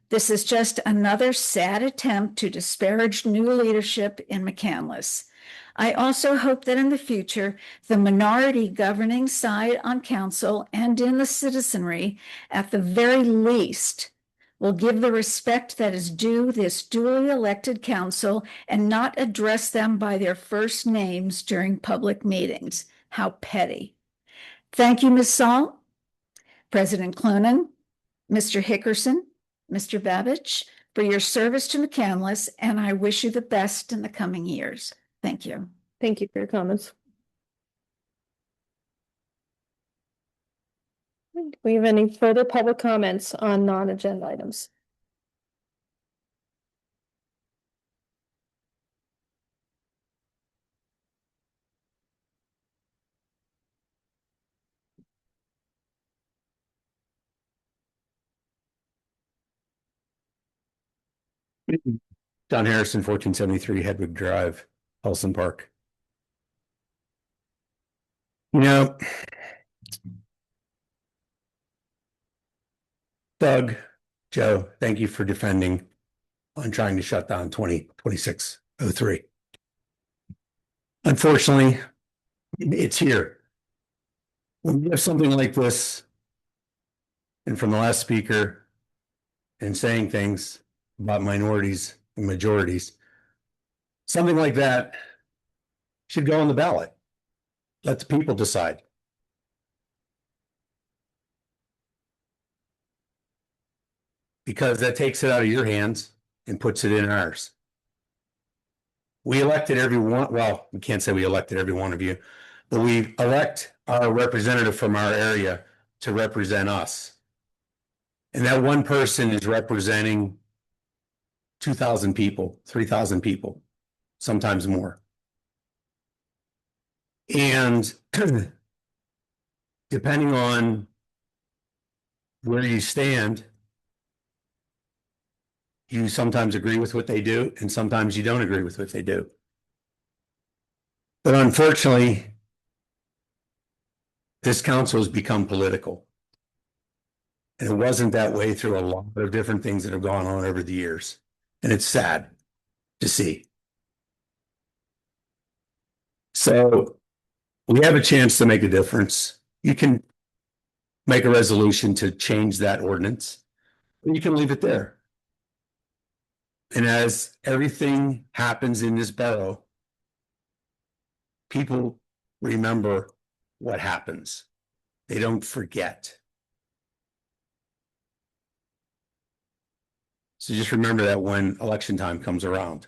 E: This is just another sad attempt to disparage new leadership in McCandless. I also hope that in the future, the minority governing side on council and in the citizenry, at the very least, will give the respect that is due this duly elected council and not address them by their first names during public meetings. How petty. Thank you, Ms. Saul, President Clunan, Mr. Hickerson, Mr. Babich, for your service to McCandless, and I wish you the best in the coming years. Thank you.
A: Thank you for your comments. Do we have any further public comments on non-agenda items?
J: Don Harrison, 1473 Hedwig Drive, Helson Park. You know, Doug, Joe, thank you for defending on trying to shut down 2603. Unfortunately, it's here. When you have something like this, and from the last speaker, and saying things about minorities and majorities, something like that should go on the ballot. Let the people decide. Because that takes it out of your hands and puts it in ours. We elected every one, well, we can't say we elected every one of you, but we elect our representative from our area to represent us. And that one person is representing 2,000 people, 3,000 people, sometimes more. And depending on where you stand, you sometimes agree with what they do, and sometimes you don't agree with what they do. But unfortunately, this council has become political. And it wasn't that way through a lot of different things that have gone on over the years. And it's sad to see. So we have a chance to make a difference. You can make a resolution to change that ordinance, or you can leave it there. And as everything happens in this borough, people remember what happens. They don't forget. So just remember that when election time comes around,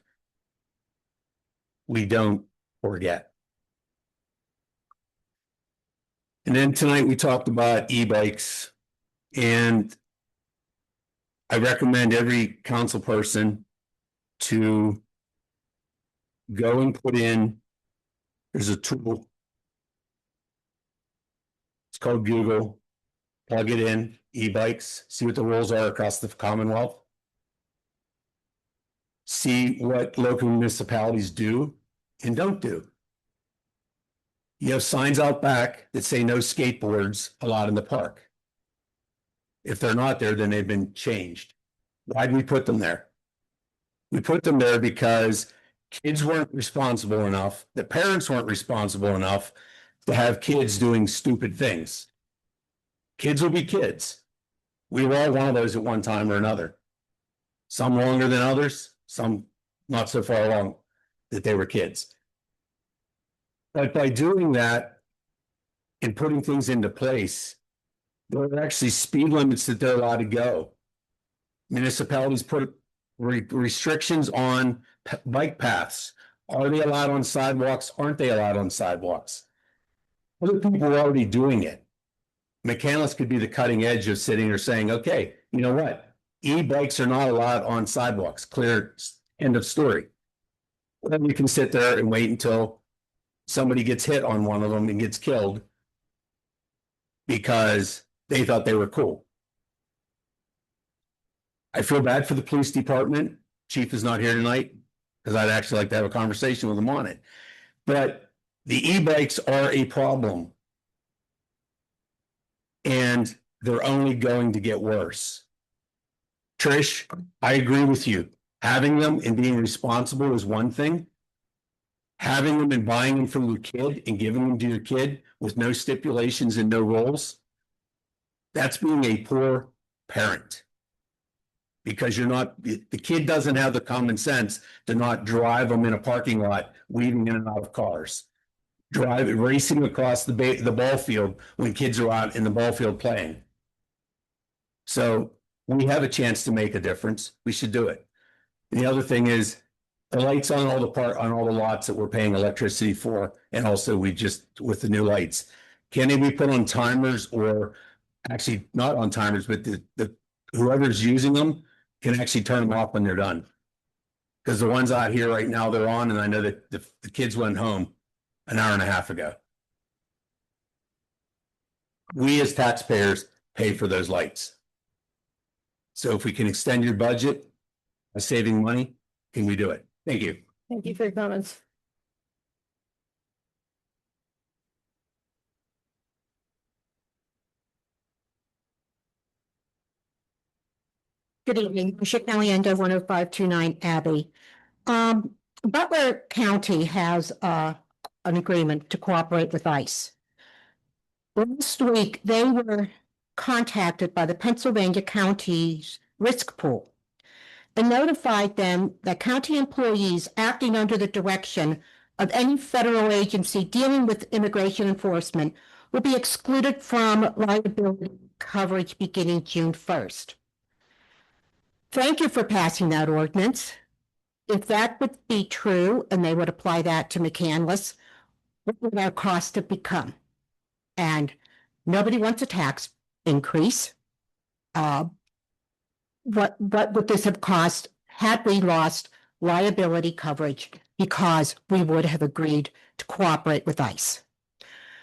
J: we don't forget. And then tonight we talked about e-bikes, and I recommend every council person to go and put in, there's a tool. It's called Google. Plug it in, e-bikes, see what the rules are across the Commonwealth. See what local municipalities do and don't do. You have signs out back that say no skateboards allowed in the park. If they're not there, then they've been changed. Why do we put them there? We put them there because kids weren't responsible enough, the parents weren't responsible enough to have kids doing stupid things. Kids will be kids. We were all one of those at one time or another. Some longer than others, some not so far along that they were kids. But by doing that and putting things into place, there are actually speed limits that they're allowed to go. Municipalities put restrictions on bike paths. Are they allowed on sidewalks? Aren't they allowed on sidewalks? Other people are already doing it. McCandless could be the cutting edge of sitting or saying, okay, you know what? E-bikes are not allowed on sidewalks. Clear, end of story. Then you can sit there and wait until somebody gets hit on one of them and gets killed because they thought they were cool. I feel bad for the police department. Chief is not here tonight because I'd actually like to have a conversation with him on it. But the e-bikes are a problem. And they're only going to get worse. Trish, I agree with you. Having them and being responsible is one thing. Having them and buying them from your kid and giving them to your kid with no stipulations and no rules, that's being a poor parent. Because the kid doesn't have the common sense to not drive them in a parking lot, weaving in and out of cars. Racing across the ball field when kids are out in the ball field playing. So we have a chance to make a difference. We should do it. And the other thing is the lights on all the lots that we're paying electricity for, and also with the new lights. Can they be put on timers, or actually not on timers, but the whoever's using them can actually turn them off when they're done? Because the ones out here right now, they're on, and I know that the kids went home an hour and a half ago. We as taxpayers pay for those lights. So if we can extend your budget by saving money, can we do it? Thank you.
A: Thank you for your comments.
D: Good evening, Bishop Caliendo, 10529 Abbey. Butler County has an agreement to cooperate with ICE. Last week, they were contacted by the Pennsylvania County's risk pool and notified them that county employees acting under the direction of any federal agency dealing with immigration enforcement will be excluded from liability coverage beginning June 1st. Thank you for passing that ordinance. If that would be true and they would apply that to McCandless, what would our cost have become? And nobody wants a tax increase. What would this have cost had we lost liability coverage because we would have agreed to cooperate with ICE?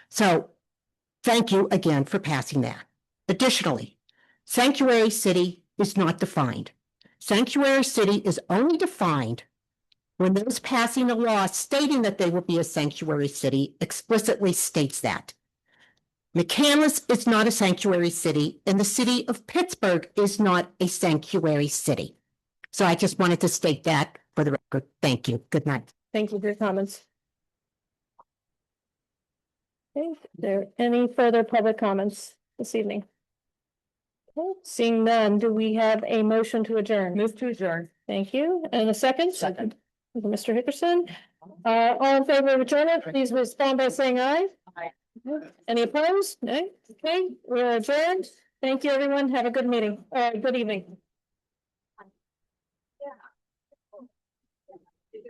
D: So thank you again for passing that. Additionally, sanctuary city is not defined. Sanctuary city is only defined when those passing a law stating that they will be a sanctuary city explicitly states that. McCandless is not a sanctuary city, and the city of Pittsburgh is not a sanctuary city. So I just wanted to state that for the record. Thank you. Good night.
A: Thank you for your comments. Okay, are there any further public comments this evening? Okay, seeing none, do we have a motion to adjourn?
K: Move to adjourn.
A: Thank you. And a second? Second. Mr. Hickerson. All in favor of adjournment, please respond by saying aye.
K: Aye.
A: Any opposed? No? Okay, we're adjourned. Thank you, everyone. Have a good meeting. Good evening.